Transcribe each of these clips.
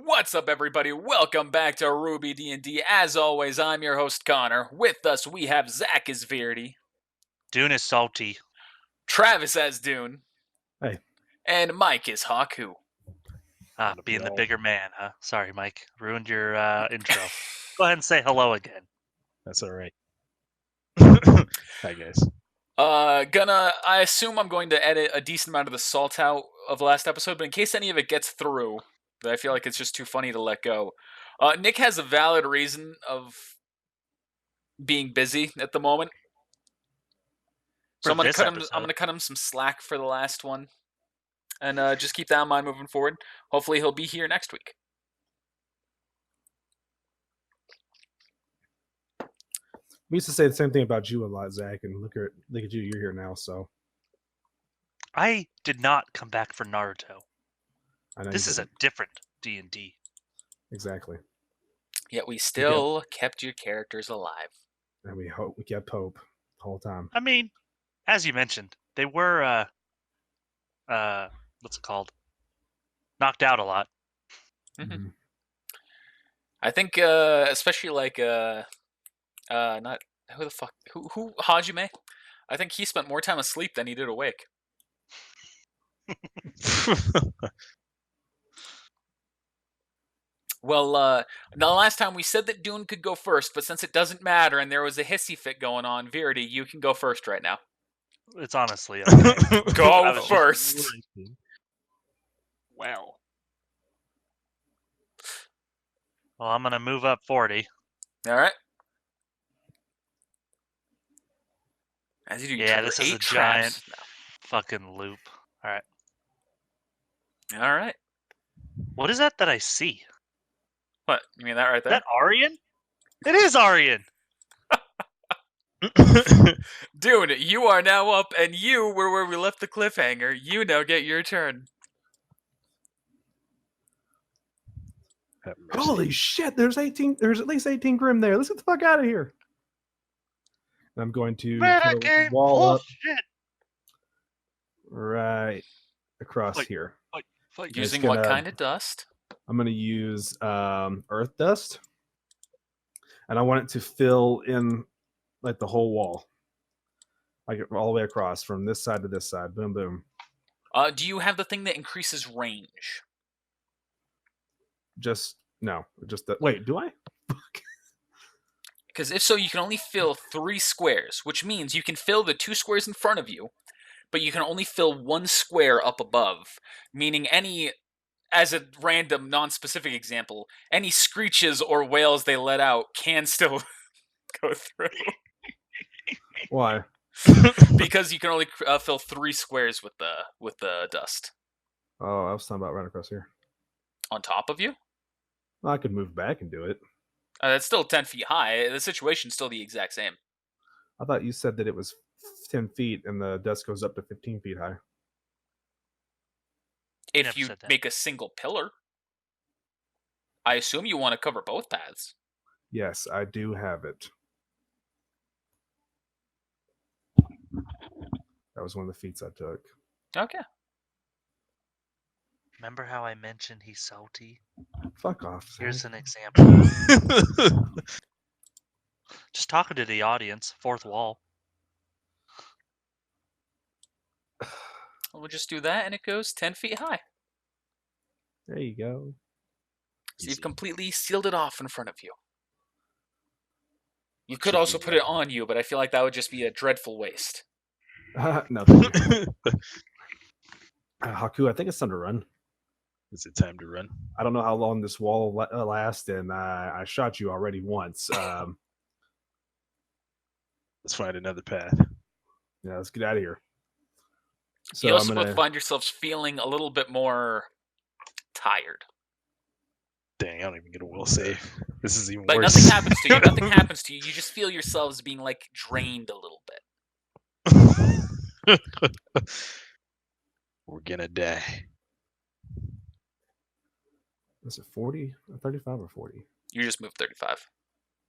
What's up, everybody? Welcome back to RWBY D&D. As always, I'm your host, Connor. With us, we have Zach as Viridi, Dune is salty. Travis as Dune, Hey. and Mike is Haku. Being the bigger man, huh? Sorry, Mike. Ruined your intro. Go ahead and say hello again. That's all right. Hi, guys. I assume I'm going to edit a decent amount of the salt out of the last episode, but in case any of it gets through, I feel like it's just too funny to let go. Nick has a valid reason of being busy at the moment. So I'm gonna cut him some slack for the last one, and just keep that in mind moving forward. Hopefully, he'll be here next week. We used to say the same thing about you a lot, Zach, and look at you. You're here now, so I did not come back for Naruto. I know this is a different D&D. Exactly. Yet we still kept your characters alive, and we kept hope the whole time. I mean, as you mentioned, they were what's it called? Knocked out a lot. Mm-hmm. I think, especially like not who the fuck who Hajime. I think he spent more time asleep than he did awake. Well, the last time we said that Dune could go first, but since it doesn't matter and there was a hissy fit going on, Viridi, you can go first right now. It's honestly okay. Go first. Well, I'm gonna move up 40. All right. As you do, this is a giant fucking loop. All right. All right. What is that I see? What? You mean that right there? Is that Aryan? It is Aryan! Dude, you are now up, and you were where we left the cliffhanger. You now get your turn. Holy shit! There's at least 18 Grim there. Let's get the fuck out of here. And I'm going to put a wall up right across here. Using what kind of dust? I'm going to use earth dust, and I want it to fill in like the whole wall, like all the way across from this side to this side. Boom, boom. Do you have the thing that increases range? Wait, do I? Because if so, you can only fill 3 squares, which means you can fill the 2 squares in front of you, but you can only fill 1 square up above, meaning as a random, non-specific example, any screeches or wails they let out can still go through. Why? Because you can only fill 3 squares with the dust. Oh, I was talking about right across here. On top of you? Well, I could move back and do it. That's still 10 feet high. The situation's still the exact same. I thought you said that it was 10 feet and the dust goes up to 15 feet high. If you make a single pillar. I assume you want to cover both paths. Yes, I do have it. That was one of the feats I took. Okay. Remember how I mentioned he's salty? Fuck off. Here's an example. Just talking to the audience. Fourth wall. We'll just do that, and it goes 10 feet high. There you go. So you've completely sealed it off in front of you. You could also put it on you, but I feel like that would just be a dreadful waste. No. Haku, I think it's time to run. Is it time to run? I don't know how long this wall lasts, and I shot you already once. Let's find another path. Yeah, let's get out of here. So you also both find yourselves feeling a little bit more tired. Dang, I don't even get a will save. This is even worse. Nothing happens to you. Nothing happens to you. You just feel yourselves being like drained a little bit. We're gonna die. Is it 40? 35 or 40? You just moved 35.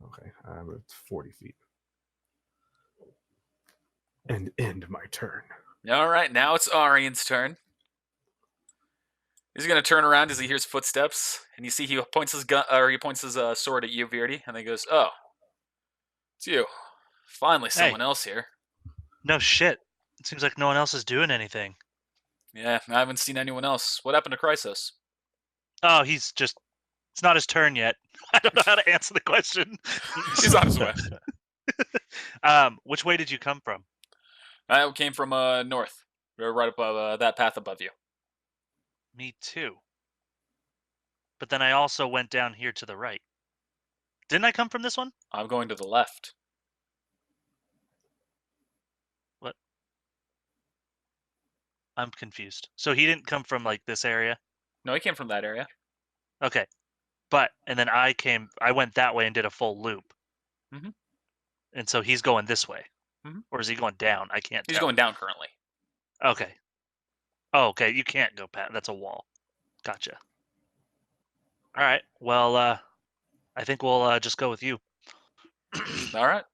Okay, I moved 40 feet. And end my turn. All right, now it's Arian's turn. He's gonna turn around as he hears footsteps, and you see he points his gun, or he points his sword at you, Viridi, and then he goes, "Oh, it's you. Finally, Hey. someone else here." No shit. It seems like no one else is doing anything. Yeah, I haven't seen anyone else. What happened to Chrysos? Oh, he's just. It's not his turn yet. I don't know how to answer the question. He's on his way. Which way did you come from? I came from north, right above that path above you. Me too. But then I also went down here to the right. Didn't I come from this one? I'm going to the left. What? I'm confused. So he didn't come from like this area? No, he came from that area. Okay. But and then I went that way and did a full loop. Mhm. And so he's going this way. Mhm. Or is he going down? I can't He's tell. going down currently. Okay. Oh, okay. You can't go past. That's a wall. Gotcha. All right. Well, I think we'll just go with you. All right.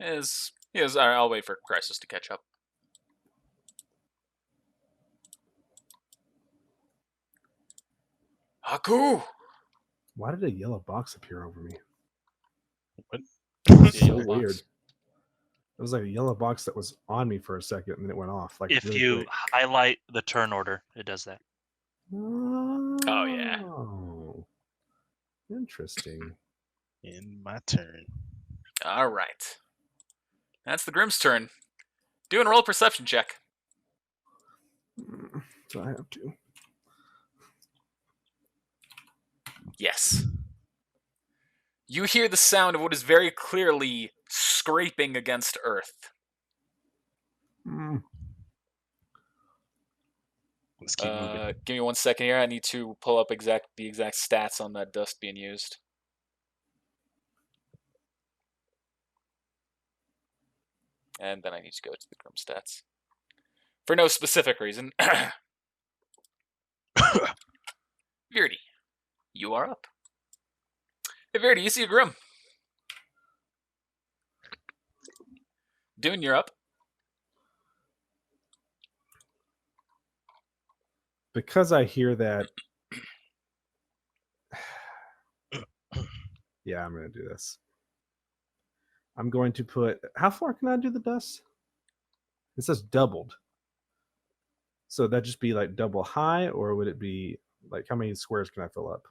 All right, I'll wait for Chrysos to catch up. Haku! Why did a yellow box appear over me? What? See a So yellow box. weird. It was like a yellow box that was on me for a second and then it went off. Like If really you quick. highlight the turn order, it does that. Oh, yeah. Oh, interesting. In my turn. All right. That's the Grimm's turn. Do and roll a perception check. So I have to. Yes. You hear the sound of what is very clearly scraping against earth. Let's keep moving. Give me 1 second here. I need to pull up the exact stats on that dust being used. And then I need to go to the Grim stats. For no specific reason. Viridi, you are up. Hey, Viridi, you see a Grim. Dune, you're up. Because I hear that. Yeah, I'm going to do this. I'm going to put. How far can I do the dust? It says doubled. So that'd just be like double high, or would it be like how many squares can I fill up?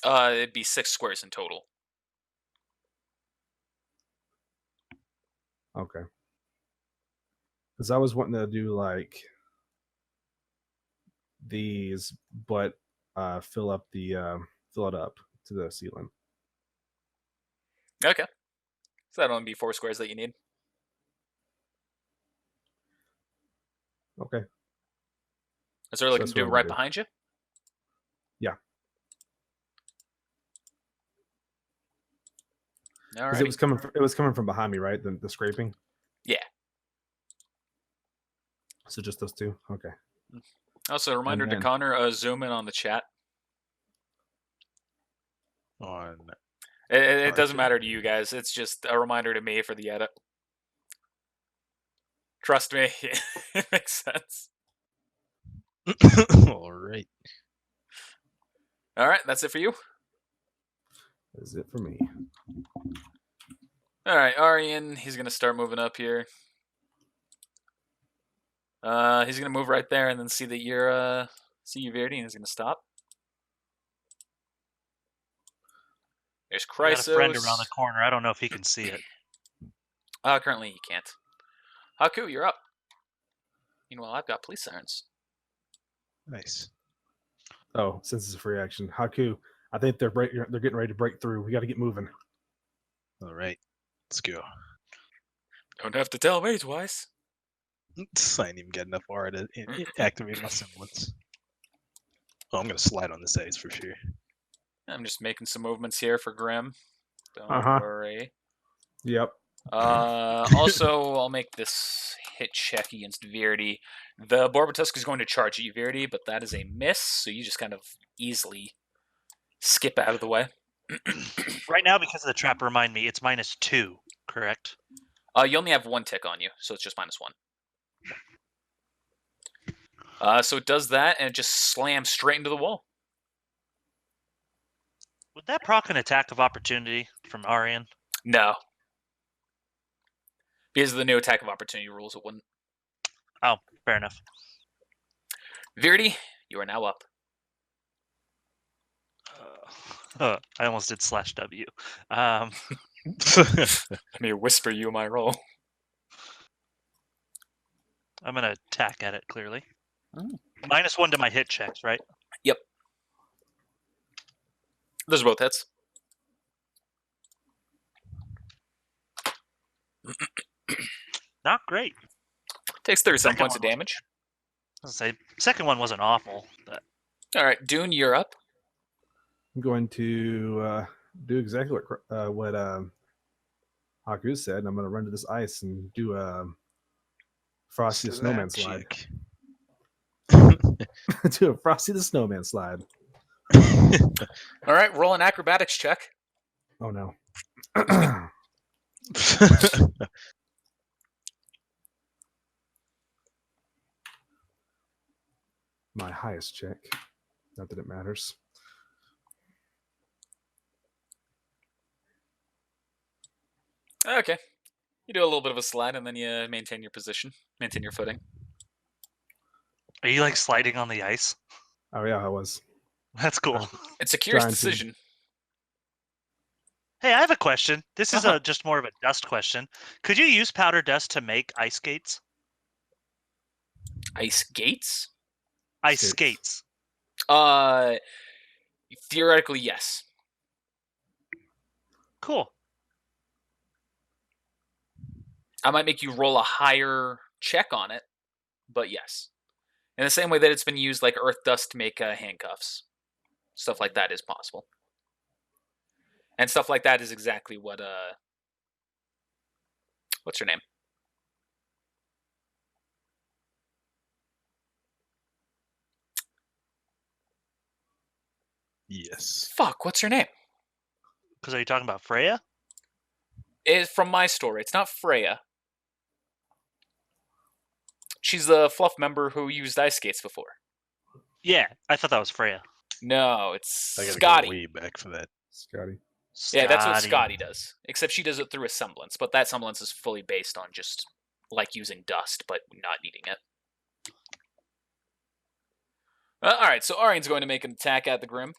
It'd be 6 squares in total. Okay. Because I was wanting to do like these, but fill it up to the ceiling. Okay. So that'll only be 4 squares that you need. Okay. Is there looking that's to do what I'm right gonna do. behind you? Yeah. All Because right. it was coming from behind me, right? The scraping. Yeah. So just those two. Okay. Also, a reminder to then- Connor, zoom in on the chat. On It doesn't Cartoon. matter to you guys. It's just a reminder to me for the edit. Trust me, it makes sense. All right. All right, that's it for you. That's it for me. All right, Arian, he's gonna start moving up here. He's gonna move right there and then see that you're see you, Viridi, and he's gonna stop. There's I got a friend Chrysos. around the corner. I don't know if he can see it. Currently he can't. Haku, you're up. Meanwhile, I've got police sirens. Nice. Oh, since it's a free action, Haku. I think they're getting ready to break through. We got to get moving. All right. Let's go. Don't have to tell me twice. I didn't even get enough aura to activate my semblance. Oh, I'm gonna slide on this ice for sure. I'm just making some movements here for Grim. Don't worry. Yep. Also, I'll make this hit check against Viridi. The Borbatusk is going to charge at you, Viridi, but that is a miss, so you just kind of easily skip out of the way. Right now, because of the trap, remind me, it's -2, correct? You only have 1 tick on you, so it's just -1. So it does that, and it just slams straight into the wall. Would that proc an attack of opportunity from Arian? No. Because of the new attack of opportunity rules, it wouldn't. Oh, fair enough. Viridi, you are now up. I almost did /W. Let me whisper you my roll. I'm gonna attack at it, clearly. Oh. -1 to my hit checks, right? Yep. Those are both hits. Not great. Takes 37 Second points of one was- damage. I was gonna say, second one wasn't awful, but All right, Dune, you're up. I'm going to do exactly what Haku said. And I'm going to run to this ice and do a Frosty the Snowman slide. Do a Frosty the Snowman slide. All right, roll an acrobatics check. Oh no. My highest check. Not that it matters. Okay. You do a little bit of a slide, and then you maintain your position, maintain your footing. are you like sliding on the ice? Oh yeah, I was. That's cool. It's a curious Trying to- decision. Hey, I have a question. This is Uh-huh. just more of a dust question. Could you use powder dust to make ice skates? Ice gates? Ice Skates. skates. Theoretically, yes. Cool. I might make you roll a higher check on it, but yes. In the same way that it's been used like earth dust to make handcuffs. Stuff like that is possible. And stuff like that is exactly what, what's her name? Yes. Fuck, what's her name? Because are you talking about Freya? It's from my story. It's not Freya. She's the Fluff member who used ice skates before. Yeah, I thought that was Freya. No, it's I gotta Scotty. go way back for that. Scotty. Yeah, that's what Scotty. Scotty does. Except she does it through a semblance, but that semblance is fully based on just like using dust, but not needing it. All right, so Arian's going to make an attack at the Grim.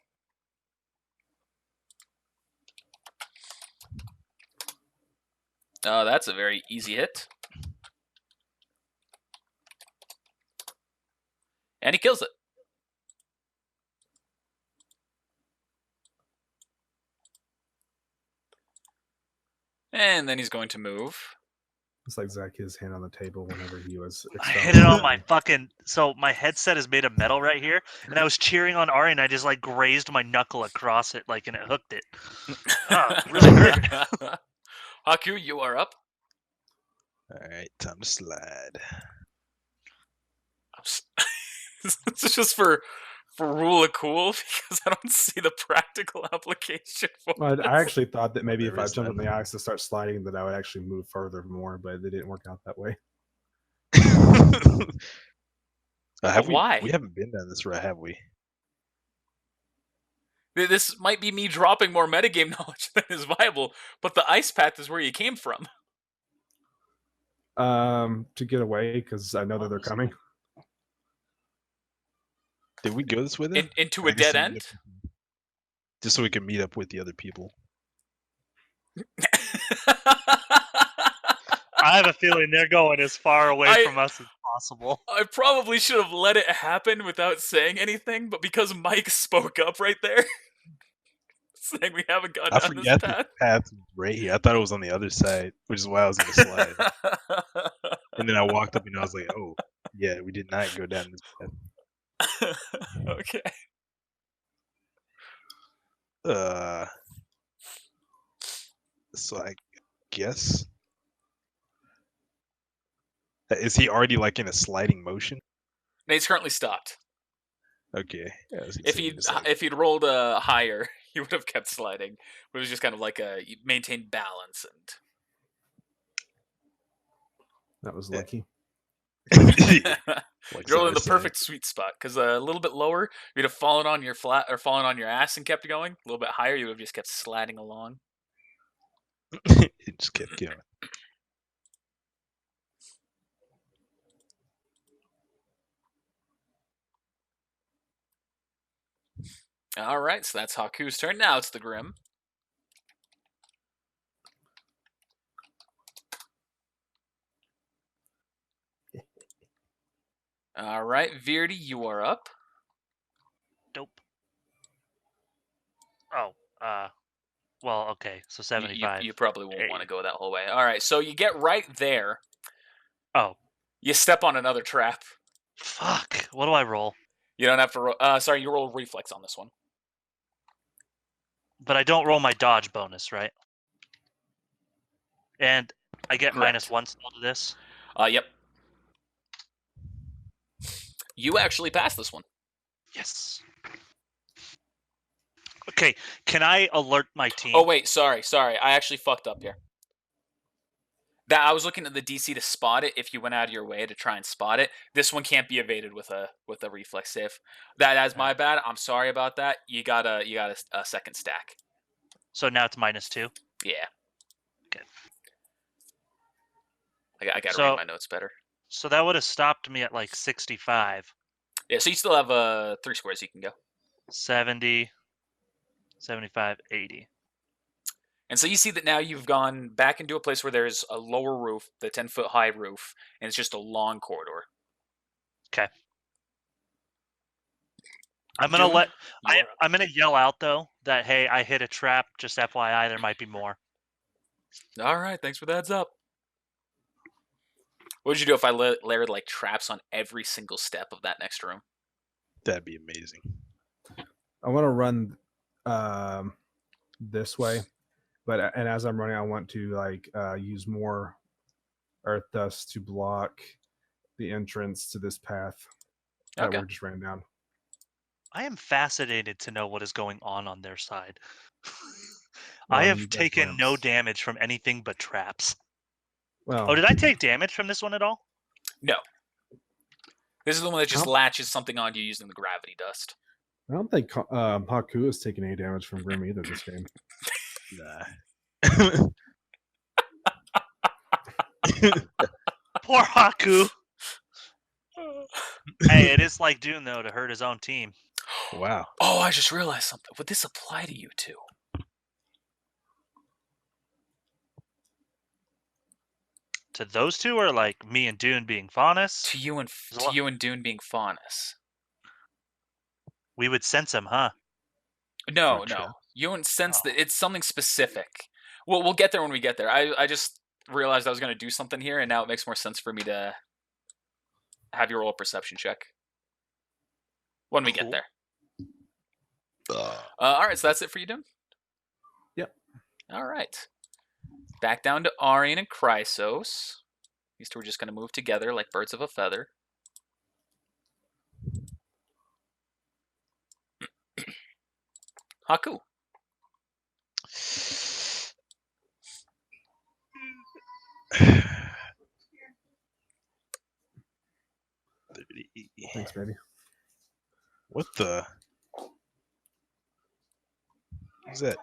That's a very easy hit. And he kills it. And then he's going to move. It's like Zach hit his hand on the table whenever he was. I hit it on my fucking. So my headset is made of metal right here, and I was cheering on Ari, and I just like grazed my knuckle across it, like, and it hooked it. Really hurt. Haku, you are up. All right, time to slide. This is just for rule of cool because I don't see the practical application for Well, this. I actually thought that maybe if There I is jumped on none. the ice to start sliding, that I would actually move further more, but it didn't work out that way. Have we? Why? We haven't been down this route, have we? This might be me dropping more metagame knowledge than is viable, but the ice path is where you came from. To get away because I know that they're coming. Did we go this way then? Into I a guess dead to meet end? up- Just so we can meet up with the other people. I have a feeling they're going as far away I- from us as possible. I probably should have let it happen without saying anything, but because Mike spoke up right there, saying we haven't gone I down this forgot path. the path was right here. I thought it was on the other side, which is why I was gonna slide. And then I walked up and I was like, "Oh, yeah, we did not go down this path." Okay. So I guess is he already like in a sliding motion? Nate's currently stopped. Okay. Yeah, I was gonna If say, he'd just, like, if he'd rolled higher, You would have kept sliding. It was just kind of like you maintain balance and. That was lucky. Like You're so in I the said. perfect sweet spot because a little bit lower, you'd have fallen on your flat or fallen on your ass and kept going. A little bit higher, you would have just kept sliding along. It just kept going. All right, so that's Haku's turn. Now it's the Grim. All right, Viridi, you are up. Dope. Oh, well, okay, so 75. You probably won't 80. want to go that whole way. All right, so you get right there. Oh, You step on another trap. fuck. What do I roll? You don't have to roll. Sorry, you roll reflex on this one. But I don't roll my dodge bonus, right? And I get Correct. -1 still to this. Yep. You actually passed this one. Yes. Okay, can I alert my team? Oh wait, sorry. I actually fucked up here. That I was looking at the DC to spot it. If you went out of your way to try and spot it, this one can't be evaded with a reflex save. That's my bad. I'm sorry about that. You got a second stack. So now it's -2. Yeah. Okay. I gotta So- read my notes better. So that would have stopped me at like 65, Yeah. So you still have 3 squares you can go. 70, 75, 80. And so you see that now you've gone back into a place where there's a lower roof, the 10-foot high roof, and it's just a long corridor. Okay. I'm gonna Dune, I'm gonna yell out though that hey, I hit a trap. Just FYI, there might be more. All right, thanks for the heads up. What would you do if I layered like traps on every single step of that next room? That'd be amazing. I want to run this way, and as I'm running, I want to like use more earth dust to block the entrance to this path that Okay. we just ran down. I am fascinated to know what is going on their side. Well, I you have got taken no lamps. damage from anything but traps. Well, Oh, did I take damage from this one at all? No. This is the one that just How- latches something on you using the gravity dust. I don't think Haku has taken any damage from Grim either this game. Nah. Poor Haku. Hey, it is like Dune though to hurt his own team. Wow. Oh, I just realized something. Would this apply to you two? To those two, or like me and Dune being Faunus, To you and There's a lot- Dune being Faunus. we would sense him, huh? No, Gotcha. no. You don't sense Oh. that it's something specific. Well, we'll get there when we get there. I just realized I was going to do something here, and now it makes more sense for me to have you roll a perception check when we get Cool. there. All right, so that's it for you, Dune? Yep. All right. Back down to Arian and Chrysos. These two are just going to move together like birds of a feather. Haku. Thanks, baby. What the? What's that?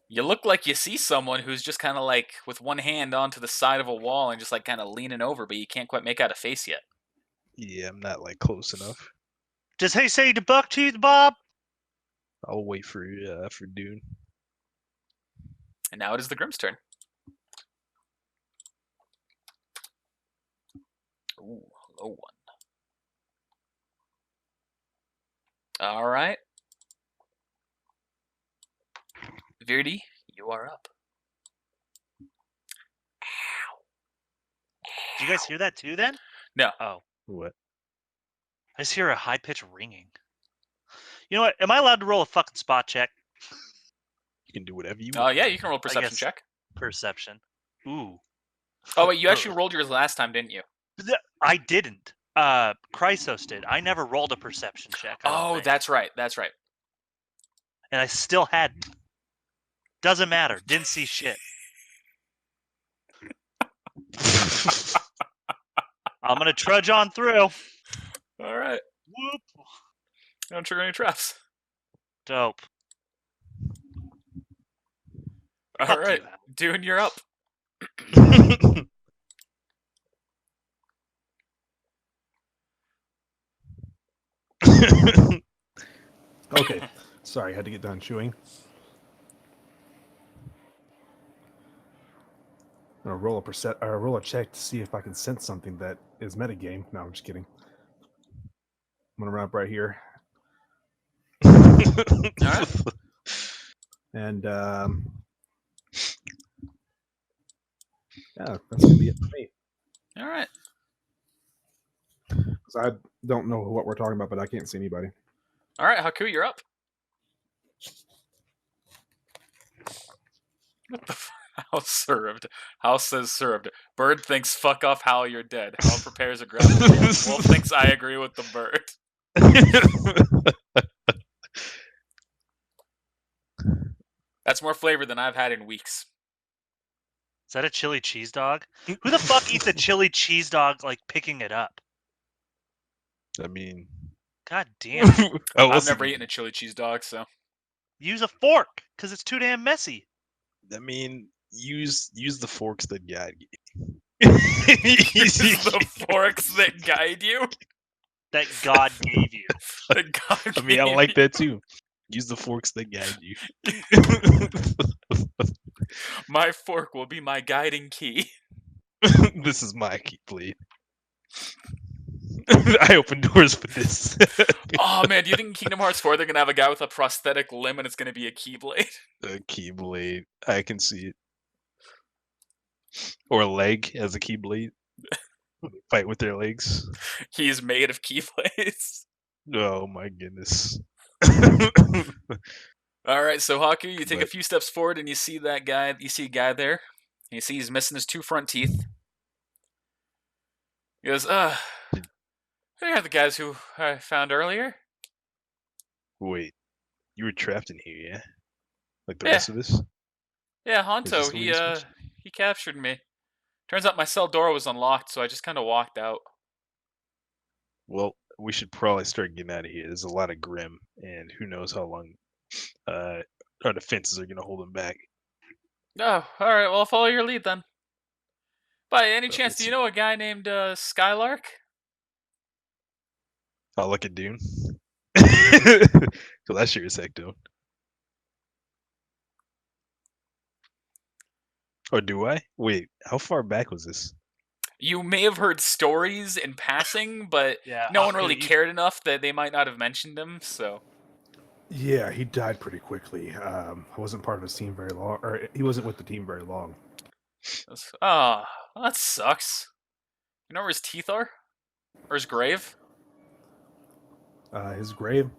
You look like you see someone who's just kind of like with one hand onto the side of a wall and just like kind of leaning over, but you can't quite make out a face yet. Yeah, I'm not like close enough. Does he say the bucktooth, Bob? I'll wait for Dune. And now it is the Grimm's turn. Ooh, low one. All right. Viridi, you are up. Did you guys hear that too? Then? No. Oh, What? I just hear a high pitched ringing. You know what? Am I allowed to roll a fucking spot check? You can do whatever you Oh, want. yeah, you can roll a perception guess- check. Perception. Ooh. Oh, wait, you actually rolled yours last time, didn't you? I didn't. Chrysos did. I never rolled a perception check. I don't Oh, think. that's right. That's right. and I still hadn't. Doesn't matter. Didn't see shit. I'm gonna trudge on through. All right. Whoop. Don't trigger any traps. Dope. All Fuck right, you, Al. Dune, you're up. Okay. Sorry, I had to get done chewing. I'm gonna roll a check to see if I can sense something that is metagame. No, I'm just kidding. I'm gonna run up right here, right. and yeah, that's gonna be it for me. All right. 'Cause I don't know what we're talking about, but I can't see anybody. All right, Haku, you're up. What the House served. House says served. Bird thinks fuck off Hal, you're dead. Hal prepares a grapple. Wolf thinks I agree with the bird. That's more flavor than I've had in weeks. Is that a chili cheese dog? Who the fuck eats a chili cheese dog like picking it up? I mean, God damn. I've never eaten a chili cheese dog, so. Use a fork, because it's too damn messy. I mean, use the forks that guide you. Use the forks that guide you. That God gave you. That God I mean, I gave like you. that too. Use the forks that guide you. My fork will be my guiding key. This is my key blade. I open doors for this. Oh man, do you think in Kingdom Hearts 4 they're gonna have a guy with a prosthetic limb and it's gonna be a keyblade? A keyblade. I can see it. Or a leg as a keyblade. Fight with their legs. He's made of keyblades. Oh my goodness. Alright, so Haku, you take a But- few steps forward and you see that guy. You see a guy there. You see he's missing his 2 front teeth. He goes, they are the guys who I found earlier. Wait, you were trapped in here, yeah? Like the Yeah. rest of us? Yeah, Is Honto, this what you're supposed to- he captured me. Turns out my cell door was unlocked, so I just kind of walked out. Well, we should probably start getting out of here. There's a lot of Grim, and who knows how long our defenses are going to hold them back. Oh, alright, well, I'll follow your lead then. By any Well, chance, do it's- you know a guy named Skylark? I'll look at Dune. So that sure is heck, Dune. Or do I? Wait, how far back was this? You may have heard stories in passing, but Yeah. no one Haku, really you- cared enough that they might not have mentioned him, so. Yeah, he died pretty quickly. I wasn't part of his team very long, or he wasn't with the team very long. Oh, that sucks. You know where his teeth are? Or his grave? His grave?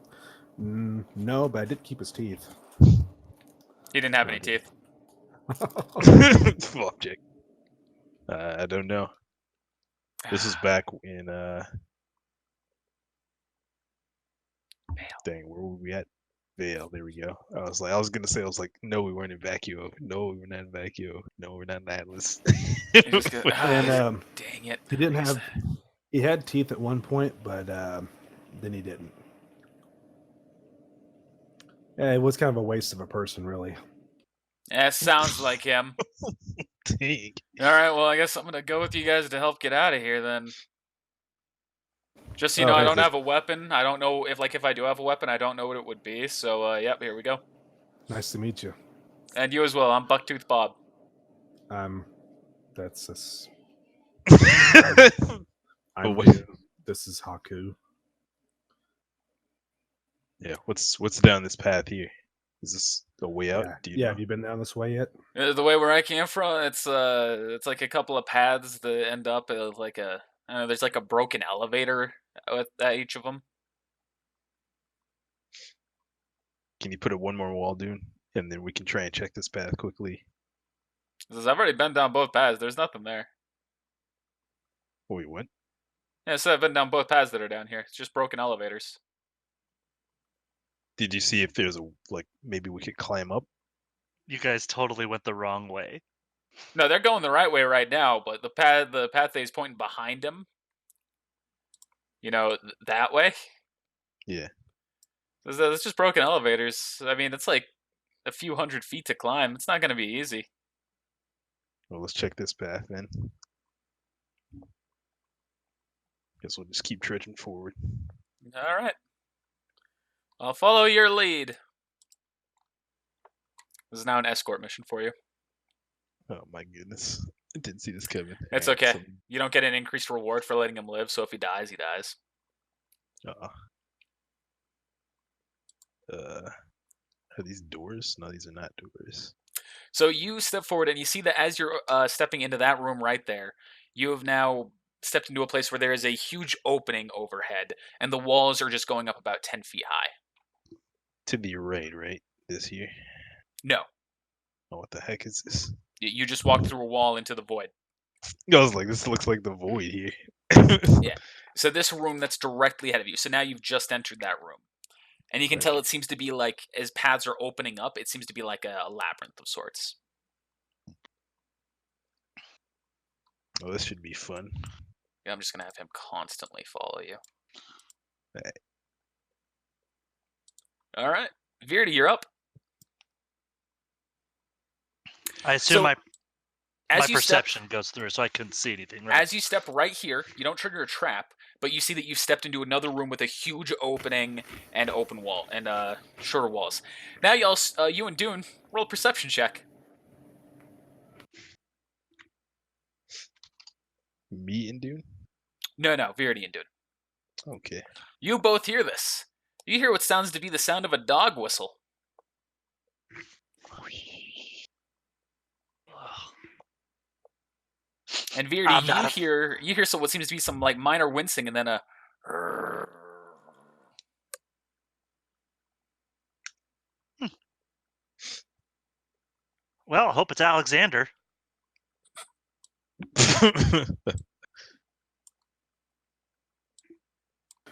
No, but I did keep his teeth. He didn't have any Okay. teeth. Flopjack. I don't know. This was back in dang, where were we at? Vale, there we go. I was gonna say, no, we weren't in Vacuo. No, we were not in Vacuo. No, we're not in Atlas. He just go, And dang it. he didn't I guess- have. He had teeth at one point, but then he didn't. Yeah, it was kind of a waste of a person, really. Yeah, sounds like him. Dang. Alright, well, I guess I'm gonna go with you guys to help get out of here then. Just so you Oh, know, I there's don't the- have a weapon. I don't know if I do have a weapon, I don't know what it would be. So, yep, here we go. Nice to meet you. And you as well. I'm Bucktooth Bob. That's this. But I'm what- Dune. This is Haku. Yeah, what's down this path here? Is this a way out? Yeah, Do you yeah. know? Have you been down this way yet? The way where I came from, it's like a couple of paths that end up at like a. I don't know, there's like a broken elevator at each of them. Can you put up one more wall, Dune? And then we can try and check this path quickly. Because I've already been down both paths. There's nothing there. Wait, what? Yeah, so I've been down both paths that are down here. It's just broken elevators. Did you see if there's a maybe we could climb up? You guys totally went the wrong way. No, they're going the right way right now, but the path that he's pointing behind him, that way. Yeah. It's just broken elevators. I mean, it's like a few 100 feet to climb. It's not going to be easy. Well, let's check this path then. Guess we'll just keep trudging forward. All right. I'll follow your lead. This is now an escort mission for you. Oh my goodness. I didn't see this coming. It's Alright, okay. You don't get an increased reward for letting him live, so if he dies, he dies. Are these doors? No, these are not doors. So you step forward, and you see that as you're stepping into that room right there, you have now stepped into a place where there is a huge opening overhead, and the walls are just going up about 10 feet high. To the right? This here? No. Oh, what the heck is this? You just walked through a wall into the void. I was like, this looks like the void here. Yeah. So this room that's directly ahead of you. So now you've just entered that room. And you can tell it seems to be like, as paths are opening up, it seems to be like a labyrinth of sorts. Oh, this should be fun. Yeah, I'm just going to have him constantly follow you. Alright. All right. Viridi, you're up. I assume So, my As you perception step, goes through, so I couldn't see anything. Right? as you step right here, you don't trigger a trap, but you see that you've stepped into another room with a huge opening and open wall and shorter walls. Now you and Dune roll a perception check. Me and Dune? No, Viridi and Dune. Okay. You both hear this. You hear what sounds to be the sound of a dog whistle. And Viridi, you hear what seems to be some like minor wincing, and then a. Well, I hope it's Alexander.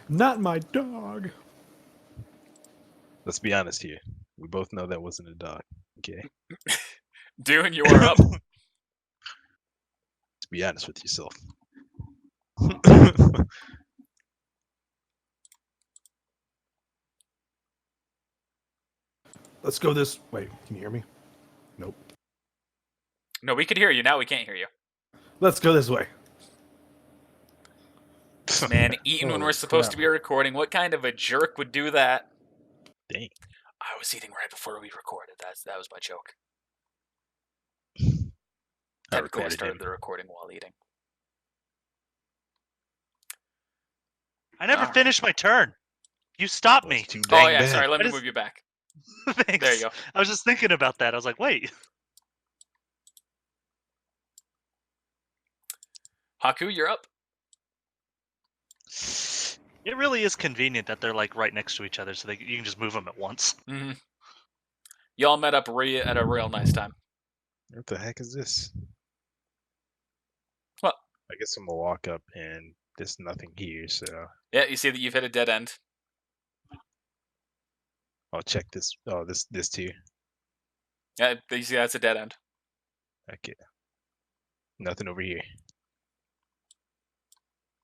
Not my dog. Let's be honest here. We both know that wasn't a dog. Okay. Dune, you are up. Let's be honest with yourself. Let's go this way. Can you hear me? Nope. No, we could hear you. Now we can't hear you. Let's go this way. Man, eating when Holy we're supposed crap. to be recording. What kind of a jerk would do that? Dang. I was eating right before we recorded. That was my joke. I Technically, I recorded started him. the recording while eating. I never Alright. finished my turn. You stopped me. Too Oh dang yeah, bad. sorry. Let I me just- move you back. Thanks. There you go. I was just thinking about that. I was like, wait. Haku, you're up. It really is convenient that they're like right next to each other, so you can just move them at once. Mm-hmm. Y'all met up at a real nice time. What the heck is this? What? I guess I'm gonna walk up and there's nothing here, so Yeah, you see that you've hit a dead end. I'll check this. Oh, this too. Yeah, you see that's a dead end. Okay. Nothing over here.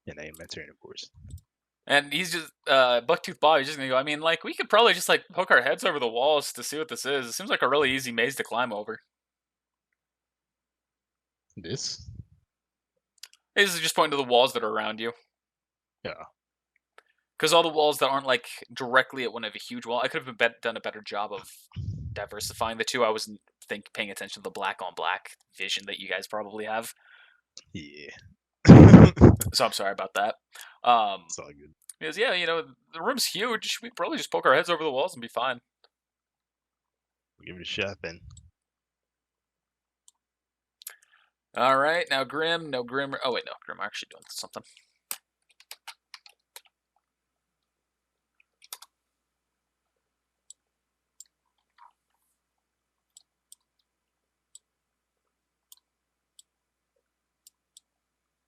And I am my turn, of course. And he's just Bucktooth Bob. He's just gonna go. I mean, like we could probably just like poke our heads over the walls to see what this is. It seems like a really easy maze to climb over. This? This is just pointing to the walls that are around you. Yeah. Because all the walls that aren't like directly at one of a huge wall, I could have done a better job of diversifying the two. I wasn't paying attention to the black on black vision that you guys probably have. Yeah. So I'm sorry about that. It's all good. Because yeah, the room's huge. We probably just poke our heads over the walls and be fine. We'll give it a shot then. All right, now Grim, no Grim. Oh wait, no, Grim actually doing something.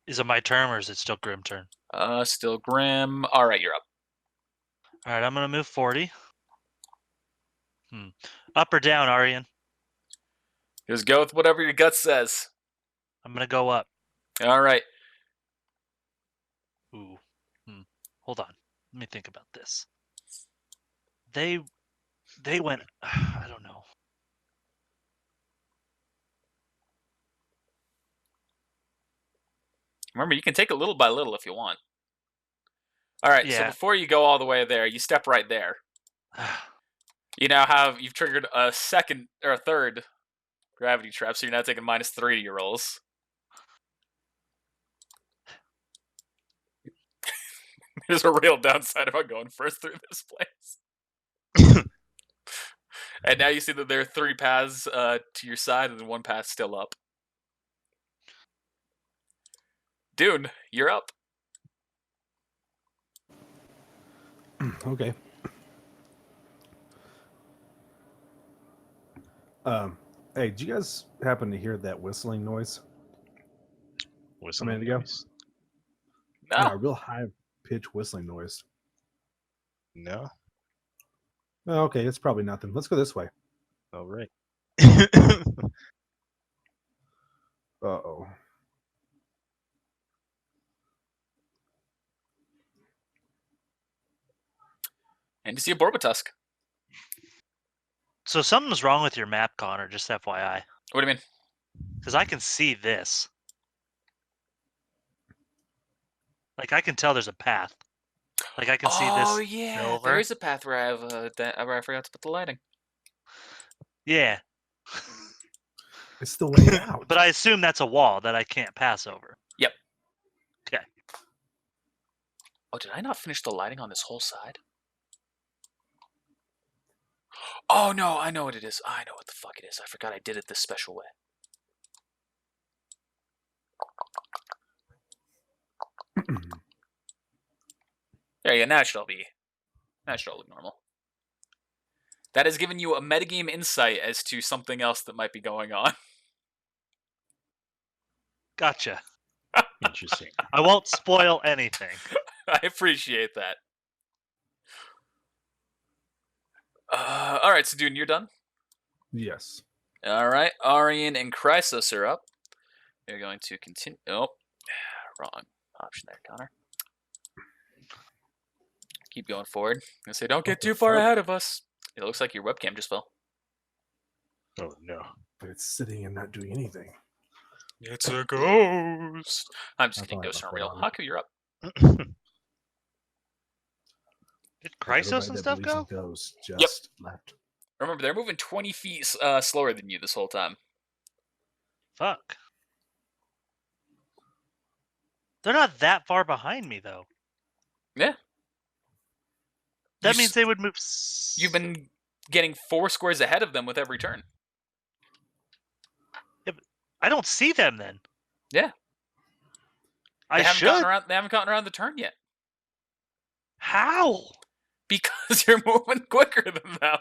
Is it my turn or is it still Grim turn? Still Grim. All right, you're up. All right, I'm gonna move 40. Up or down, Arian? Just go with whatever your gut says. I'm gonna go up. All right. Ooh. Hold on. Let me think about this. They went. I don't know. Remember, you can take it little by little if you want. All right, so Yeah. before you go all the way there, you step right there. You now have you've triggered a second or a third gravity trap, so you're now taking -3 to your rolls. There's a real downside about going first through this place. And now you see that there are 3 paths to your side and then 1 path still up. Dune, you're up. Okay. Hey, did you guys happen to hear that whistling noise? Whistling minute ago? noise? No. Yeah, a real high pitch whistling noise. No. Oh, okay, it's probably nothing. Let's go this way. All right. Uh-oh. And you see a Borbatusk. So something's wrong with your map, Connor. Just FYI, What do you mean? because I can see this. Like I can tell there's a path. Like I can see this. Oh yeah, silver. there is a path where I have where I forgot to put the lighting. Yeah, It's the way out. but I assume that's a wall that I can't pass over. Yep. Okay. Oh, did I not finish the lighting on this whole side? Oh no, I know what it is. I know what the fuck it is. I forgot I did it this special way. There you go. Now it should all look normal. That has given you a metagame insight as to something else that might be going on. Gotcha. Interesting. I won't spoil anything. I appreciate that. All right, so Dune, you're done. Yes. All right, Arian and Chrysos are up. They're going to continue. Oh, wrong option there, Connor. Keep going forward. I say, don't get too far ahead of us. It looks like your webcam just fell. Oh no. But it's sitting and not doing anything. It's a ghost. I'm just I kidding. thought Ghosts I aren't real. forgot it. Haku, you're up. Did Chrysos and Everybody that stuff believes in go? ghosts just left. Remember, they're moving 20 feet slower than you this whole time. Fuck. They're not that far behind me though. Yeah. That You means s- they would move. You've been getting 4 squares ahead of them with every turn. I don't see them then. Yeah. I They haven't should. gotten around the turn yet. How? Because you're moving quicker than them.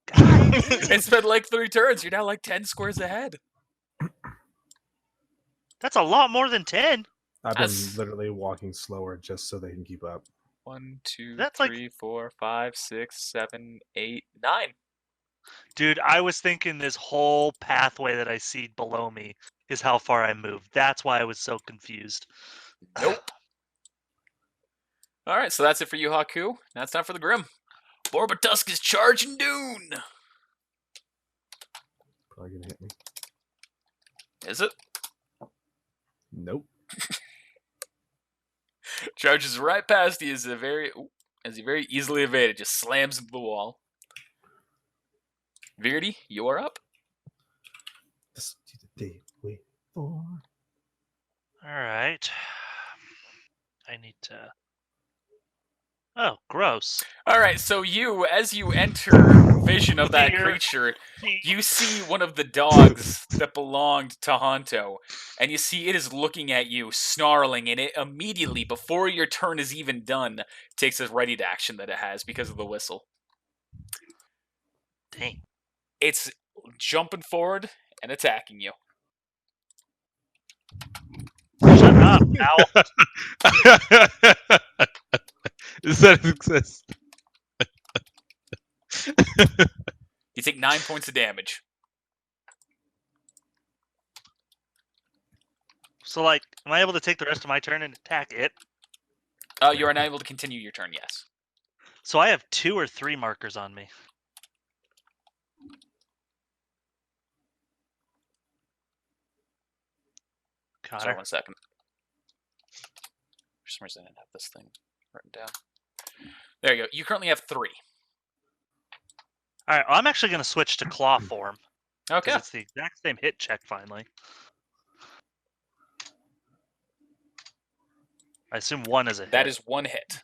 God. It's been like 3 turns. You're now like 10 squares ahead. That's a lot more than 10. I've been That's- literally walking slower just so they can keep up. 1, 2, That's like- 3, 4, 5, 6, 7, 8, 9. Dude, I was thinking this whole pathway that I see below me is how far I moved. That's why I was so confused. Nope. All right, so that's it for you, Haku. Now it's time for the Grim. Borbatusk is charging Dune. Probably gonna hit me. Is it? Nope. Charges right past you as he very easily evaded, just slams into the wall. Viridi, you are up. This is the day we wait for. All right. I need to. Oh, gross. All right, so as you enter vision of that Here. creature, you see one of the dogs that belonged to Honto, and you see it is looking at you, snarling, and it immediately, before your turn is even done, takes a ready to action that it has because of the whistle. Dang. It's jumping forward and attacking you. Shut up, owl. Is that a success? You take 9 points of damage. So, like, am I able to take the rest of my turn and attack it? You are now able to continue your turn, yes. So I have 2 or 3 markers on me. Sorry, Connor. 1 second. For some reason, I didn't have this thing written down. There you go. You currently have 3. All right, well, I'm actually going to switch to claw form. Okay. Because it's the exact same hit check, finally. I assume 1 is a hit. That is 1 hit.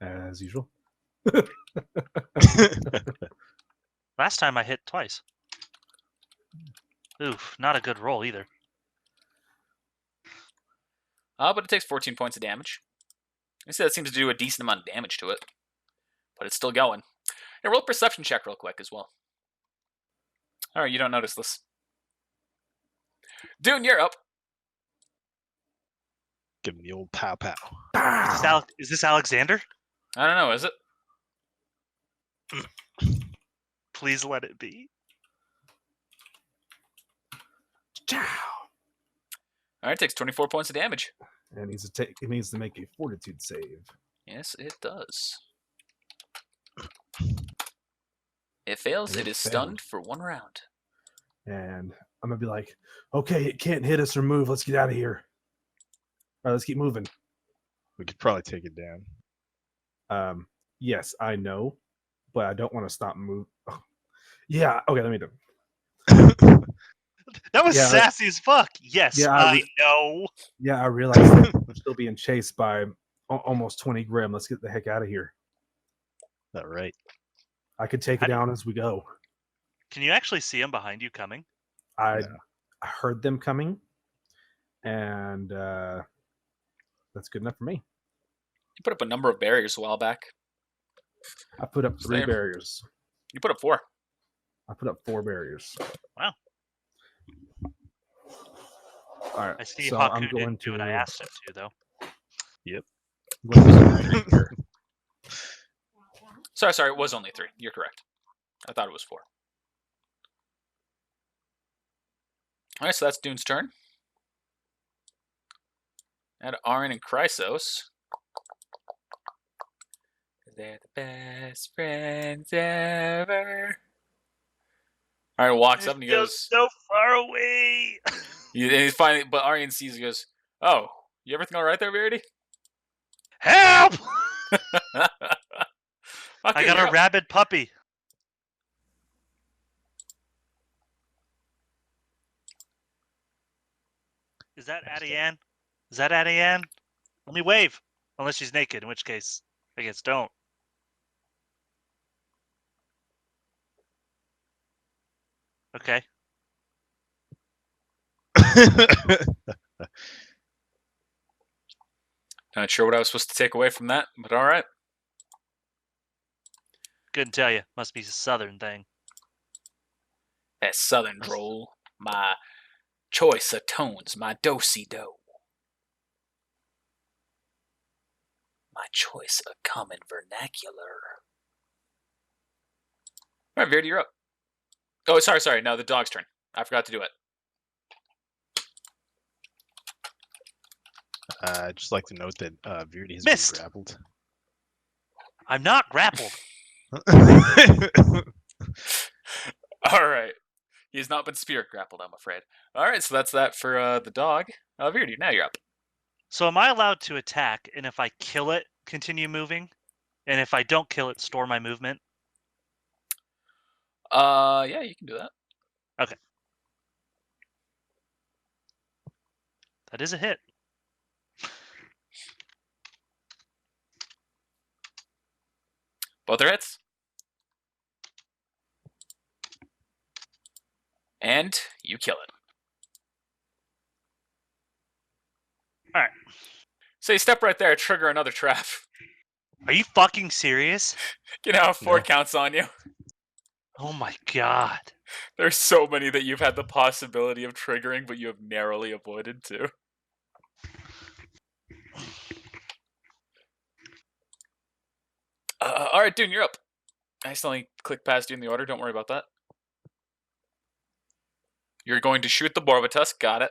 As usual. Last time I hit twice. Oof, not a good roll either. But it takes 14 points of damage. I see that seems to do a decent amount of damage to it. But it's still going. Hey, roll a perception check real quick as well. Alright, you don't notice this. Dune, you're up. Give him the old pow pow. Is this Alexander? I don't know, is it? Please let it be. Alright, takes 24 points of damage. And it needs to make a fortitude save. Yes, it does. It fails, And it it is failed. stunned for 1 round. And I'm gonna be like, okay, it can't hit us or move. Let's get out of here. All right, let's keep moving. We could probably take it down. Yes, I know, but I don't want to stop moving. Oh. Yeah, okay, let me do it. That was Yeah, sassy as fuck. Yes, yeah, I know. Yeah, I realized that we're still being chased by almost 20 Grim. Let's get the heck out of here. All right. I could take it down as we go. Can you actually see him behind you coming? I No. heard them coming, and that's good enough for me. You put up a number of barriers a while back. I put up 3 Same. barriers. You put up 4. I put up 4 barriers. Wow. All right, I see so Haku I'm going didn't do what I asked him to, though. I'm going to do something here. Sorry, it was only 3. You're correct. I thought it was 4. Alright, so that's Dune's turn. And Arin and Chrysos. They're the best friends ever. Alright, walks up and he You're goes. so far away. And he's finally, but Arian sees. He goes, "Oh, you everything all right there, Viridi?" Help! I Okay, got you're a up. rabid puppy. Is that Addie Ann? Is that Addie Ann? Let me wave. Unless she's naked, in which case, I guess don't. Okay. Not sure what I was supposed to take away from that, but all right. Couldn't tell you. Must be a southern thing. That southern droll, my choice of tones, my do-si-do. My choice of common vernacular. All right, Viridi, you're up. Oh, sorry. No, the dog's turn. I forgot to do it. I'd just like to note that Viridi has Missed. been grappled. I'm not grappled. All right. He has not been spirit grappled, I'm afraid. All right, so that's that for the dog. Viridi, now you're up. So am I allowed to attack, and if I kill it, continue moving? And if I don't kill it, store my movement? Yeah, you can do that. Okay. That is a hit. Both are hits. And you kill it. All right. So you step right there, trigger another trap. Are you fucking serious? You know, 4 No. counts on you. Oh my god. There's so many that you've had the possibility of triggering, but you have narrowly avoided too. All right, Dune, you're up. I accidentally clicked past you in the order. Don't worry about that. You're going to shoot the Borbatus. Got it.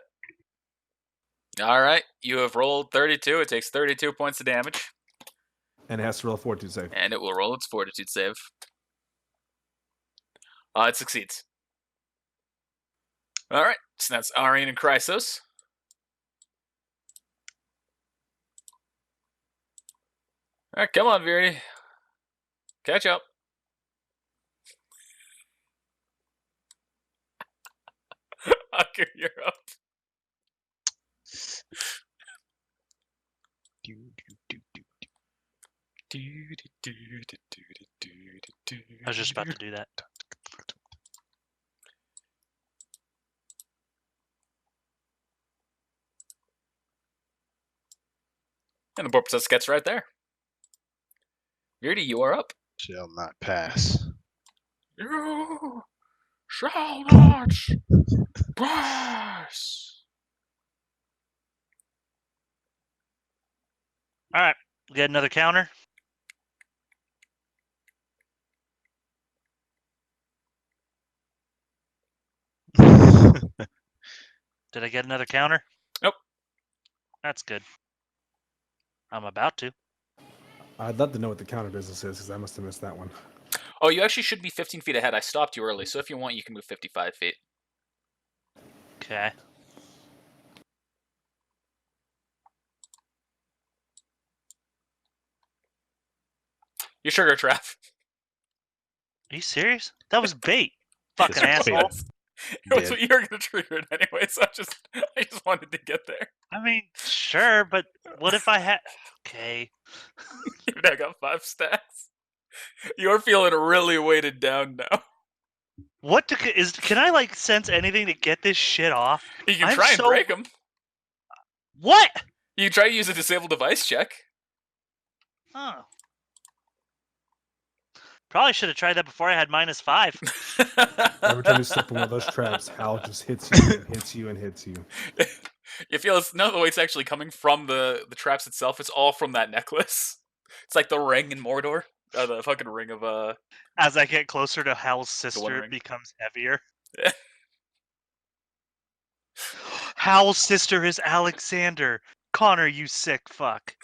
All right. You have rolled 32. It takes 32 points of damage. And it has to roll a fortitude save. And it will roll its fortitude save. It succeeds. All right. So that's Arian and Chrysos. All right. Come on, Viridi. Catch up. Okay, you're up. I was just about to do that. And the Borbatus gets right there. Viridi, you are up. Shall not pass. You shall not pass. All right, get another counter. Did I get another counter? Nope. That's good. I'm about to. I'd love to know what the counter business is because I must have missed that one. Oh, you actually should be 15 feet ahead. I stopped you early, so if you want, you can move 55 feet. Okay. You trigger a trap. Are you serious? That was bait. Fucking That's asshole. bait. It was Dead. what you were going to trigger it anyway, so I just wanted to get there. I mean, sure, but what if I had... Okay. You've now got 5 stacks. You're feeling really weighted down now. What can I, like, sense anything to get this shit off? You can I'm try and so- break them. What? You can try to use a disable device check. Oh. Probably should have tried that before I had -5. Every time you step in one of those traps, Hal just hits you and hits you and hits you. You feel it's none of the weight's actually coming from the traps itself. It's all from that necklace. It's like the ring in Mordor. The fucking ring of As I get closer to Hal's One sister, ring. it becomes heavier. Yeah. Hal's sister is Alexander. Connor, you sick fuck.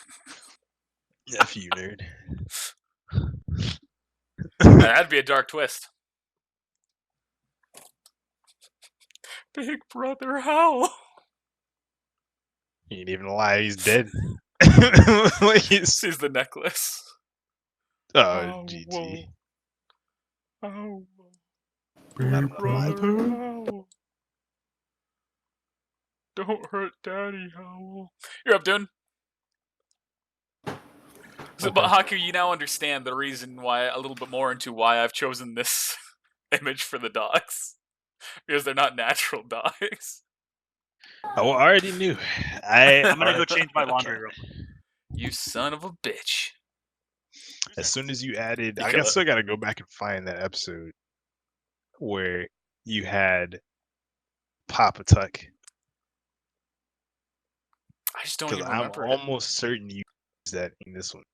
F you, nerd. That'd be a dark twist. Big brother Hal. He ain't even lie. He's dead. Like he's... Sees the necklace. Oh, GG. Oh, Big brother Hal. Don't hurt Daddy Howl. You're up, Dune. So, Okay. but Haku, you now understand the reason why, a little bit more into why I've chosen this image for the dogs. Because they're not natural dogs. Oh, I already knew. I'm gonna go change my laundry room. You son of a bitch. As soon as you added, You I kill it. still got to go back and find that episode where you had Papa Tuck. I just don't Because even I'm remember it. almost certain you used that in this one,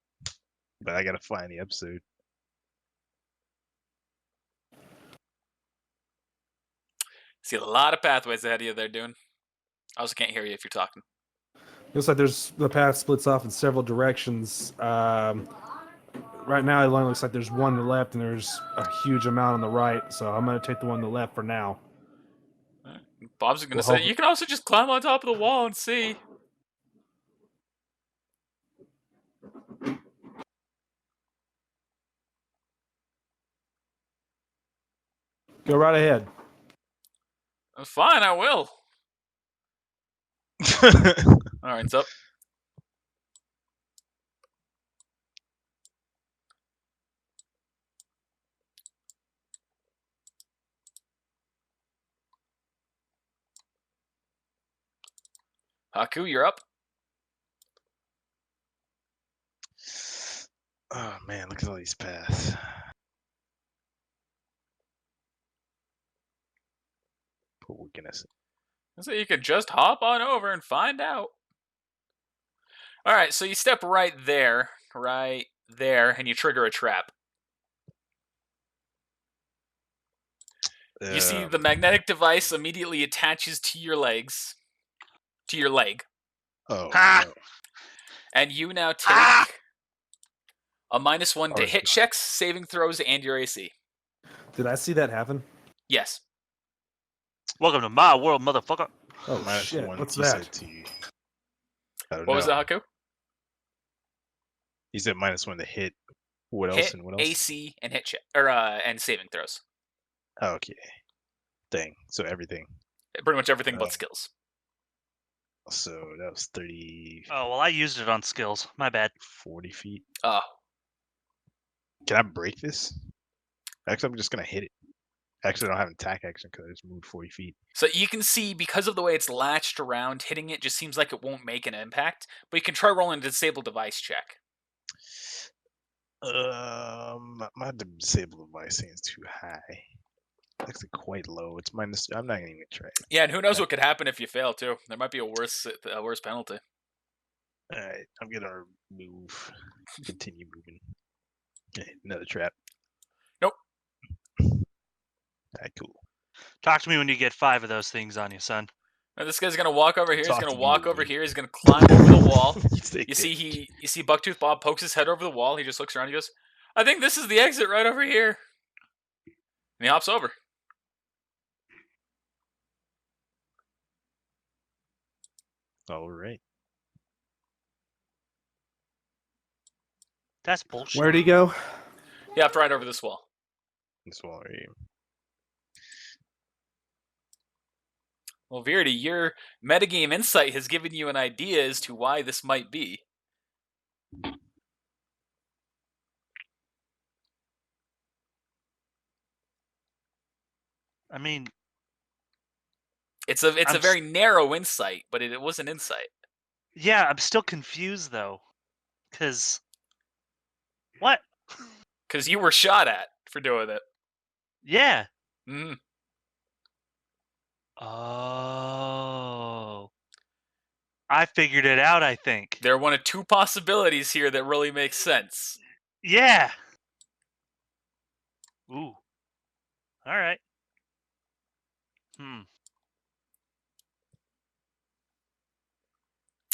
but I gotta find the episode. See a lot of pathways ahead of you there, Dune. I also can't hear you if you're talking. Looks like there's the path splits off in several directions. Right now, it only looks like there's one to the left and there's a huge amount on the right. So I'm gonna take the one to the left for now. Bob's going to Well, say, hopefully- you can also just climb on top of the wall and see. Go right ahead. Fine, I will. Alright, it's up. Haku, you're up. Oh man, look at all these paths. But we're gonna see. So you can just hop on over and find out. Alright, so you step right there, and you trigger a trap. You see the magnetic device immediately attaches to your legs, to your leg, Oh, Ha! no. and you now take Ah! a -1 to Oh, hit God. checks, saving throws, and your AC. Did I see that happen? Yes. Welcome to my world, motherfucker. Oh -1 shit! What's he that? said to you. I don't What know. was that, Haku? He said -1 to hit. What else Hit, and what else? AC, and hit check, or and saving throws. Oh, okay. Dang. So everything. Pretty much everything but Uh, skills. So that was 30, Oh, well, I used it on skills. My bad. 40 feet. Oh, Can I break this? Actually, I'm just gonna hit it. Actually, I don't have an attack action because I just moved 40 feet. so you can see because of the way it's latched around, hitting it just seems like it won't make an impact. But you can try rolling a disable device check. My disable device seems too high. It's actually quite low. It's minus. I'm not even gonna try it. Yeah, and who knows what could happen if you fail too? There might be a worse penalty. All right, I'm gonna move. Continue moving. Okay, another trap. Nope. Alright, cool. Talk to me when you get 5 of those things on you, son. Now this guy's gonna walk over here. He's Talk gonna to me, walk over Woody. here. He's gonna climb over the wall. Take You it. see Bucktooth Bob pokes his head over the wall. He just looks around. He goes, "I think this is the exit right over here." And he hops over. All right. That's bullshit. Where'd he go? He hopped right over this wall. This wall right here. Well, Viridi, your metagame insight has given you an idea as to why this might be. I mean, It's a I'm very narrow insight, but it was an insight. yeah, I'm still confused though. Cause what? Because you were shot at for doing it. Yeah. Mm. Oh. I figured it out, I think. There are one of two possibilities here that really make sense. Yeah. Ooh. All right.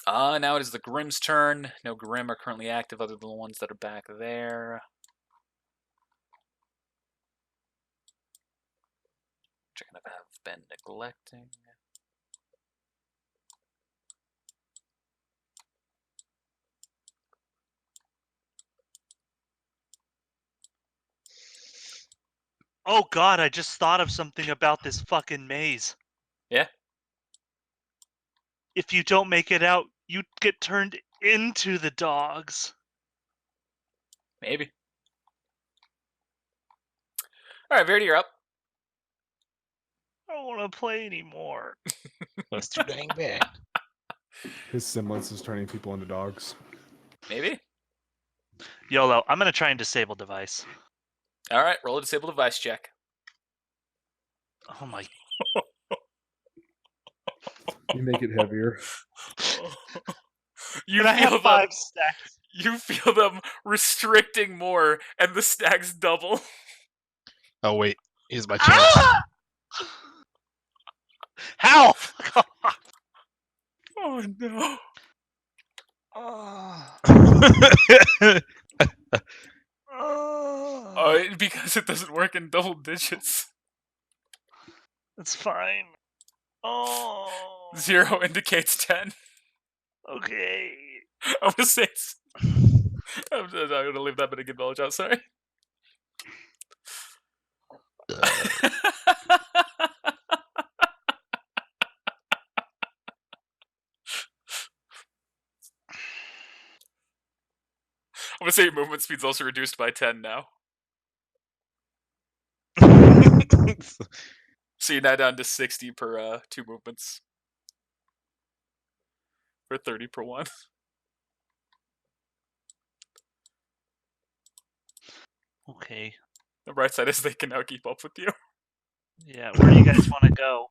Now it is the Grimm's turn. No Grimm are currently active other than the ones that are back there. Which I kind of have been neglecting. Oh god, I just thought of something about this fucking maze. Yeah? If you don't make it out, you get turned into the dogs. Maybe. Alright, Viridi, you're up. I don't want to play anymore. That's too dang bad. His semblance is turning people into dogs. Maybe. YOLO, I'm gonna try and disable device. Alright, roll a disable device check. Oh my. You make it heavier. You Can I feel have them. 5 stacks? You feel them restricting more, and the stacks double. Oh wait, here's my chance. Ah! How? Oh no. Because it doesn't work in double digits. That's fine. Oh. 0 indicates 10. Okay. I was saying. I'm going to leave that bit of good knowledge out, sorry. I'm going to say your movement speed's also reduced by 10 now. So you're now down to 60 per 2 movements. For 30 per 1. Okay. The bright side is they can now keep up with you. Yeah, where do you guys want to go?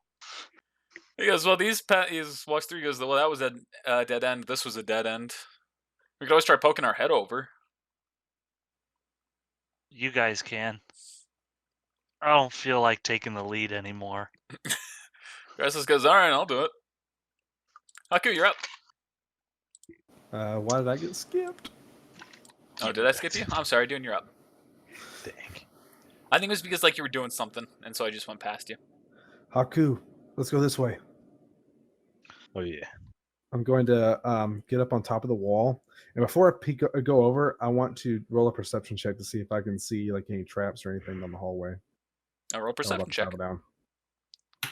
He goes, well, he walks through, he goes, well, that was a dead end. This was a dead end. We could always try poking our head over. You guys can. I don't feel like taking the lead anymore. Crisis goes, all right, I'll do it. Haku, you're up. Why did I get skipped? Oh, did I skip you? I'm sorry, doing you're up. Dang. I think it was because like you were doing something, and so I just went past you. Haku, let's go this way. Oh yeah. I'm going to get up on top of the wall, and before I go over, I want to roll a perception check to see if I can see like any traps or anything down the hallway. Roll perception check. Travel down. All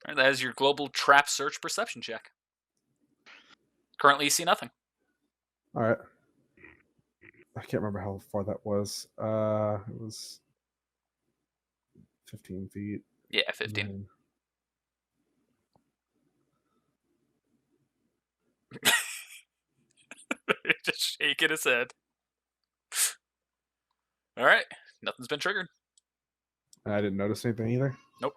right, that is your global trap search perception check. Currently, you see nothing. All right. I can't remember how far that was. It was 15 feet. Yeah, 15. Just shaking his head. All right, nothing's been triggered. I didn't notice anything either. Nope.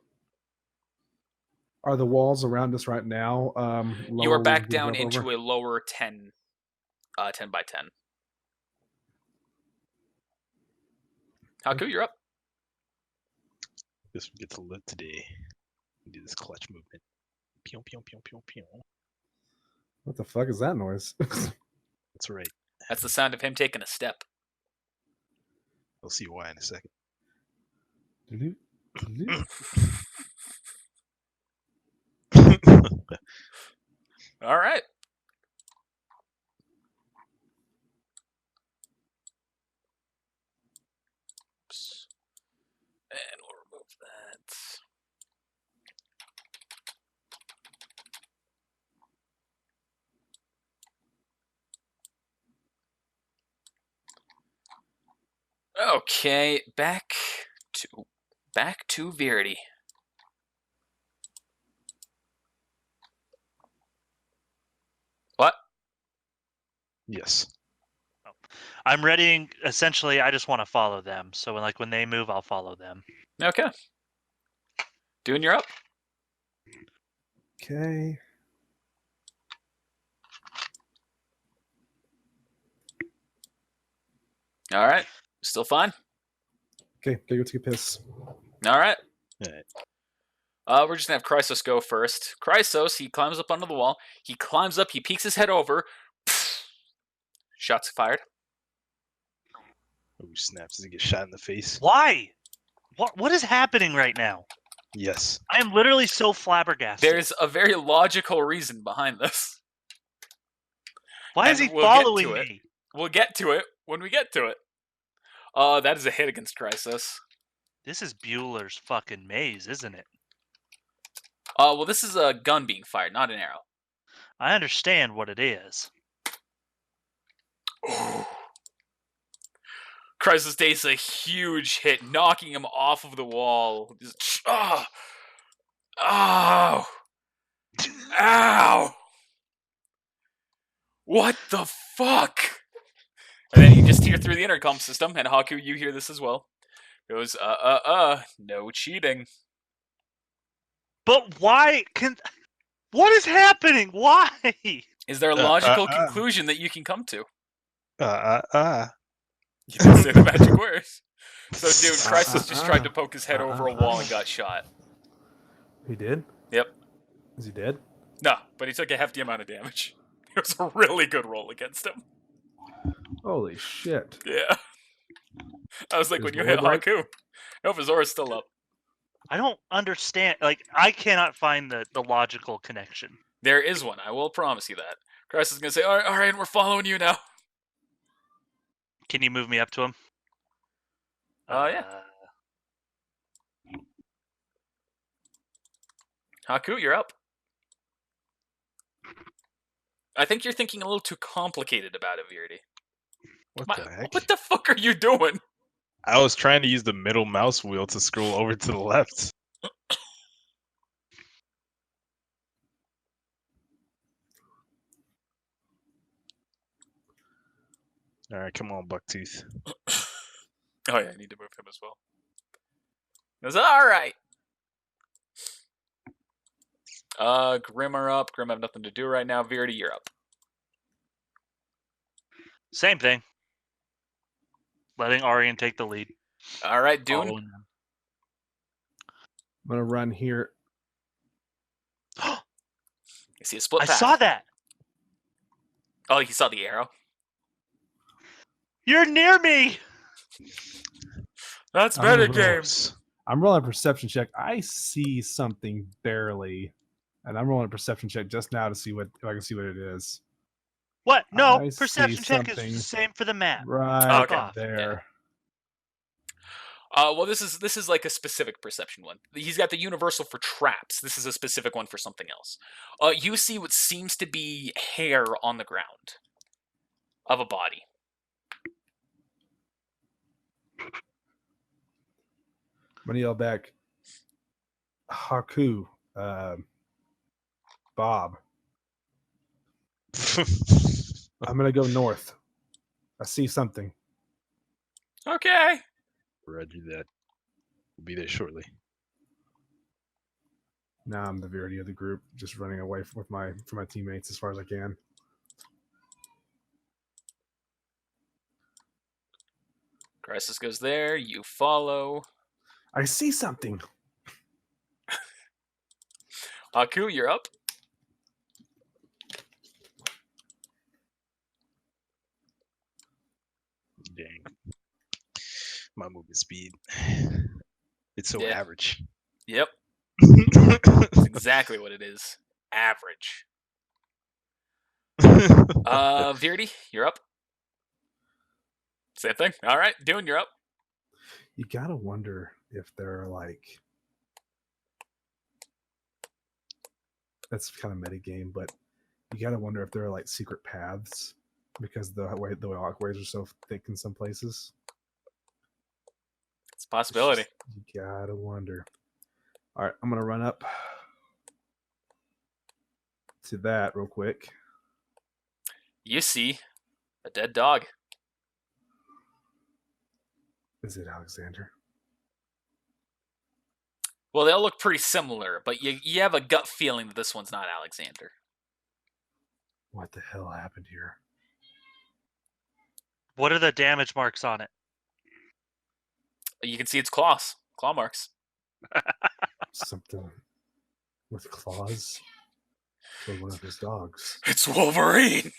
Are the walls around us right now? You lower are we back can down jump into over? a lower 10 by 10. Haku, you're up. This one gets a live today. Do this clutch movement. Pew pew pew pew pew. What the fuck is that noise? That's right. That's the sound of him taking a step. I'll see why in a second. All right. Oops. And we'll remove that. Okay, back to Viridi. What? Yes. I'm readying. Essentially, I just want to follow them. So when they move, I'll follow them. Okay. Doing you're up. Okay. All right. Still fine. Okay, gotta go take a piss. All right. All right. We're just gonna have Chrysos go first. Chrysos, he climbs up onto the wall. He climbs up. He peeks his head over. Shots fired. Oh snaps! Does he get shot in the face? Why? What is happening right now? Yes. I am literally so flabbergasted. There's a very logical reason behind this. Why is and he we'll get following to it. me? We'll get to it when we get to it. That is a hit against Chrysos. This is Bueller's fucking maze, isn't it? Well, this is a gun being fired, not an arrow. I understand what it is. Chrysos takes a huge hit, knocking him off of the wall. Just, oh! Ow! What the fuck? And then you just hear through the intercom system, and Haku, you hear this as well. It goes, no cheating. But why can... What is happening? Why? Is there a logical conclusion that you can come to? You didn't say the magic words. So, dude, Chrysos just tried to poke his head over a wall and got shot. He did? Yep. Is he dead? No, but he took a hefty amount of damage. It was a really good roll against him. Holy shit. Yeah. I was like, Is when you hit Lord like- Haku. Nope, his aura's still up. I don't understand. I cannot find the logical connection. There is one, I will promise you that. Chrysos is going to say, all right, we're following you now. Can you move me up to him? Yeah. Haku, you're up. I think you're thinking a little too complicated about it, Viridi. What the heck? What the fuck are you doing? I was trying to use the middle mouse wheel to scroll over to the left. All right, come on, Bucktooth. Oh yeah, I need to move him as well. It was all right. Grim are up. Grim have nothing to do right now. Viridi, you're up. Same thing. Letting Arian take the lead. All right, Dune. Following them. I'm gonna run here. You see a split I path. saw that. Oh, you saw the arrow. You're near me. That's I'm gonna metagames. I'm rolling a perception check. I see something barely, and I'm rolling a perception check just now to see if I can see what it is. What? No, I see perception check is something the same for the map. right Okay. off. there. Well, this is like a specific perception one. He's got the universal for traps. This is a specific one for something else. You see what seems to be hair on the ground of a body. I'm gonna yell back, Haku, Bob. I'm gonna go north. I see something. Okay. Roger that. We'll be there shortly. Now I'm the Viridi of the group, just running away from my teammates as far as I can. Crisis goes there. You follow. I see something. Haku, you're up. Dang. My movement speed. It's so Yeah. average. Yep. That's exactly what it is. Average. Viridi, you're up. Same thing. All right, Dune, you're up. You gotta wonder if they're like. That's kind of metagame, but you gotta wonder if there are like secret paths because the walkways are so thick in some places. It's a possibility. You gotta wonder. All right, I'm gonna run up to that real quick. You see a dead dog. Is it Alexander? Well, they all look pretty similar, but you have a gut feeling that this one's not Alexander. What the hell happened here? What are the damage marks on it? You can see its claw marks. Something with claws killed one of his dogs. It's Wolverine.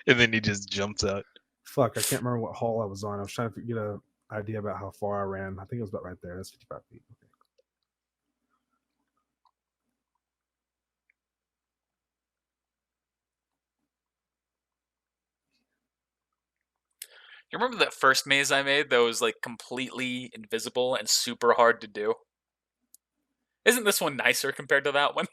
And then he just jumps out. Fuck, I can't remember what hall I was on. I was trying to get an idea about how far I ran. I think it was about right there. That's 55 feet. Okay. You remember that first maze I made that was like completely invisible and super hard to do? Isn't this one nicer compared to that one?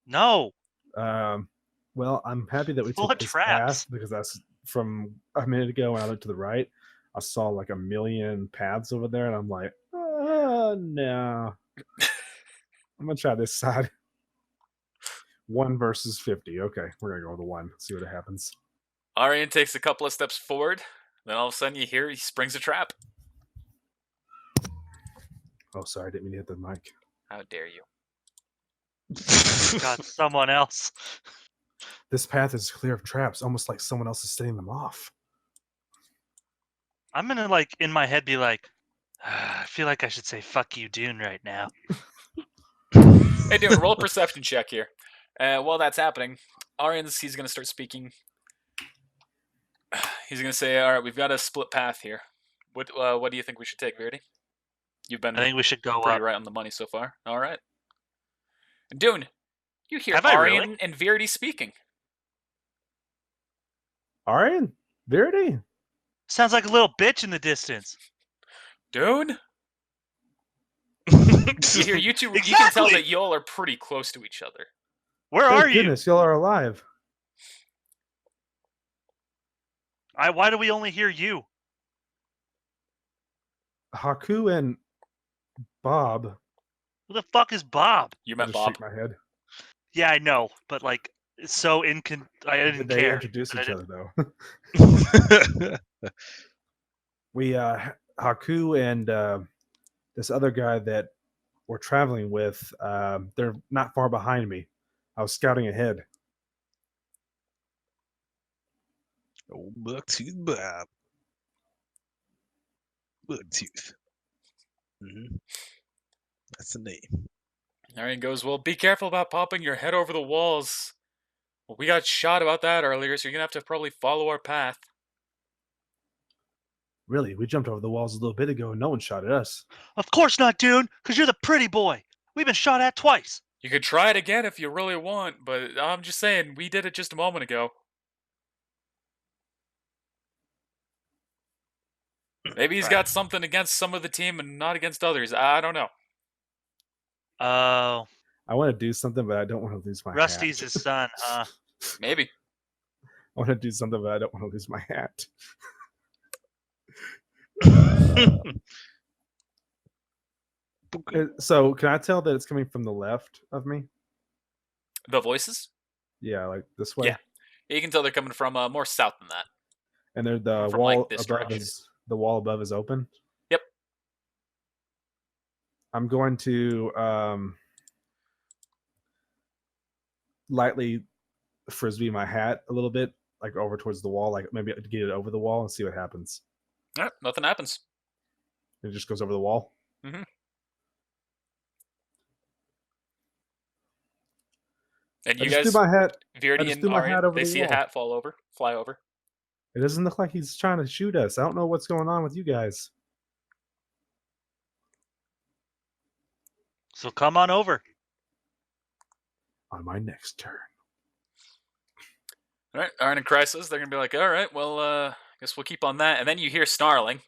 No. Well, I'm happy that we Full took of this traps. path because that's from a minute ago when I looked to the right. I saw like a million paths over there, and I'm like, no. I'm gonna try this side. 1 versus 50. Okay, we're gonna go with the 1. See what happens. Arian takes a couple of steps forward. Then all of a sudden you hear he springs a trap. Oh, sorry, I didn't mean to hit the mic. How dare you? Got someone else. This path is clear of traps, almost like someone else is setting them off. I'm gonna like in my head be like, I feel like I should say "fuck you, Dune" right now. Hey, Dune, roll a perception check here. While that's happening, he's going to start speaking. He's going to say, all right, we've got a split path here. What do you think we should take, Viridi? You've been I think we should go pretty up. right on the money so far. All right. And Dune, you hear Have I Arian really? and Viridi speaking. Arian? Viridi? Sounds like a little bitch in the distance. Dune? You hear you two, you can tell Exactly. that y'all are pretty close to each other. Where Thank are you? goodness, y'all are alive. Why do we only hear you? Haku and Bob. Who the fuck is Bob? You I met just Bob. shake my head. Yeah, I know, but like, it's so I didn't Did they care. introduce but I each didn't- other though? We Haku and this other guy that we're traveling with, they're not far behind me. I was scouting ahead. Oh, Buck to Bob. Bugtooth. That's the name. Arian goes, well, be careful about popping your head over the walls. Well, we got shot about that earlier, so you're going to have to probably follow our path. Really, we jumped over the walls a little bit ago and no one shot at us. Of course not, Dune, because you're the pretty boy. We've been shot at twice. You could try it again if you really want, but I'm just saying, we did it just a moment ago. Maybe he's got something against some of the team and not against others. I don't know. Oh, I want to do something, but I don't want to lose my Rusty's hat. his son, huh? Maybe. I want to do something, but I don't want to lose my hat. So, can I tell that it's coming from the left of me? The voices? Yeah, like this way. Yeah. You can tell they're coming from more south than that. And they're the From, wall like, this above direction. the wall above is open. Yep. I'm going to lightly frisbee my hat a little bit, like over towards the wall, like maybe get it over the wall and see what happens. All right, nothing happens. It just goes over the wall. Mm-hmm. And I you just guys, threw my hat. Viridi just and threw my hat Arian, over they the see a wall. hat fly over. It doesn't look like he's trying to shoot us. I don't know what's going on with you guys. So come on over. On my next turn. All right, Arian and Chrysos, they're going to be like, all right, well, I guess we'll keep on that. And then you hear snarling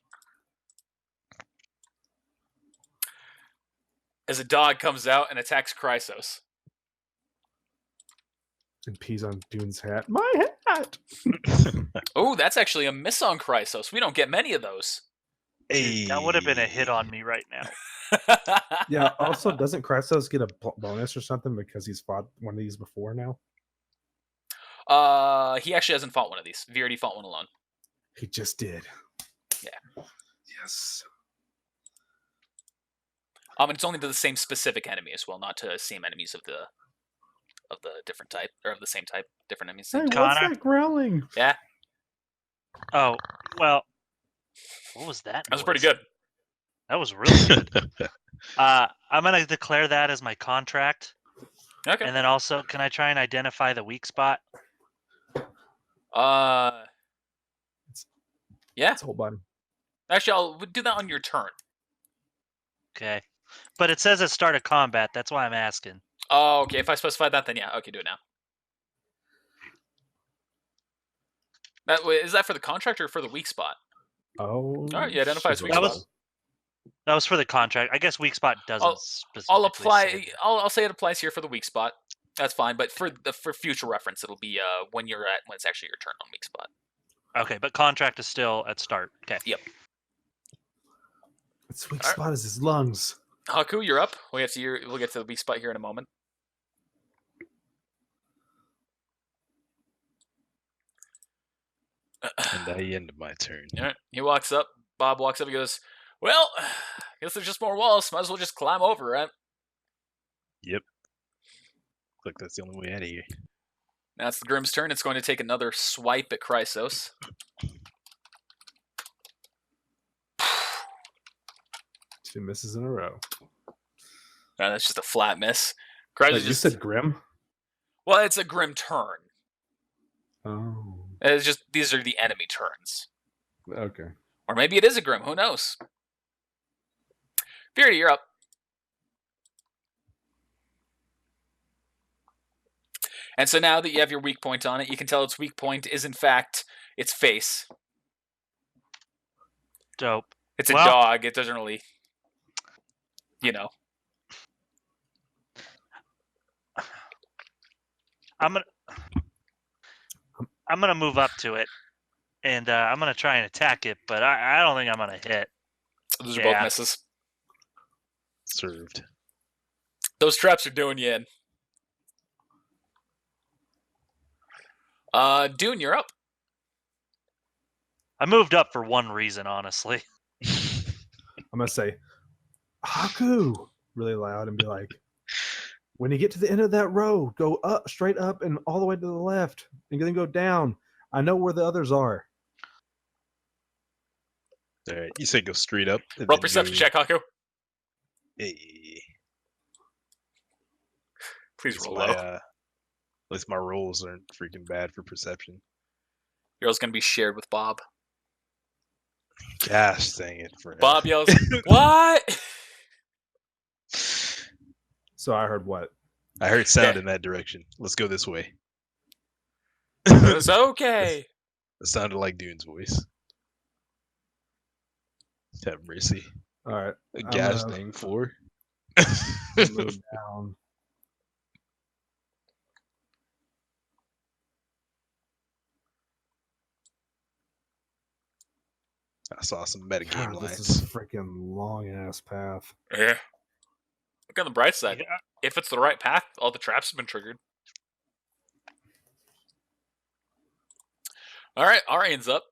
as a dog comes out and attacks Chrysos. And pees on Dune's hat. My hat! Oh, that's actually a miss on Chrysos. We don't get many of those. Dude, that would have been a hit on me right now. Yeah, also, doesn't Chrysos get a bonus or something because he's fought one of these before now? He actually hasn't fought one of these. Viridi fought one alone. He just did. Yeah. Yes. And it's only to the same specific enemy as well, not to the same enemies of the different type, or of the same type, different enemies. Hey, what's Connor? that growling? Yeah, Oh, well, what was that? that was noise? pretty good. That was really good. I'm going to declare that as my contract. Okay. And then also, can I try and identify the weak spot? Yeah. Let's hold on. Actually, I'll do that on your turn. Okay. But it says at start of combat. That's why I'm asking. Oh, okay. If I specify that, then yeah. Okay, do it now. Is that for the contract or for the weak spot? Oh. All right, you identify as weak That spot. was for the contract. I guess weak spot doesn't specifically I'll apply. say that. I'll say it applies here for the weak spot. That's fine. But for future reference, it'll be when it's actually your turn on weak spot. Okay, but contract is still at start. Okay. Yep. Its weak All right. spot is his lungs. Haku, you're up. We'll get to the weak spot here in a moment. And I end my turn. All right. He walks up. Bob walks up. He goes, "Well, I guess there's just more walls. Might as well just climb over, right?" Yep. Look, that's the only way out of here. Now it's the Grimm's turn. It's going to take another swipe at Chrysos. Two misses in a row. That's just a flat miss. Wait, Chrysos you just said Grim? well, it's a Grimm turn. Oh. It's just these are the enemy turns, Okay. or maybe it is a Grimm. Who knows? Viridi, you're up. And so now that you have your weak point on it, you can tell its weak point is in fact its face. Dope. It's a Well- dog. It doesn't really, you know. I'm gonna move up to it, and I'm gonna try and attack it, but I don't think I'm gonna hit. Those are Yeah. both misses. Served. Those traps are doing you in. Dune, you're up. I moved up for one reason, honestly. I'm going to say, Haku, really loud and be like, when you get to the end of that row, go up, straight up, and all the way to the left, and then go down. I know where the others are. All right, you said go straight up. And Roll then perception go- check, Haku. Hey, Please at least roll my low. at least my rolls aren't freaking bad for perception. Your roll's gonna be shared with Bob. Gosh, dang it! For Bob yells, "What?" So I heard what? I heard sound Yeah. in that direction. Let's go this way. It's okay. It sounded like Dune's voice. Have mercy. All right. A I'm gosh gonna dang floor. move down. I saw some metagame God, this lines. is a freaking long ass path. Yeah. Look on the bright side. Yeah. If it's the right path, all the traps have been triggered. All right, Arian's up.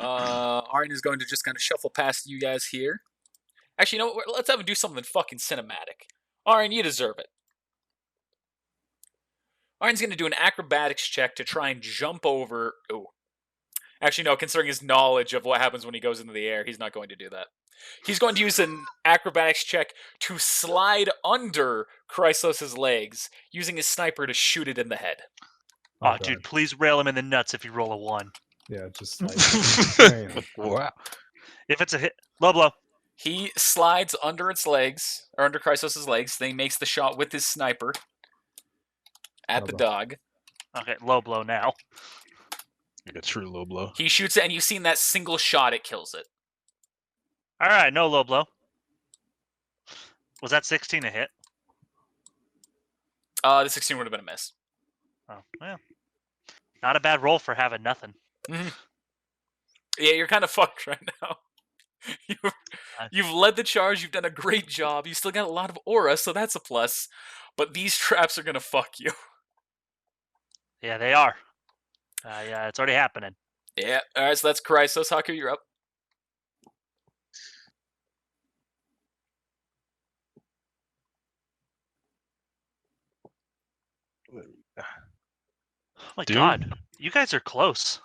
Arian is going to just kind of shuffle past you guys here. Actually, you know what? Let's have him do something fucking cinematic. Arian, you deserve it. Arian's going to do an acrobatics check to try and jump over. Oh. Actually, no, considering his knowledge of what happens when he goes into the air, he's not going to do that. He's going to use an acrobatics check to slide under Chrysos' legs, using his sniper to shoot it in the head. Oh, God. dude, please rail him in the nuts if you roll a 1. Yeah, just like man. Wow. If it's a hit, low blow. He slides under its legs, or under Chrysos' legs, then he makes the shot with his sniper at the Bubba. dog. Okay, low blow now. Like a true low blow. He shoots it, and you've seen that single shot, it kills it. All right, no low blow. Was that 16 a hit? The 16 would have been a miss. Oh, well. Not a bad roll for having nothing. Yeah, you're kind of fucked right now. You've led the charge, you've done a great job, you still got a lot of aura, so that's a plus. But these traps are gonna fuck you. Yeah, they are. Yeah, it's already happening. Yeah, alright, so that's Chrysos. Haku, you're up. Oh my Dune? god, you guys are close.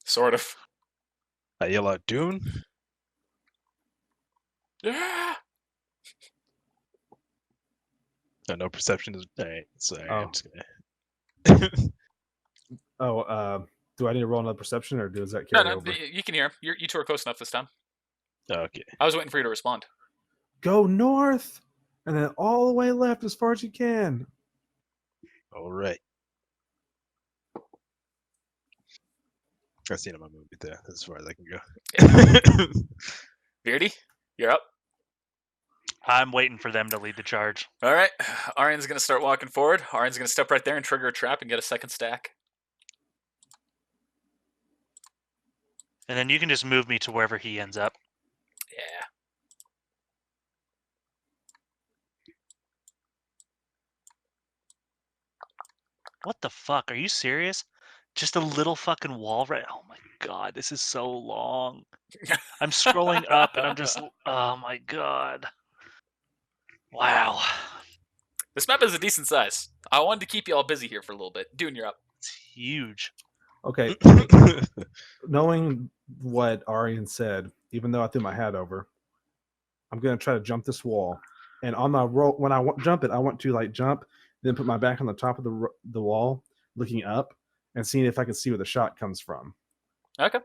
Sort of. I yell out Dune. Yeah! No perception is alright. Sorry, Oh. I'm just gonna. Oh, do I need to roll another perception or does that No, carry no, over? you can hear him. You two are close enough this time. Okay. I was waiting for you to respond. Go north and then all the way left as far as you can. All right. I've seen it in my movie there. That's as far as I can go. Viridi, you're up. I'm waiting for them to lead the charge. Alright, Arian's gonna start walking forward. Arian's gonna step right there and trigger a trap and get a second stack. And then you can just move me to wherever he ends up. Yeah. What the fuck? Are you serious? Just a little fucking wall right. Oh my god, this is so long. I'm scrolling up and I'm just. Oh my god. Wow. This map is a decent size. I wanted to keep you all busy here for a little bit. Dune, you're up. It's huge. Okay, knowing what Arian said, even though I threw my hat over, I'm gonna try to jump this wall. And on my roll, when I jump it, I want to like jump, then put my back on the top of the wall, looking up and seeing if I can see where the shot comes from. Okay.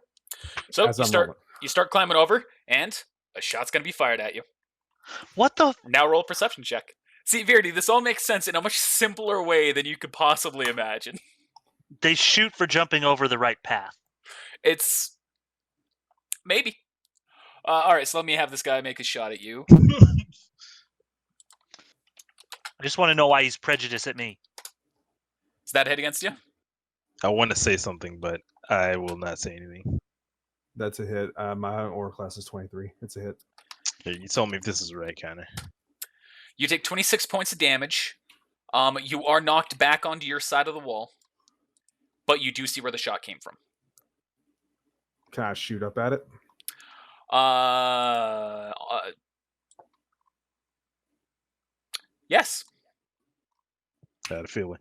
So as you I'm start rolling. you start climbing over, and a shot's gonna be fired at you. What the? Now roll a perception check. See, Viridi, this all makes sense in a much simpler way than you could possibly imagine. They shoot for jumping over the right path. It's maybe. All right, so let me have this guy make a shot at you. I just want to know why he's prejudiced at me. Is that a hit against you? I want to say something, but I will not say anything. That's a hit. My aura class is 23. It's a hit. Here, you tell me if this is right, Connor. You take 26 points of damage. You are knocked back onto your side of the wall, but you do see where the shot came from. Can I shoot up at it? Yes. I had a feeling.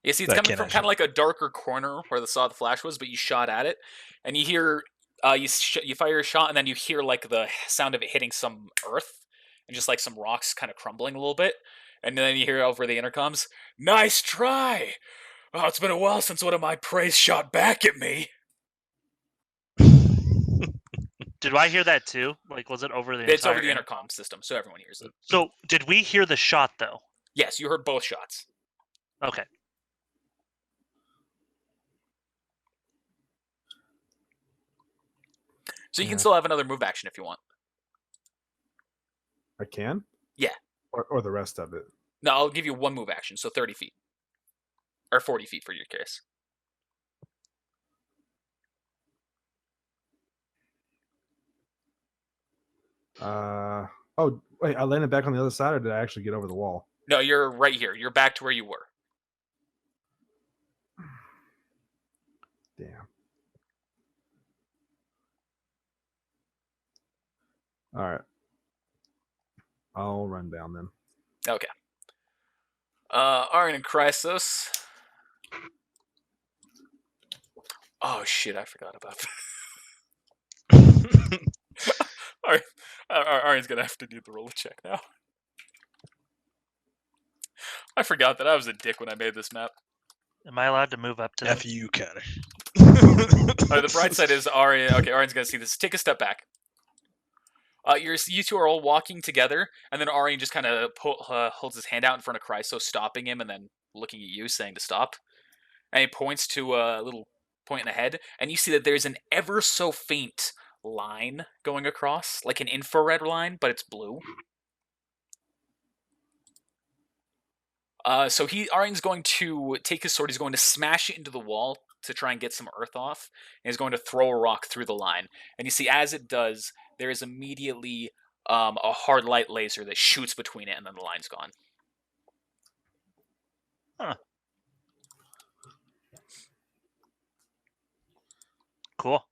You see, it's That coming can't from kind of actually- like a darker corner where the saw the flash was, but you shot at it, and you hear, you fire a shot, and then you hear like the sound of it hitting some earth, and just like some rocks kind of crumbling a little bit, and then you hear over the intercoms, "Nice try! Oh, it's been a while since one of my praise shot back at me." Did I hear that too? Like, was it over the It's entire over the intercom system, so everyone hears it. So, did we hear the shot though? Yes, you heard both shots. Okay. So you can Yeah. still have another move action if you want. I can. Yeah. Or the rest of it. No, I'll give you one move action, so 30 feet. Or 40 feet for your case. Oh wait, I landed back on the other side, or did I actually get over the wall? No, you're right here. You're back to where you were. Damn. All right. I'll run down then. Okay. Arn and Chrysos. Oh shit, I forgot about that. Alright. Arn's gonna have to do the roll check now. I forgot that I was a dick when I made this map. Am I allowed to move up to them? F you, Connor. The bright side is Arn. Okay, Arn's gonna see this. Take a step back. You two are all walking together, and then Aryan just kind of holds his hand out in front of Chrysos, stopping him, and then looking at you, saying to stop. And he points to a little point in the head, and you see that there's an ever so faint line going across, like an infrared line, but it's blue. So Aryan's going to take his sword. He's going to smash it into the wall to try and get some earth off, and he's going to throw a rock through the line. And you see, as it does, there is immediately a hard light laser that shoots between it, and then the line's gone. Huh. Cool.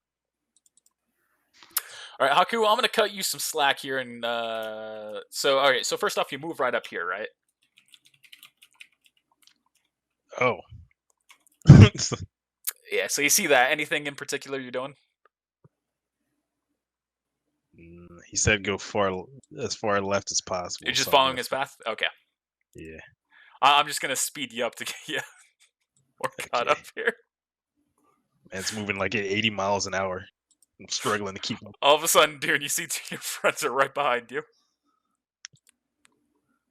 All right, Haku, I'm going to cut you some slack here, and so first off, you move right up here, right? Oh. Yeah, so you see that. Anything in particular you're doing? He said go as far left as possible. You're just so I'm following gonna- his path? Okay. Yeah. I'm just going to speed you up to get you more caught Okay. up here. Man, it's moving like at 80 miles an hour. I'm struggling to keep up. All of a sudden, dude, you see two of your friends are right behind you.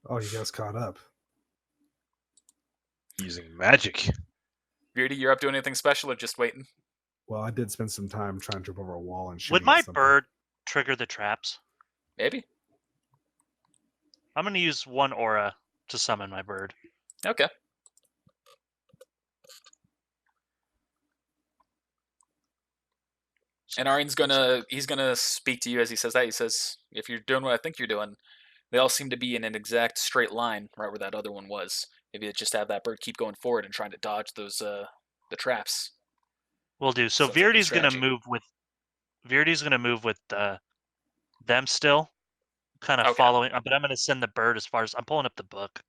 Oh, you guys caught up. Using magic. Viridi, you're up doing anything special or just waiting? Well, I did spend some time trying to jump over a wall and shoot. Would my bird trigger the traps? Maybe. I'm going to use one aura to summon my bird. Okay. And Aryan's he's gonna speak to you as he says that. He says, if you're doing what I think you're doing, they all seem to be in an exact straight line, right where that other one was. Maybe it's just have that bird keep going forward and trying to dodge those the traps. Will do. So Sounds like a Viridi's going to strategy. move with them still, kind of Okay. following. But I'm going to send the bird as far as I'm pulling up the book.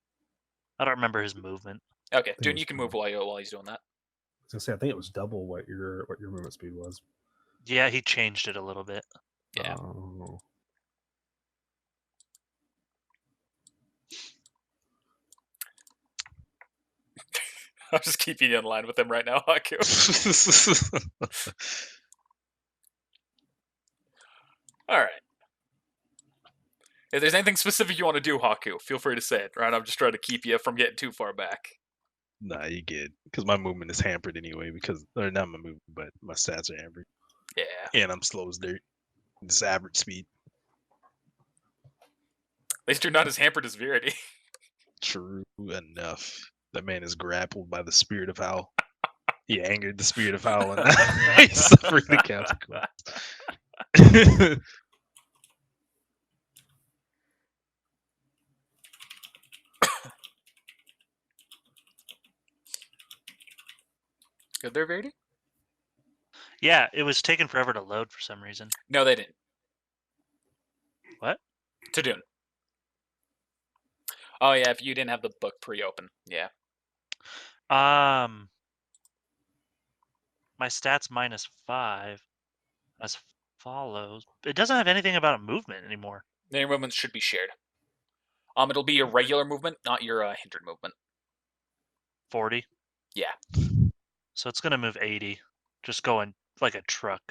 I don't remember his movement. Okay, it dude, was you can move while he's doing that. I was gonna say, I think it was double what your movement speed was. Yeah, he changed it a little bit. Yeah. Oh. I'm just keeping you in line with him right now, Haku. All right. If there's anything specific you want to do, Haku, feel free to say it. Right, I'm just trying to keep you from getting too far back. Nah, you good. Because my movement is hampered anyway. Or not my movement, but my stats are hampered. Yeah. And I'm slow as dirt. This average speed. At least you're not as hampered as Viridi. True enough. That man is grappled by the spirit of Howl. He angered the spirit of Howl, and he's suffering the consequence. Good there, Viridi? Yeah, it was taking forever to load for some reason. No, they didn't. What? Tadun. Oh yeah, if you didn't have the book pre-open, yeah. My stats -5 as follows. It doesn't have anything about a movement anymore. Your movements should be shared. It'll be your regular movement, not your hindered movement. 40. Yeah. So it's gonna move 80, just going like a truck.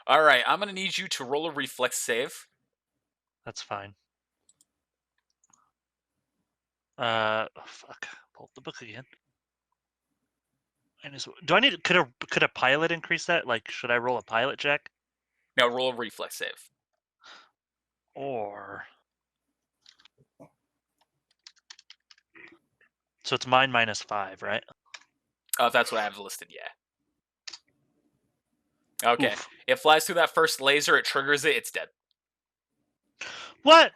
All right, I'm gonna need you to roll a reflex save. That's fine. Fuck. Pull up the book again. Do I need? Could a pilot increase that? Like, should I roll a pilot check? Now roll a reflex save. Or so it's mine -5, right? If that's what I have listed, yeah. Okay. Oof. It flies through that first laser, it triggers it, it's dead. What?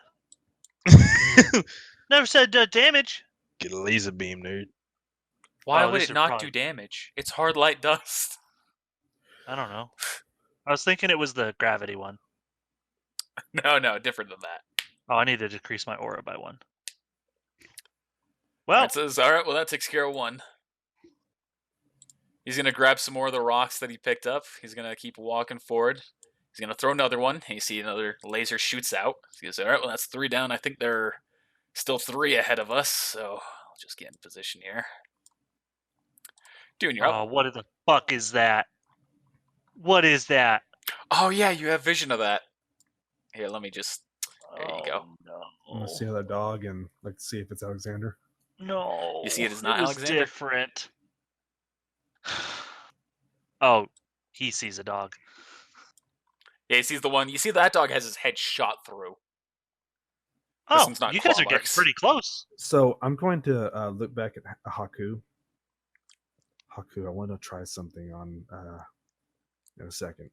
Never said damage. Get a laser beam, nerd. Why Oh, would these it are not probably- do damage? It's hard light dust. I don't know. I was thinking it was the gravity one. No, different than that. Oh, I need to decrease my aura by 1. Well, It says, all right, well, that takes care of one. He's going to grab some more of the rocks that he picked up. He's going to keep walking forward. He's going to throw another one. And you see another laser shoots out. He goes, all right, well, that's 3 down. I think there are still 3 ahead of us. So I'll just get in position here. Dude, you're up. what the fuck is that? What is that? Oh, yeah, you have vision of that. Here, let me just... There you go. No. I'm gonna see that dog and like see if it's Alexander. No. You see it is not was Alexander? different. Oh, he sees a dog. Yeah, he sees the one. You see that dog has his head shot through. This Oh, one's not you guys claw are getting marks. pretty close. So I'm going to look back at Haku. Haku, I want to try something on in a second.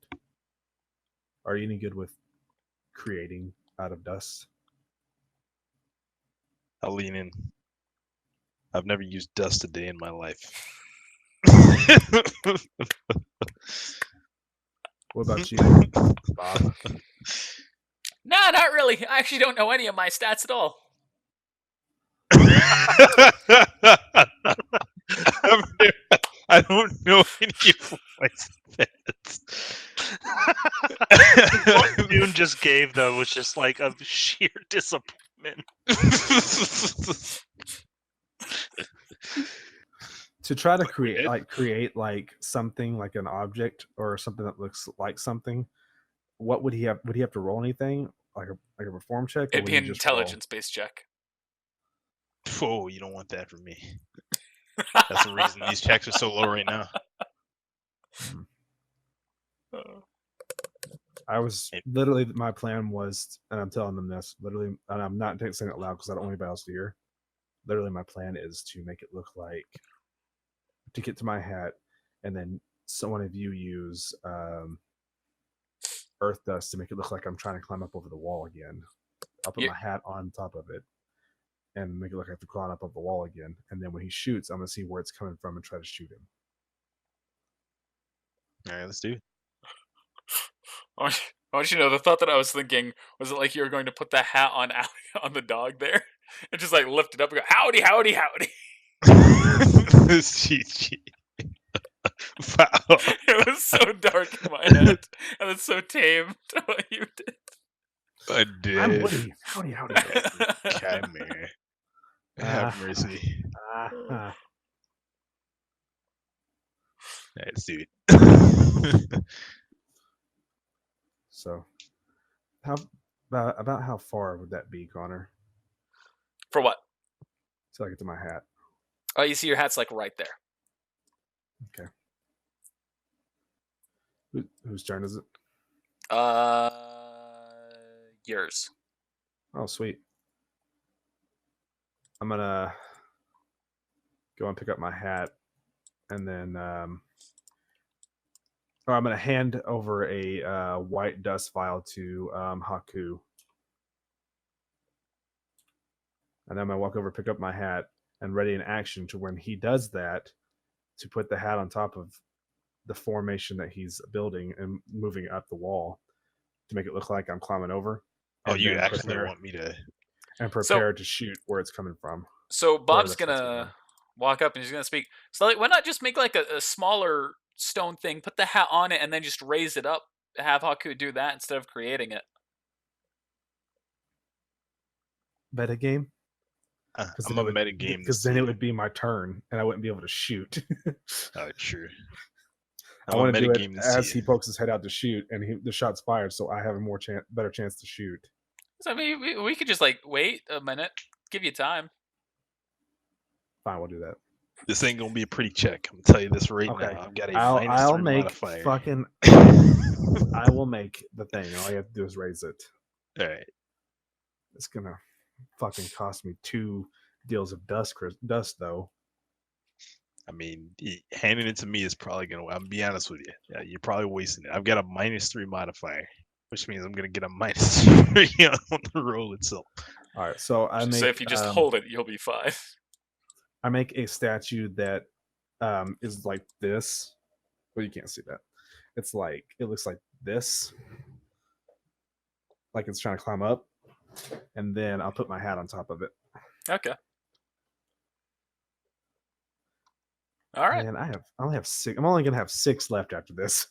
Are you any good with creating out of dust? I'll lean in. I've never used dust a day in my life. What about you, Bob? Nah, not really. I actually don't know any of my stats at all. I don't know any of my stats. What Dune just gave though was just like of sheer disappointment. To try to Like we create did? create like something like an object or something that looks like something, what would he have? Would he have to roll anything like a perform check? Or It'd would be he an just roll? intelligence-based check. Oh, you don't want that from me. That's the reason these checks are so low right now. I was literally, my plan was, and I'm telling them this literally, and I'm not saying it loud because I don't want anybody else to hear. Literally, my plan is to make it look like, to get to my hat, and then one of you use earth dust to make it look like I'm trying to climb up over the wall again. I'll put Yeah. my hat on top of it and make it look like I have to climb up the wall again. And then when he shoots, I'm gonna see where it's coming from and try to shoot him. All right, let's do it. I want you to know, the thought that I was thinking was it like you were going to put the hat on on the dog there and just like lift it up and go, howdy, howdy, howdy. Wow. It was so dark in my head. And it's so tame to what you did. I did. I'm Woody. Howdy, howdy. Come here. Have mercy. Ah. All right, let's do it. So, how about how far would that be, Connor? For what? Till I get to my hat. Oh, you see your hat's like right there. Okay. Whose turn is it? Yours. Oh, sweet. I'm gonna go and pick up my hat, and then, or I'm gonna hand over a white dust vial to Haku, and I'm gonna walk over, pick up my hat, and ready in action to when he does that, to put the hat on top of the formation that he's building and moving up the wall to make it look like I'm climbing over. Oh, and you then actually want me to? prepare to shoot where it's coming from. So Bob's that's what's gonna walk up and he's gonna speak. So like, why not just make like a smaller stone thing, put the hat on it, and then just raise it up? Have Haku do that instead of creating it. Meta game. I'm a meta game. Because then it would be my turn, and I wouldn't be able to shoot. Oh, true. I want to do it as he pokes his head out to shoot, and the shot's fired, so I have a better chance to shoot. So I mean, we could just like wait a minute, give you time. Fine, we'll do that. This ain't gonna be a pretty check. I'm gonna tell you this right now. I've got a I'll -3 make modifier. fucking. I will make the thing. All you have to do is raise it. All right. It's gonna fucking cost me 2 deals of dust though. I mean, handing it to me is probably gonna. I'm be honest with you. Yeah, you're probably wasting it. I've got a -3 modifier, which means I'm gonna get a -3 on the roll itself. All right, so I make. So if you just hold it, you'll be fine. I make a statue that is like this. Well, you can't see that. It's like it looks like this, like it's trying to climb up, and then I'll put my hat on top of it. Okay. All right. And I only have 6. I'm only gonna have 6 left after this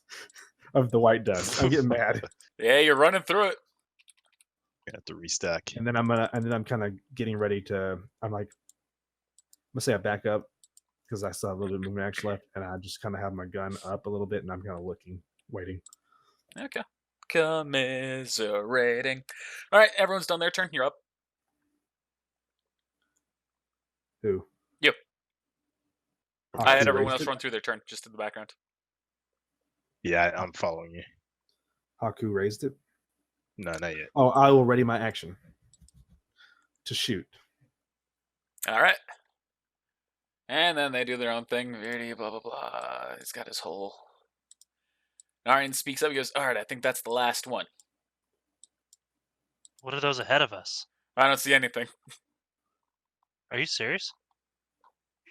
of the white dust. I'm getting mad. Yeah, you're running through it. You have to restock. And then I'm kind of getting ready to. I'm like, let's say I back up because I still have a little bit of movement action left, and I just kind of have my gun up a little bit, and I'm kind of looking, waiting. Okay. Commiserating. All right, everyone's done their turn. You're up. Who? You. Haku I had everyone raised else it? run through their turn, just in the background. Yeah, I'm following you. Haku raised it. No, not yet. Oh, I will ready my action to shoot. All right. And then they do their own thing. Viridi, blah, blah, blah. He's got his whole... Narian speaks up. He goes, all right, I think that's the last one. What are those ahead of us? I don't see anything. Are you serious?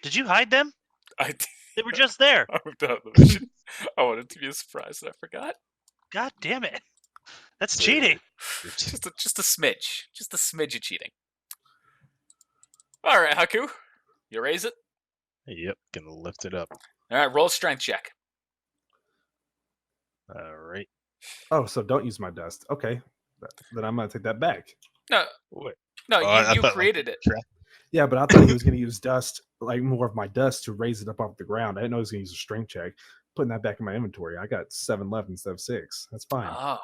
Did you hide them? They were just there. I moved out of the mission. I wanted to be a surprise and I forgot. God damn it. That's cheating. Just a smidge. Just a smidge of cheating. All right, Haku. You raise it? Yep, gonna lift it up. All right, roll a strength check. All right. Oh, so don't use my dust. Okay, then I'm gonna take that back. No, What? no, I you thought, created it. Yeah, but I thought he was gonna use dust, like more of my dust, to raise it up off the ground. I didn't know he was gonna use a strength check. Putting that back in my inventory, I got 7 left instead of 6. That's fine. Oh,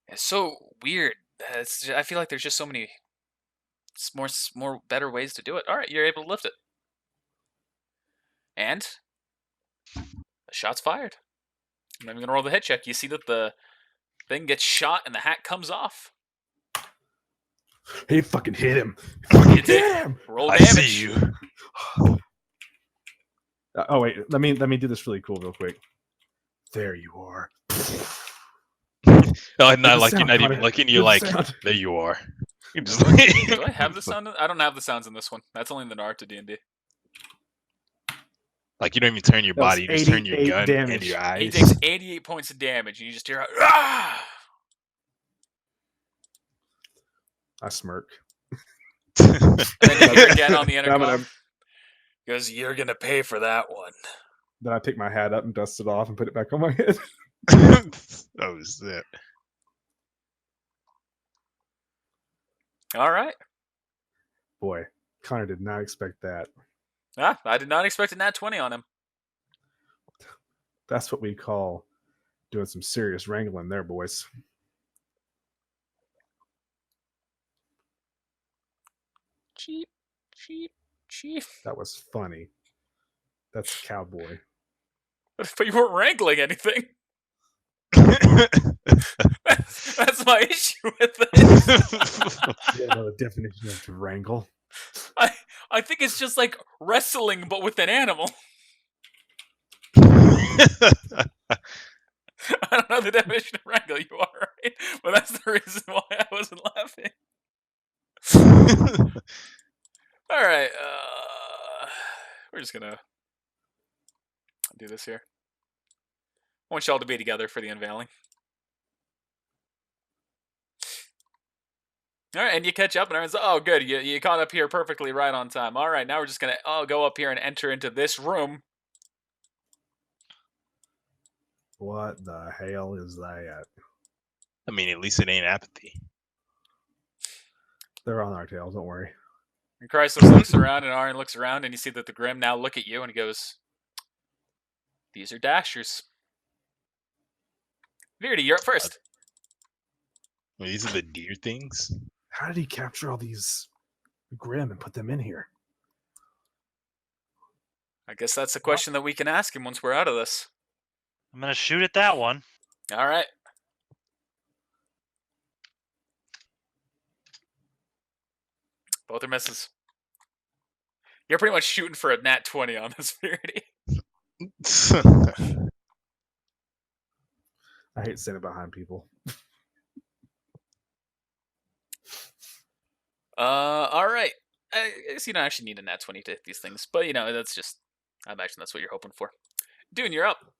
it's so weird. I feel like there's just so many more better ways to do it. All right, you're able to lift it, and the shot's fired. I'm not even gonna roll the hit check. You see that the thing gets shot and the hat comes off. He fucking hit him. You did. Him. Roll I damage. see you. Oh wait, let me do this really cool real quick. There you are. Oh, not the like you're sound, not Connor. even looking. Do You're the like, sound. there you are. You're just Do I have the sound? I don't have the sounds in this one. That's only in the Naruto D&D. like you don't even turn your That was body. You just turn your 88 gun damage. and your He eyes. takes 88 points of damage, and you just hear, ah! I smirk. And then you hear again on the I'm gonna- intercom. He goes, you're gonna pay for that one. Then I pick my hat up and dust it off and put it back on my head. Oh shit! All right. Boy, Connor did not expect that. Ah, I did not expect a nat 20 on him. That's what we call doing some serious wrangling there, boys. Cheap, cheap, cheap. That was funny. That's cowboy. But you weren't wrangling anything. That's my issue with it. You know the definition of to wrangle. I think it's just like wrestling, but with an animal. I don't know the definition of wrangle. You are right, but that's the reason why I wasn't laughing. All right, we're just gonna do this here. I want y'all to be together for the unveiling. All right, and you catch up, and everyone's oh, good, you caught up here perfectly right on time. All right, now we're just gonna go up here and enter into this room. What the hell is that? I mean, at least it ain't apathy. They're on our tails. Don't worry. And Chrysos looks around, and Arian looks around, and you see that the Grim now look at you, and he goes, "These are Dashers." Viridi, you're up first. Well, these are the deer things. How did he capture all these Grim and put them in here? I guess that's a question that we can ask him once we're out of this. I'm gonna shoot at that one. All right. Both are misses. You're pretty much shooting for a nat 20 on this, Viridi. I hate standing behind people. All right. I guess you don't actually need a nat 20 to hit these things, but that's just, I imagine that's what you're hoping for. Dune, you're up.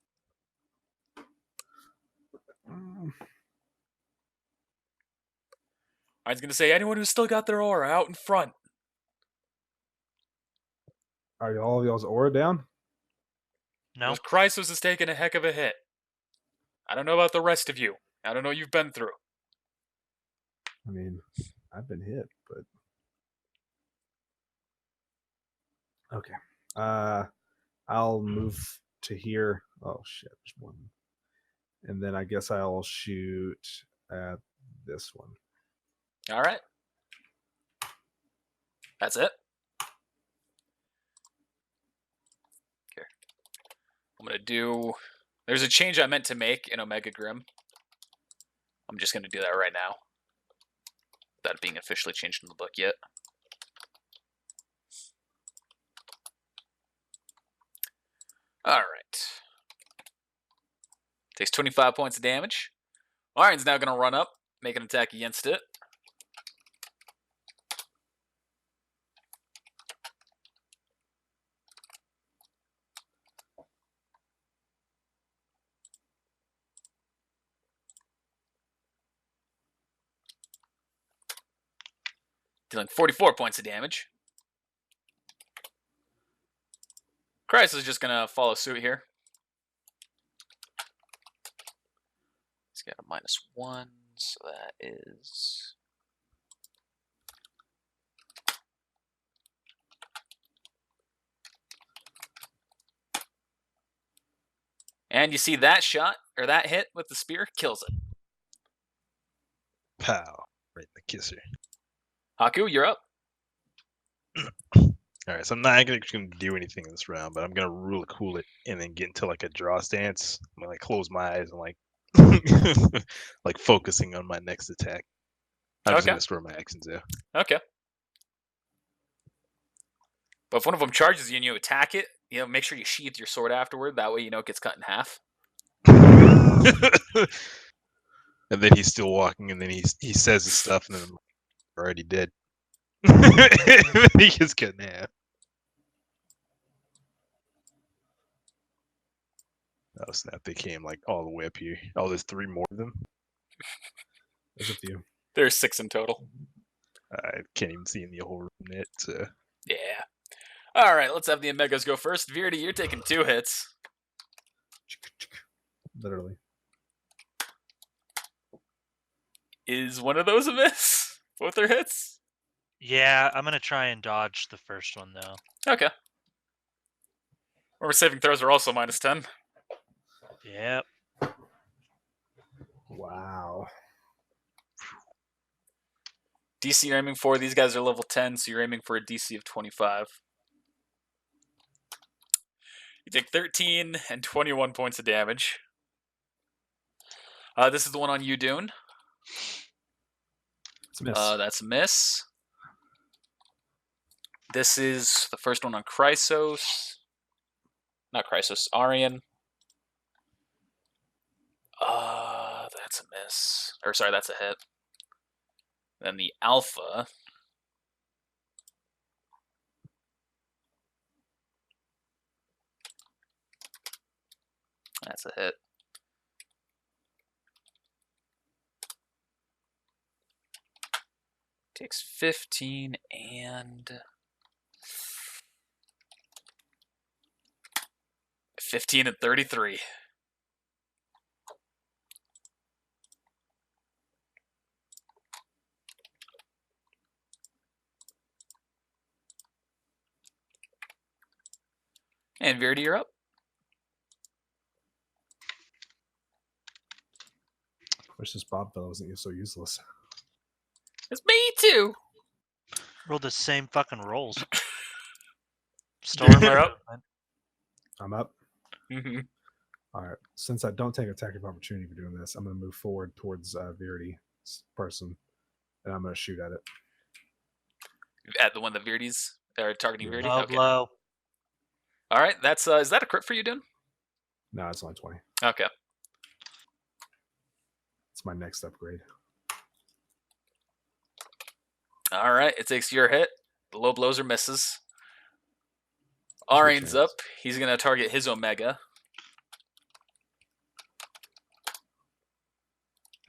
I was going to say, anyone who's still got their aura out in front. Are all of y'all's aura down? No. Because Chrysos has taken a heck of a hit. I don't know about the rest of you. I don't know what you've been through. I mean, I've been hit, but okay. I'll move to here. Oh shit, there's one. And then I guess I'll shoot at this one. All right. That's it. Okay. I'm going to do... There's a change I meant to make in Omega Grim. I'm just going to do that right now. Without it being officially changed in the book yet. All right. Takes 25 points of damage. Arian's now going to run up, make an attack against it. Dealing 44 points of damage. Chrysos is just going to follow suit here. He's got a -1, so that is... And you see that shot, or that hit with the spear, kills it. Pow. Right in the kisser. Haku, you're up. Alright, so I'm not actually going to do anything in this round, but I'm going to rule cool it and then get into like a draw stance. I'm going to close my eyes and like like focusing on my next attack. I'm just Okay. going to store my actions there. Okay. But if one of them charges you and you attack it, make sure you sheath your sword afterward. That way it gets cut in half. And then he's still walking, and then he says his stuff, and then I'm already dead. He gets cut in half. Oh snap! They came like all the way up here. Oh, there's 3 more of them. There's a few. There's 6 in total. I can't even see in the whole room net. So. Yeah. All right, let's have the Omegas go first. Viridi, you're taking 2 hits. Literally. Is one of those a miss? Both are hits? Yeah, I'm gonna try and dodge the first one though. Okay. Remember, saving throws are also -10. Yep. Wow. DC you're aiming for, these guys are level 10, so you're aiming for a DC of 25. You take 13 and 21 points of damage. This is the one on you, Dune. It's a miss. That's a miss. This is the first one on Chrysos. Not Chrysos, Arian. That's a miss. Or sorry, that's a hit. Then the Alpha. That's a hit. Takes 15 and 15 and 33. And Viridi, you're up. Wish this Bob fellow wasn't so useless. It's me too. Roll the same fucking rolls. Storm, You're up. I'm up. Mm-hmm. All right. Since I don't take attack of opportunity for doing this, I'm going to move forward towards Viridi's person, and I'm going to shoot at it. At the one that Viridi's are targeting Yeah. Viridi. Low Okay. blow. All right. That's is that a crit for you, Dune? No, it's only 20. Okay. It's my next upgrade. All right. It takes your hit. The low blows are misses. There's no Arian's chance. up. He's gonna target his Omega.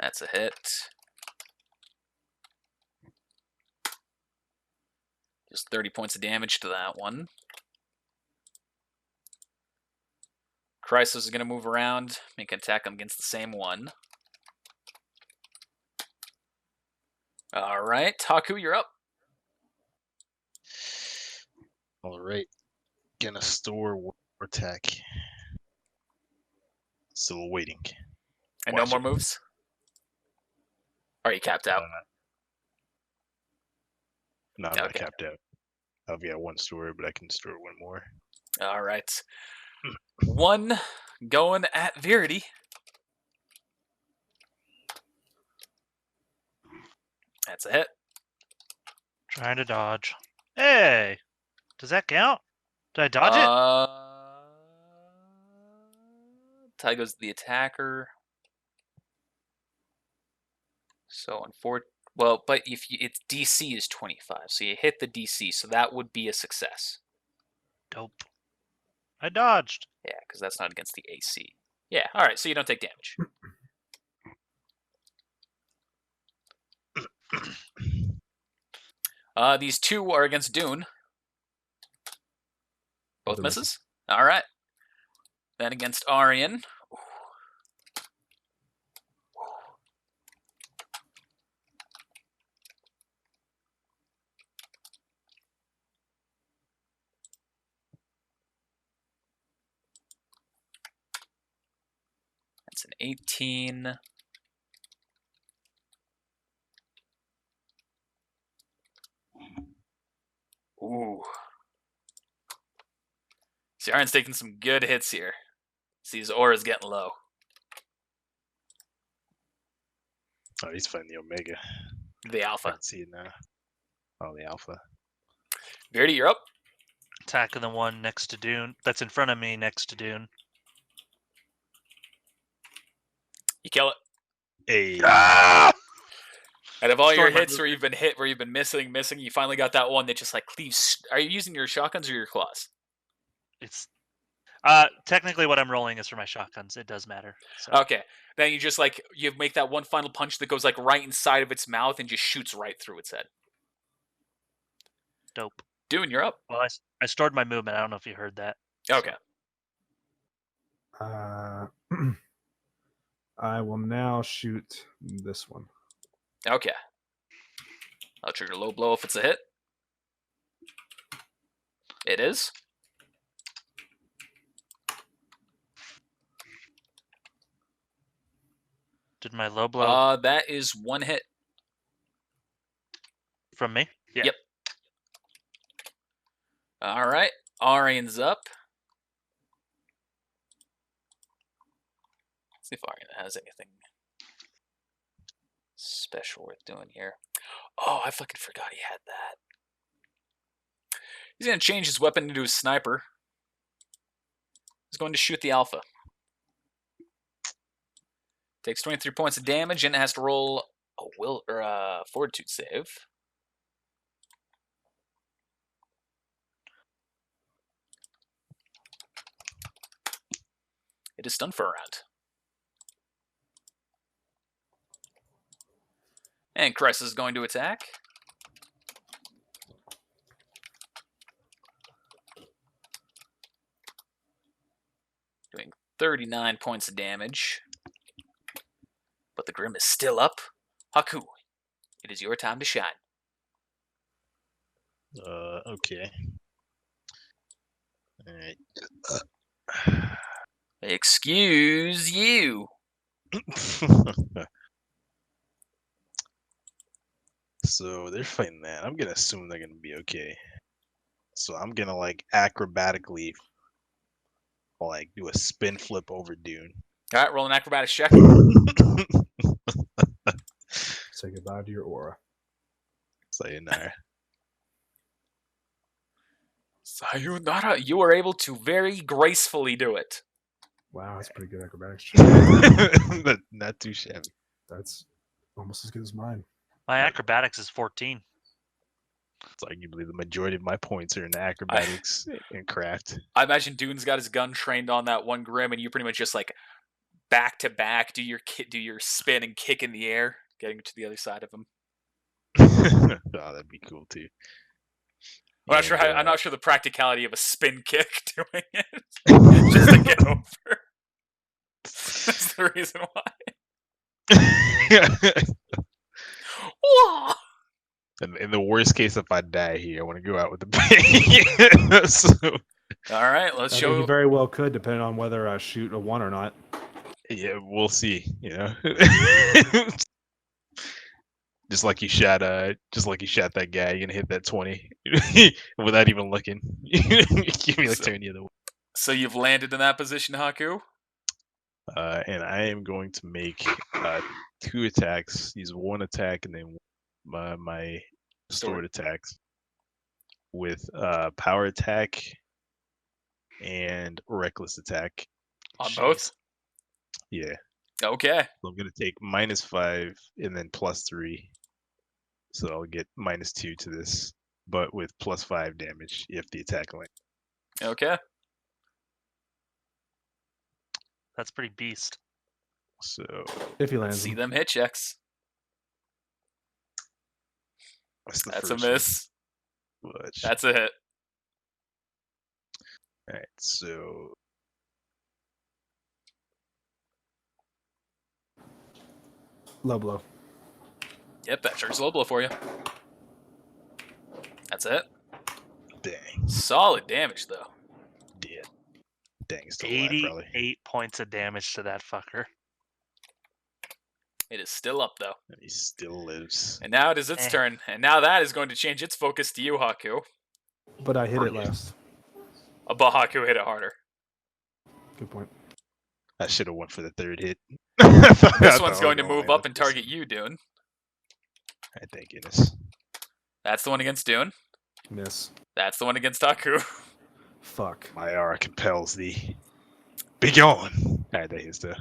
That's a hit. Just 30 points of damage to that one. Crisis is going to move around, make an attack against the same one. All right, Haku, you're up. All right. Gonna store war attack. Still waiting. And no Watch more it. moves? Are you capped out? No, I'm not Okay. capped out. I've got one store, but I can store one more. All right. One going at Viridi. That's a hit. Trying to dodge. Hey! Does that count? Did I dodge it? Tie goes to the attacker. So on four, well, but if you, its DC is 25, so you hit the DC, so that would be a success. Dope. I dodged. Yeah, because that's not against the AC. Yeah, all right, so you don't take damage. These two are against Dune. Both Both misses? All right. Then against Arian. That's an 18. Ooh. See, Arian's taking some good hits here. See, his aura's getting low. Oh, he's fighting the Omega. The I alpha. can see it now. Oh, the Alpha. Viridi, you're up. Attacking the one next to Dune. That's in front of me next to Dune. You kill it. Hey. Out of all your Storm, hits where you've been hit, where you've been missing, you finally got that one that just like cleaves. Are you using your shotguns or your claws? It's technically what I'm rolling is for my shotguns. It does matter. So. Okay. Then you just like, you make that one final punch that goes like right inside of its mouth and just shoots right through its head. Dope. Dune, you're up. Well, I stored my movement. I don't know if you heard that. Okay. I will now shoot this one. Okay. I'll trigger low blow if it's a hit. It is. Did my low blow That is one hit. from me? Yeah. Yep. All right. Arian's up. Let's see if Arian has anything special worth doing here. Oh, I fucking forgot he had that. He's going to change his weapon into a sniper. He's going to shoot the alpha. Takes 23 points of damage and has to roll a will or a fortitude save. It is stunned for a round. And Crisis is going to attack. 39 points of damage. But the Grim is still up. Haku, it is your time to shine. Okay. Alright. Excuse you. So they're fighting that. I'm gonna assume they're gonna be okay. So I'm gonna like acrobatically like do a spin flip over Dune. All right, roll an acrobatics check. Say goodbye to your aura. Sayonara. Sayonara. You were able to very gracefully do it. Wow, that's pretty good acrobatics. check. Not too shabby. That's almost as good as mine. My acrobatics is 14. It's arguably the majority of my points are in acrobatics and craft. I imagine Dune's got his gun trained on that one Grim, and you pretty much just like back to back do your spin and kick in the air, getting to the other side of him. Oh, that'd be cool too. I'm not sure how, I'm not sure the practicality of a spin kick doing it just to get over. That's the reason why. Whoa! In the worst case, if I die here, I want to go out with a bang. So, All right, let's I think show. you very well could, depending on whether I shoot a 1 or not. yeah, we'll see. You know, just like you shot that guy, you're gonna hit that 20 without even looking. Give me like turn the other way. So you've landed in that position, Haku. And I am going to make 2 attacks. Use 1 attack and then my stored attacks with power attack and reckless attack. On both? Yeah. Okay. So I'm gonna take -5 and then +3. So I'll get -2 to this, but with +5 damage if the attack lands. Okay. That's pretty beast. So If he lands. See them. them hit checks. that's the That's a first one, miss. but- That's a hit. Alright, so Low blow. Yep, that triggers low blow for you. That's it. dang, Solid damage, though. dead. Dang, still alive probably. 88 points of damage to that fucker. It is still up, though. And he still lives. And now it is its turn. And now that is going to change its focus to you, Haku. But I hit it last. But Haku hit it harder. Good point. I should have went for the 3rd hit. This one's going to move up and target you, Dune. I thank goodness. That's the one against Dune. Miss. That's the one against Haku. Fuck. My aura compels thee. Begone! Alright, that is the.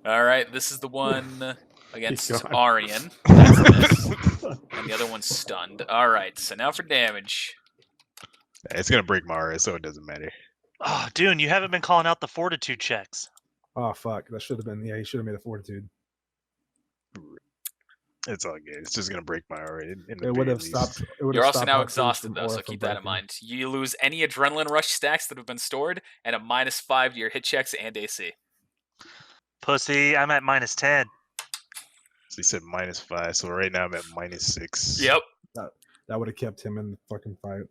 All right, this is the one against gone. Arian. That's a miss. And the other one's stunned. All right, so now for damage. It's gonna break my aura, so it doesn't matter. Oh, Dune, you haven't been calling out the fortitude checks. Oh, fuck. That should have been. Yeah, he should have made a fortitude. It's all good. It's just gonna break my aura. In the It would very have least. stopped. It would You're have also stopped now Haku exhausted, from though, aura so from keep that in breaking. mind. You lose any adrenaline rush stacks that have been stored, and a -5 to your hit checks and AC. Pussy, I'm at -10. So he said -5. So right now I'm at -6. Yep. That would have kept him in the fucking fight.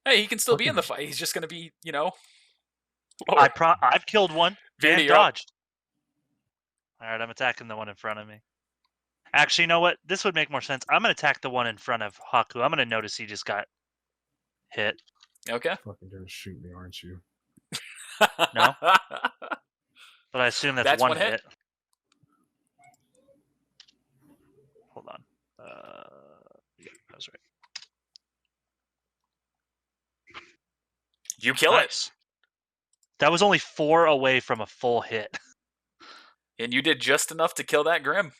Hey, he can still be in the Fucking- fight. He's just going to be, lower. I've killed one Viridi, and you're up. dodged. All right, I'm attacking the one in front of me. Actually, you know what? This would make more sense. I'm going to attack the one in front of Haku. I'm going to notice he just got hit. Okay. Fucking gonna shoot me, aren't you? No? But I assume that's, That's one one hit. hit. Hold on. Yeah, that was right. You kill it. Nice. That was only 4 away from a full hit. And you did just enough to kill that Grim.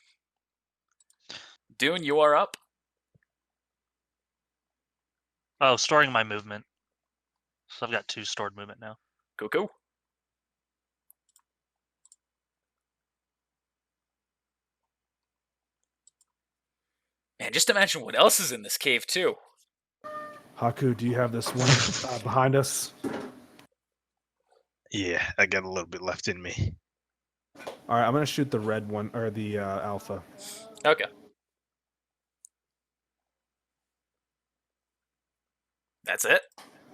Dune, you are up. Oh, storing my movement. So I've got 2 stored movement now. Cuckoo. Man, just imagine what else is in this cave, too. Haku, do you have this one behind us? Yeah, I got a little bit left in me. All right, I'm gonna shoot the red one or the alpha. Okay. That's it.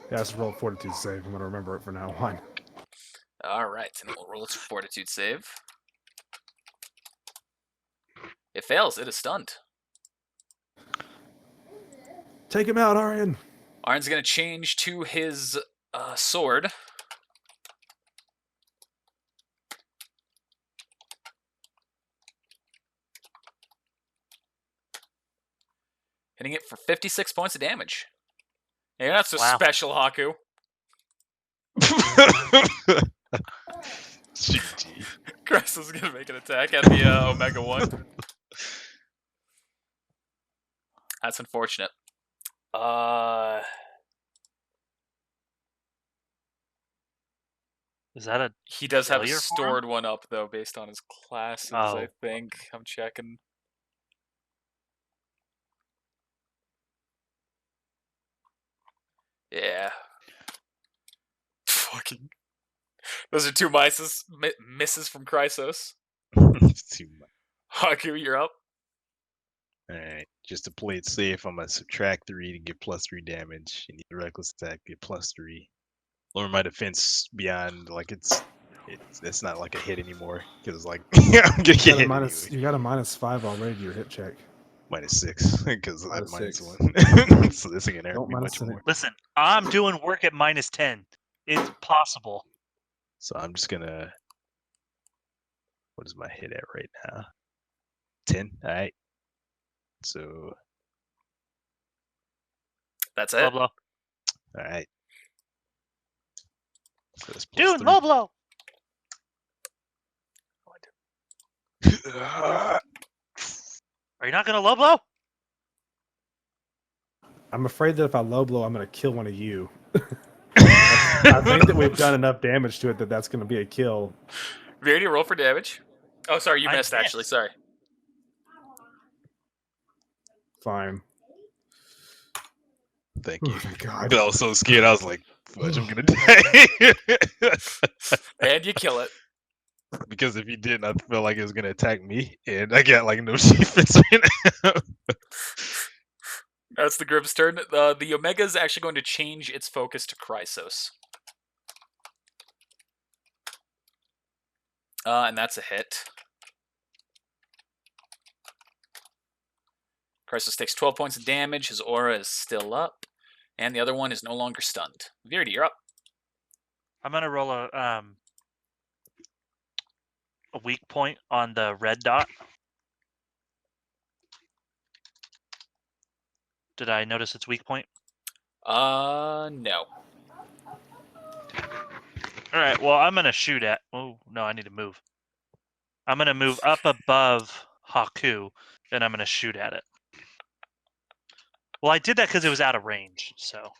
Yeah, let's roll fortitude save. I'm gonna remember it for now on. All right, and we'll roll its fortitude save. It fails. It is stunned. Take him out, Arian. Arn's gonna change to his sword. Hitting it for 56 points of damage. Yeah, you're not so Wow. special, Haku. GG. Crest is gonna make an attack at the Omega 1. That's unfortunate. Is that a He does have a failure for him? stored one up, though, based on his classes, I Oh. think. I'm checking. Yeah. Fucking. Those are two misses from Chrysos. Too much. Haku, you're up. Alright, just to play it safe, I'm gonna subtract 3 to get +3 damage. And the reckless attack get +3. Lower my defense beyond like it's not like a hit anymore because like I'm gonna get hit anyway. You got a -5 already to your hit check. -6 because of that -6. -1. So this ain't gonna hurt Don't me much minus it. more. Listen, I'm doing work at -10. It's possible. So I'm just gonna. What is my hit at right now? 10. All right. So That's Low it. blow. all right. So that's Dude, +3. low blow. Are you not gonna low blow? I'm afraid that if I low blow, I'm gonna kill one of you. I think that we've done enough damage to it that that's gonna be a kill. Viridi, roll for damage. Oh, sorry, you I missed, actually. missed. Sorry. Fine. Thank Oh you. my god. But I was so scared. I was like, "Fudge, I'm gonna die." And you kill it. Because if he didn't, I felt like it was gonna attack me, and I got like no defense right now. That's the Grib's turn. The Omega is actually going to change its focus to Chrysos. And that's a hit. Chrysos takes 12 points of damage. His aura is still up. And the other one is no longer stunned. Viridi, you're up. I'm gonna roll a weak point on the red dot. Did I notice its weak point? No. All right. Well, I'm gonna shoot at. Oh no, I need to move. I'm gonna move up above Haku, and I'm gonna shoot at it. Well, I did that because it was out of range. So.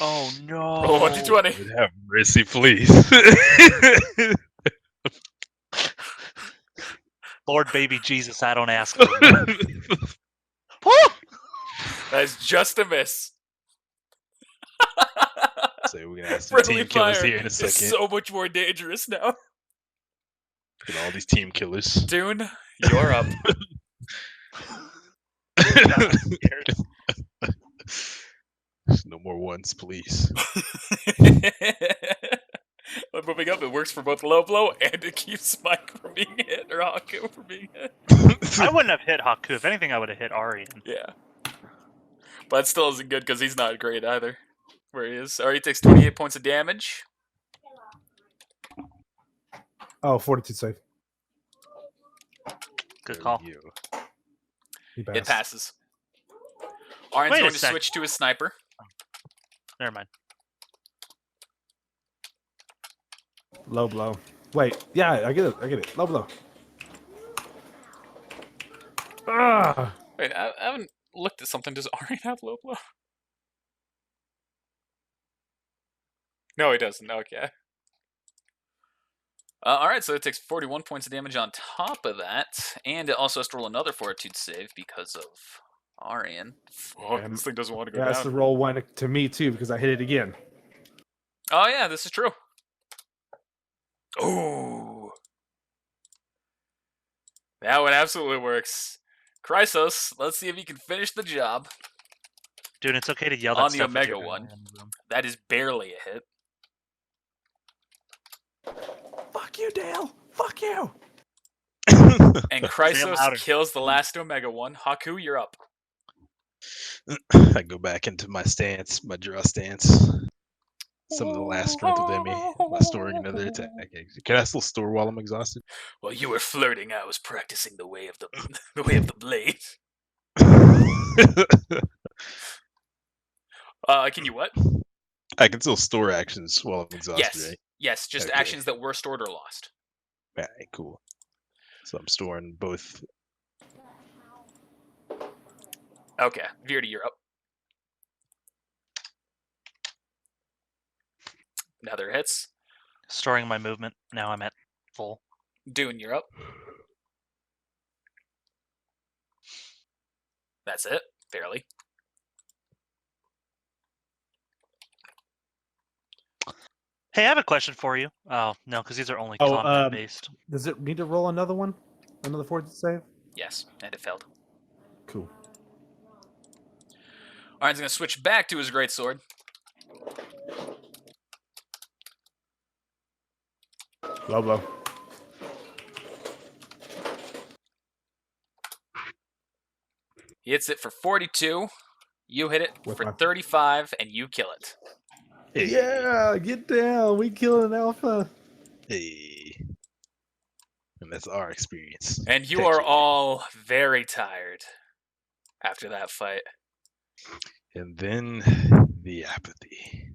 Oh no! Roll 1d20. Lord have mercy, please. Lord, baby Jesus, I don't ask. For Woo! That's just a miss. So we're gonna have some Friendly team killers fire here in a is second. so much more dangerous now. Look at all these team killers. Dune, you're up. No more ones, please. I'm moving up. It works for both low blow and it keeps Mike from being hit or Haku from being hit. I wouldn't have hit Haku. If anything, I would have hit Arian. Yeah. But that still isn't good because he's not great either. Where he is. Alright, he takes 28 points of damage. Oh, fortitude save. Good There call. we go. He It passes. Arian's Wait a going to second. switch to his sniper. Never mind. Low blow. Wait, yeah, I get it. I get it. Low blow. Ah! Wait, I haven't looked at something. Does Arian have low blow? No, he doesn't. Okay. Alright, so it takes 41 points of damage on top of that. And it also has to roll another fortitude save because of Arian. Fuck, this thing doesn't want to go Yeah, down. that's the roll one to me too because I hit it again. Oh yeah, this is true. Ooh. That one absolutely works. Chrysos, let's see if you can finish the job. Dude, it's okay to yell On that the stuff with your Omega one. ally in the room. That is barely a hit. Fuck you, Dale. Fuck you. And Say it Chrysos louder. kills the last Omega one. Haku, you're up. I go back into my stance, my draw stance. Some of the last strength within me by storing another attack. Can I still store while I'm exhausted? While you were flirting, I was practicing the way of the the way of the blade. Can you what? I can still store actions while I'm exhausted, Yes. right? Yes, just Okay. actions that were stored or lost. Alright, cool. So I'm storing both. Okay, Viridi, you're up. Another hits. Storing my movement. Now I'm at full. Dune, you're up. That's it. Barely. Hey, I have a question for you. Oh, no, because these are only Oh, combat-based. Does it need to roll another one? Another fortune save? Yes, and it failed. Cool. Arn's going to switch back to his greatsword. Low blow. He hits it for 42. You hit it With for my- 35, and you kill it. Hey, Yeah, get down. We killing an alpha. hey. And that's our experience. And you Thank are all very tired after that fight. And then the apathy.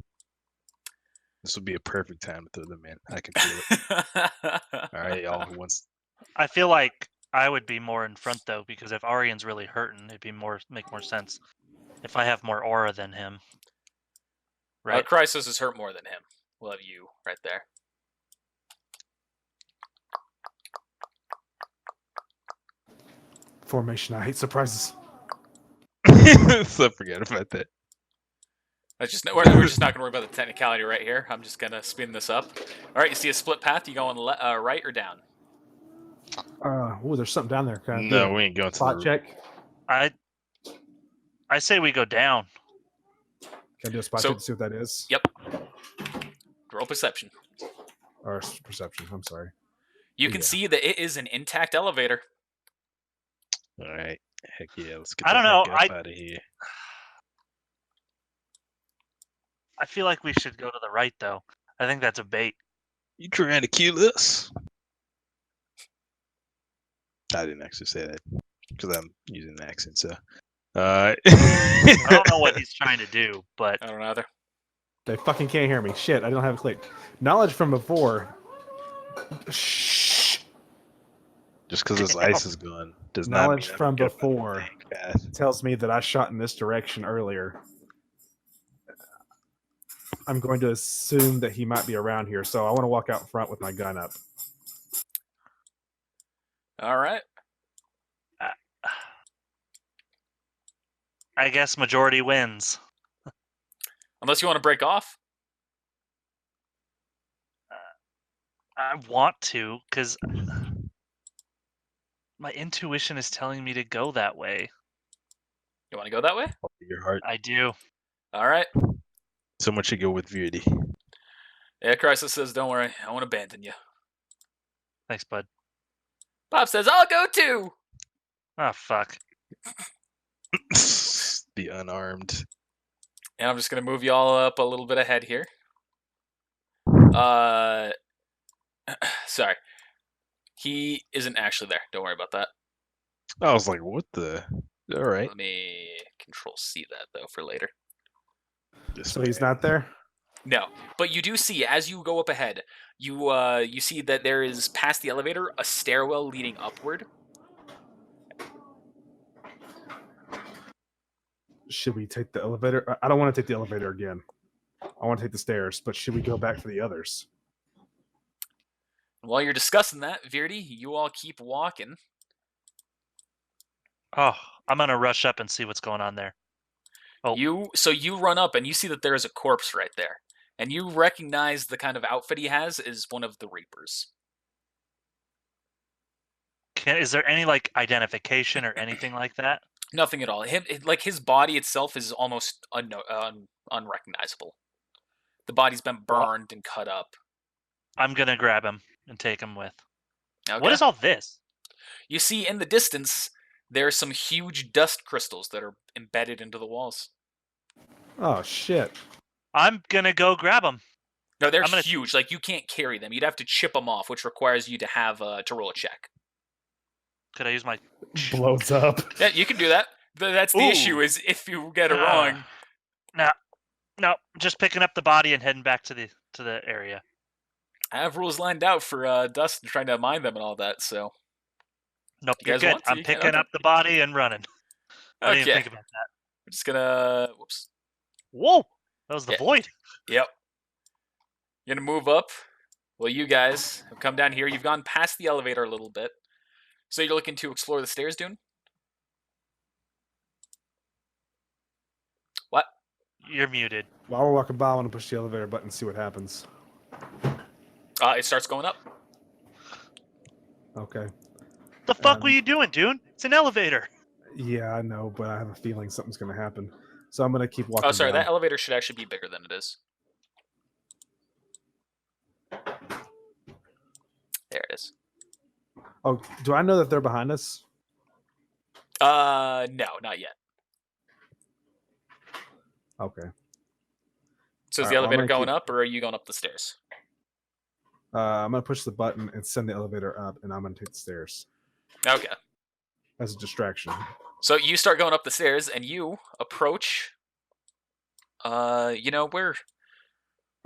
This would be a perfect time to throw them in. I can feel it. All right, y'all. Who wants? I feel like I would be more in front, though, because if Arian's really hurting, it'd be make more sense if I have more aura than him. Right? Chrysos is hurt more than him. We'll have you right there. Formation. I hate surprises. So forget about that. That's just we're just not going to worry about the technicality right here. I'm just going to spin this up. All right, you see a split path. You going right or down? Oh, there's something down there. Can I do No, a we ain't going to spot the. check? I say we go down. Can I do a spot So- check to see what that is? Yep. Roll perception. Or perception. I'm sorry. You can Yeah. see that it is an intact elevator. All right. Heck yeah, let's get I the don't know, heck up out of here. I feel like we should go to the right, though. I think that's a bait. You trying to kill us? I didn't actually say that because I'm using an accent. So, I don't know what he's trying to do, but I don't know either. They fucking can't hear me. Shit, I don't have it clicked. Knowledge from before. Shh. just because this ice is gone does not Knowledge mean I'm from good about before the path. tells me that I shot in this direction earlier. I'm going to assume that he might be around here, so I want to walk out front with my gun up. All right. I guess majority wins. Unless you want to break off. I want to, because my intuition is telling me to go that way. You want to go that way? Follow your heart. I do. All right. Someone should go with Viridi. Yeah, Chrysos says, don't worry. I won't abandon you. Thanks, bud. Bob says, I'll go too. Oh, fuck. The unarmed. And I'm just going to move y'all up a little bit ahead here. Sorry. He isn't actually there. Don't worry about that. I was like, what the? All right. Let me control C that, though, for later. This So way. he's not there? No. But you do see, as you go up ahead, you see that there is, past the elevator, a stairwell leading upward. Should we take the elevator? I don't want to take the elevator again. I want to take the stairs, but should we go back for the others? While you're discussing that, Viridi, you all keep walking. Oh, I'm going to rush up and see what's going on there. Oh. You run up and you see that there is a corpse right there. and you recognize the kind of outfit he has is one of the Reapers. Is there any like identification or anything like that? Nothing at all. His body itself is almost unrecognizable. The body's been burned and cut up. I'm gonna grab him and take him with. Okay. What is all this? You see in the distance, there are some huge dust crystals that are embedded into the walls. Oh shit! I'm gonna go grab him. No, they're I'm gonna- huge. Like you can't carry them. You'd have to chip them off, which requires you to have to roll a check. Could I use my? Blows up. Yeah, you can do that. That's the issue. Is if you get it wrong. No, just picking up the body and heading back to the area. I have rules lined out for dust and trying to mine them and all that. So Nope, You you're guys good. want to? I'm You can- picking okay. up the body and running. I didn't even okay, think about that. we're just gonna. Whoops. Whoa, that was the Yeah. void. Yep. You're gonna move up. Well, you guys have come down here. You've gone past the elevator a little bit. So you're looking to explore the stairs, Dune? What? You're muted. While we're walking by, I want to push the elevator button and see what happens. It starts going up. Okay. The fuck were you doing, dude? It's an elevator. Yeah, I know, but I have a feeling something's gonna happen. So I'm gonna keep walking. Oh, sorry. down. That elevator should actually be bigger than it is. There it is. Oh, do I know that they're behind us? No, not yet. Okay. So is Alright, the well, I'm elevator gonna going keep- up, or are you going up the stairs? I'm gonna push the button and send the elevator up, and I'm gonna take the stairs Okay. as a distraction. So you start going up the stairs, and you approach. We're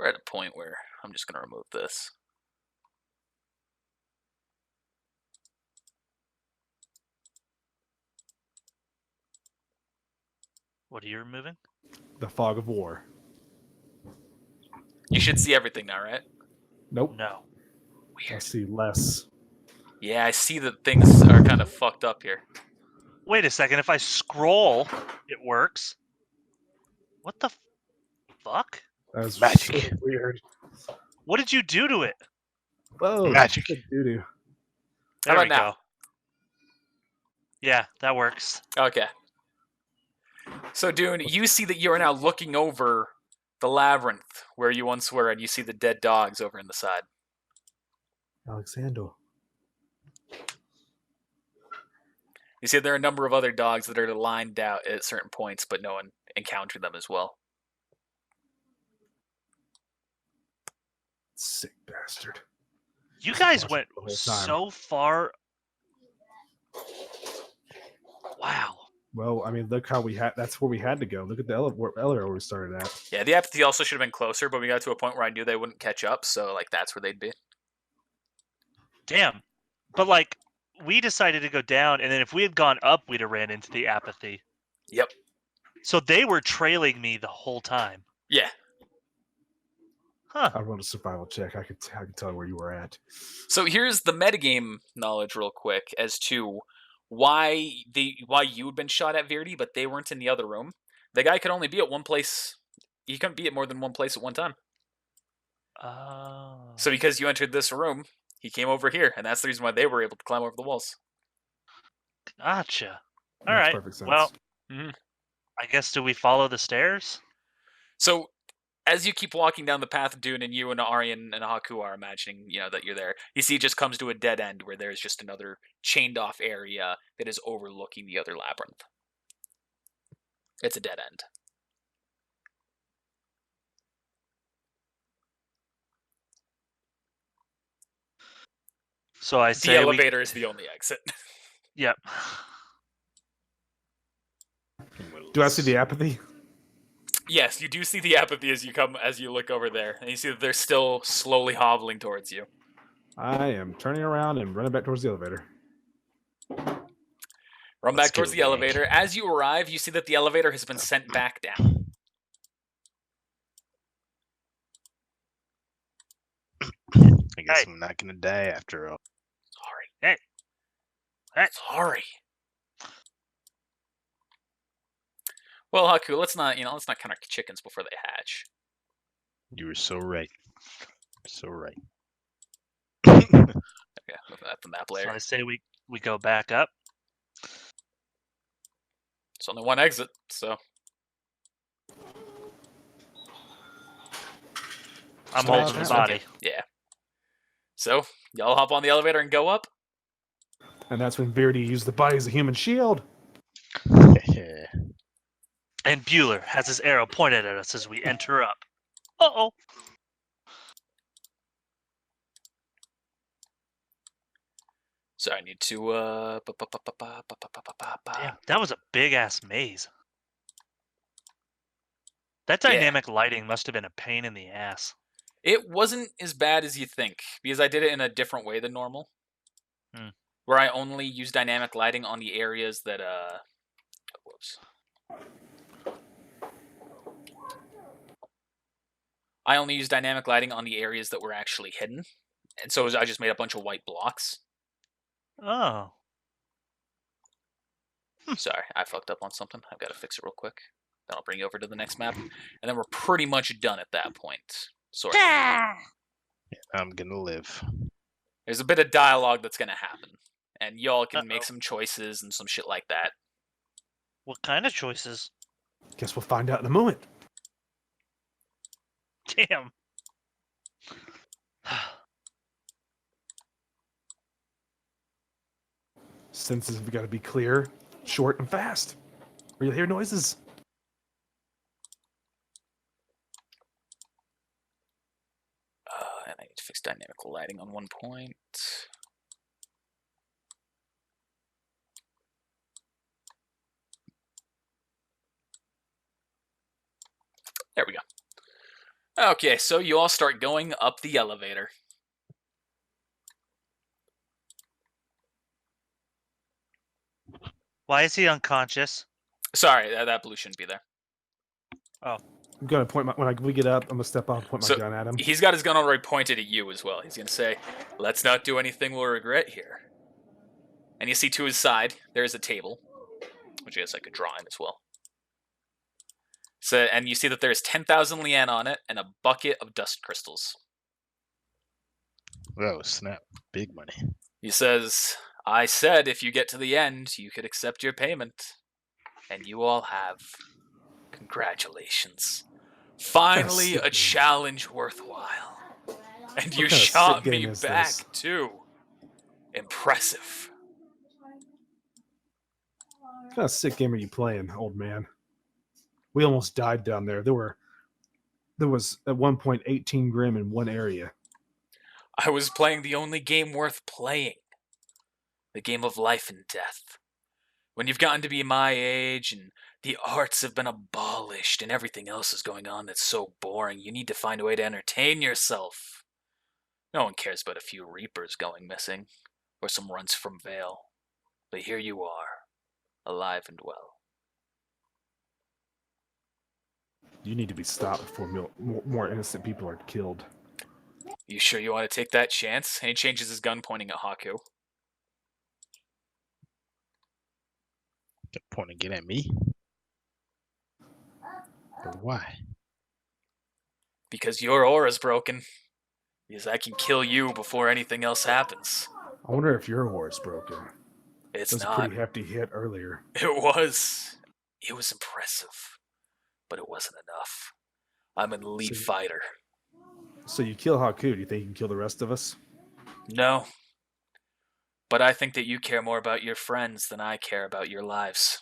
at a point where I'm just gonna remove this. What are you removing? The fog of war. You should see everything now, right? Nope. No. I Weird. see less. Yeah, I see that things are kind of fucked up here. Wait a second. If I scroll, it works. What the fuck? That's Magic. so weird. What did you do to it? Whoa. Magic. Doo-doo. How There about we now? go. Yeah, that works. Okay. So, Dune, you see that you are now looking over the labyrinth where you once were, and you see the dead dogs over in the side. Alexander. You see there are a number of other dogs that are lined out at certain points, but no one encountered them as well. Sick bastard. You guys Watch went the whole time. so far. Wow. Well, I mean, look how we had. That's where we had to go. Look at the elevator where we started at. Yeah, the apathy also should have been closer, but we got to a point where I knew they wouldn't catch up, so that's where they'd be. Damn. But like, we decided to go down, and then if we had gone up, we'd have ran into the apathy. Yep. So they were trailing me the whole time. Yeah. Huh. I run a survival check. I could tell where you were at. So here's the metagame knowledge real quick as to why you had been shot at Viridi, but they weren't in the other room. The guy could only be at one place. He couldn't be at more than one place at one time. Oh. So because you entered this room, he came over here, and that's the reason why they were able to climb over the walls. Gotcha. All Makes right. perfect sense. Well, Mhm. I guess do we follow the stairs? So as you keep walking down the path, Dune, and you and Aryan and Haku are imagining, that you're there, you see it just comes to a dead end where there's just another chained off area that is overlooking the other labyrinth. It's a dead end. So I The say elevator is the only exit. Yep. Do I see the apathy? Yes, you do see the apathy as you look over there, and you see that they're still slowly hobbling towards you. I am turning around and running back towards the elevator. Run Let's back towards go, the Nick. elevator. As you arrive, you see that the elevator has been sent back down. I guess Hey. I'm not gonna die after all. Sorry. Hey. Sorry. Well, Haku, let's not count our chickens before they hatch. You were so right. So right. Yeah, moving that the map So layer. I say we go back up. It's only one exit, so I'm Start holding the that way. body. yeah. So y'all hop on the elevator and go up. And that's when Viridi used the body as a human shield. Yeah. And Bueller has his arrow pointed at us as we enter up. Uh-oh. So I need to Damn, that was a big-ass maze. That Yeah. dynamic lighting must have been a pain in the ass. It wasn't as bad as you think because I did it in a different way than normal. Hmm. Where I only use dynamic lighting on the areas that whoops. I only use dynamic lighting on the areas that were actually hidden. And so I just made a bunch of white blocks. Oh. Sorry, I fucked up on something. I've got to fix it real quick. Then I'll bring you over to the next map. And then we're pretty much done at that point. Sort of. I'm gonna live. There's a bit of dialogue that's going to happen. And y'all can make Uh-oh. some choices and some shit like that. What kind of choices? Guess we'll find out in a moment. Damn. Senses have got to be clear, short, and fast. Or you'll hear noises. And I need to fix dynamic lighting on one point. There we go. Okay, so you all start going up the elevator. Why is he unconscious? Sorry, that blue shouldn't be there. I'm gonna point my when we get up. I'm gonna step off and point my So, gun at him. He's got his gun already pointed at you as well. He's going to say, "Let's not do anything we'll regret here." And you see to his side, there's a table, which I guess I could draw in as well. So, and you see that there's 10,000 lian on it and a bucket of dust crystals. Oh snap! Big money. He says, "I said if you get to the end, you could accept your payment. And you all have. Congratulations. Finally, sick a game. challenge worthwhile. And you What kind of shot sick me game is back, this? too. Impressive." What kind of sick game are you playing, old man? We almost died down there. There was at one point 18 Grim in one area. I was playing the only game worth playing. The game of life and death. When you've gotten to be my age and the arts have been abolished and everything else is going on that's so boring, you need to find a way to entertain yourself. No one cares about a few Reapers going missing, or some runs from Vale. But here you are, alive and well. You need to be stopped before more innocent people are killed. You sure you want to take that chance? And he changes his gun, pointing at Haku. Pointing again at me. But why? Because your aura's broken. Because I can kill you before anything else happens. I wonder if your war is broken. It's It was a not. pretty hefty hit earlier. It was. It was impressive. But it wasn't enough. I'm an elite So- fighter. So you kill Haku, do you think you can kill the rest of us? No. But I think that you care more about your friends than I care about your lives.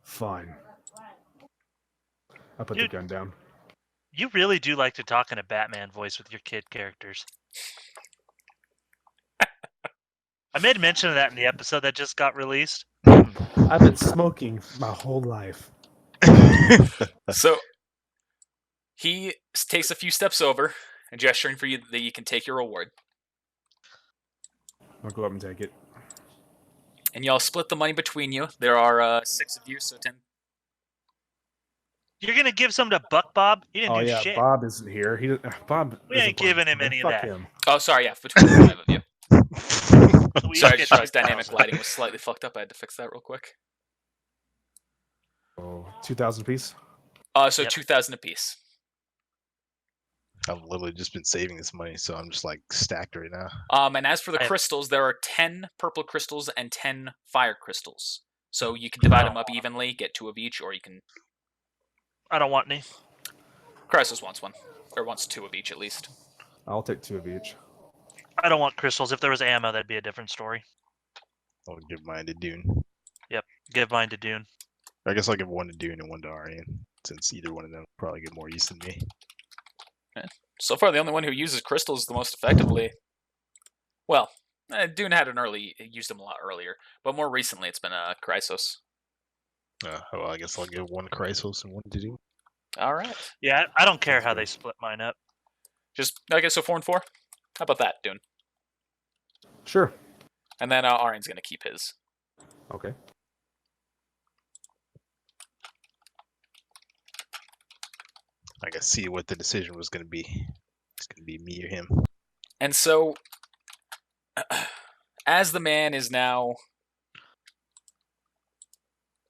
Fine. I put Dude. the gun down. You really do like to talk in a Batman voice with your kid characters. I made mention of that in the episode that just got released. I've been smoking my whole life. So, he takes a few steps over and gesturing for you that you can take your reward. I'll go up and take it. And y'all split the money between you. There are 6 of you, so 10. You're gonna give some to Buck Bob? You didn't Oh do yeah, shit. Bob isn't here. Bob. We ain't isn't playing giving him football. any of Fuck that. him. Oh, sorry, yeah, between the 5 of you. We Sorry, I each just get realized dynamic 2,000. lighting was slightly fucked up. I had to fix that real quick. 2,000 piece. So Yep. 2,000 apiece. I've literally just been saving this money, so I'm just like stacked right now. And as for the I have- crystals, there are 10 purple crystals and 10 fire crystals. So you can divide them up evenly, get 2 of each, or you can. I don't want any. Chrysos wants one, or wants 2 of each at least. I'll take 2 of each. I don't want crystals. If there was ammo, that'd be a different story. I'll give mine to Dune. Give mine to Dune. I guess I'll give one to Dune and one to Aryan, since either one of them will probably get more use than me. So far, the only one who uses crystals the most effectively. Well, Dune had used them a lot earlier, but more recently it's been Chrysos. Well, I guess I'll give one Chrysos and one to Dune. All right. Yeah, I don't care Sounds how good. they split mine up. I guess so 4 and 4. How about that, Dune? Sure. And then Aryan's gonna keep his. Okay. I can see what the decision was going to be. It's going to be me or him. And so, as the man is now.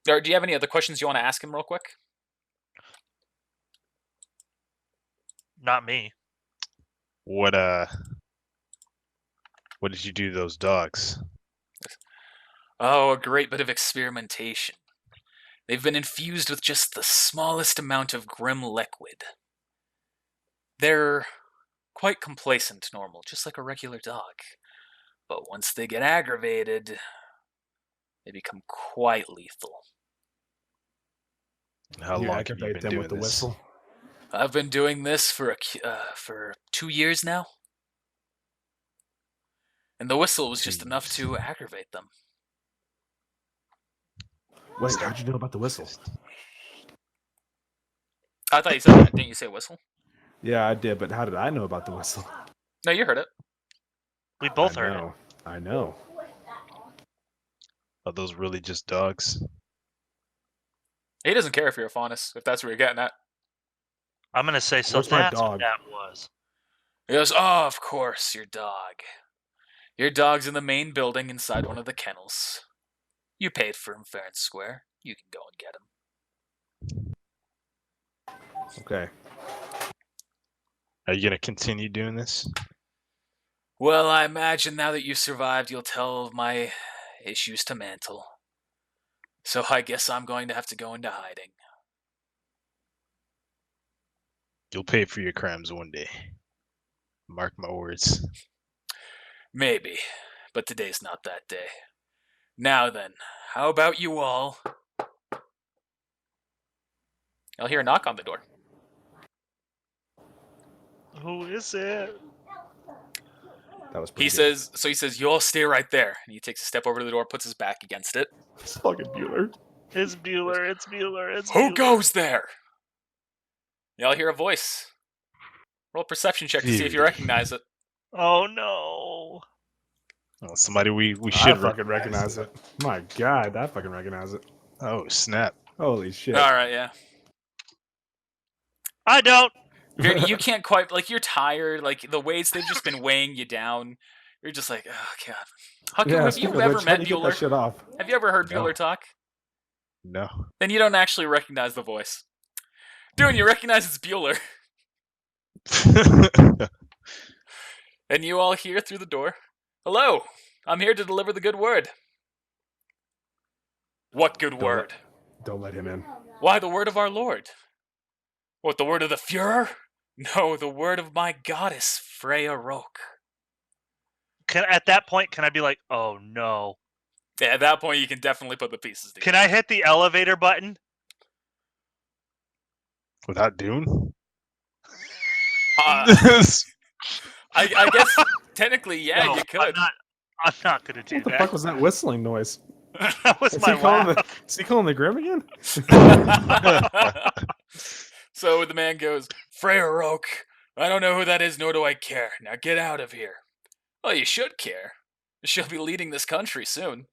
Do you have any other questions you want to ask him real quick? Not me. What did you do to those dogs? Oh, a great bit of experimentation. They've been infused with just the smallest amount of grim liquid. They're quite complacent normal, just like a regular dog. But once they get aggravated, they become quite lethal. How You long have you aggravate been them doing with the this? whistle. I've been doing this for 2 years now. And the whistle was just enough to aggravate them. Wait, how'd you know about the whistle? I thought you said that. Didn't you say whistle? Yeah, I did, but how did I know about the whistle? No, you heard it. We both I heard it. know. I know. Are those really just dogs? He doesn't care if you're a faunus, if that's what you're getting at. I'm gonna say so. Where's my That's what dog? that was. He goes, oh, of course, your dog. Your dog's in the main building inside one of the kennels. You paid for him fair and square. You can go and get him. Okay. Are you going to continue doing this? Well, I imagine now that you've survived, you'll tell of my issues to Mantle. So I guess I'm going to have to go into hiding. You'll pay for your crimes one day. Mark my words. Maybe, but today's not that day. Now then, how about you all? I'll hear a knock on the door. Who is it? That was He pretty good. says, you all stay right there. And he takes a step over to the door, puts his back against it. It's fucking Bueller. It's Bueller. It's Bueller. It's Who Bueller. goes there? Y'all hear a voice. Roll a perception check to see if you Viridi. recognize it. Oh no. Oh, somebody we I should fucking recognize it. My God, I fucking recognize it. Oh, snap. Holy shit. All right, yeah. I don't. You can't quite, like, you're tired. Like, the weights, they've just been weighing you down. You're just like, oh, God. Hucko, Yeah, have speaking you of ever which, how met do you get that Bueller? shit off? Have you ever heard No. Bueller talk? No. Then you don't actually recognize the voice. Dude, you recognize it's Bueller. And you all hear through the door, hello, I'm here to deliver the good word. What good Don't word? Don't let him in. Why, the word of our Lord. What, the word of the Fuhrer? No, the word of my goddess, Freya Roke. At that point, can I be like, oh no? Yeah, at that point, you can definitely put the pieces together. Can I hit the elevator button? Without Dune? I guess, technically, yeah, No, you could. I'm not gonna do What the that. fuck was that whistling noise? That was Is my he calling laugh. is he calling the Grim again? So the man goes, Freya Roke, I don't know who that is, nor do I care. Now get out of here. Well, you should care. She'll be leading this country soon.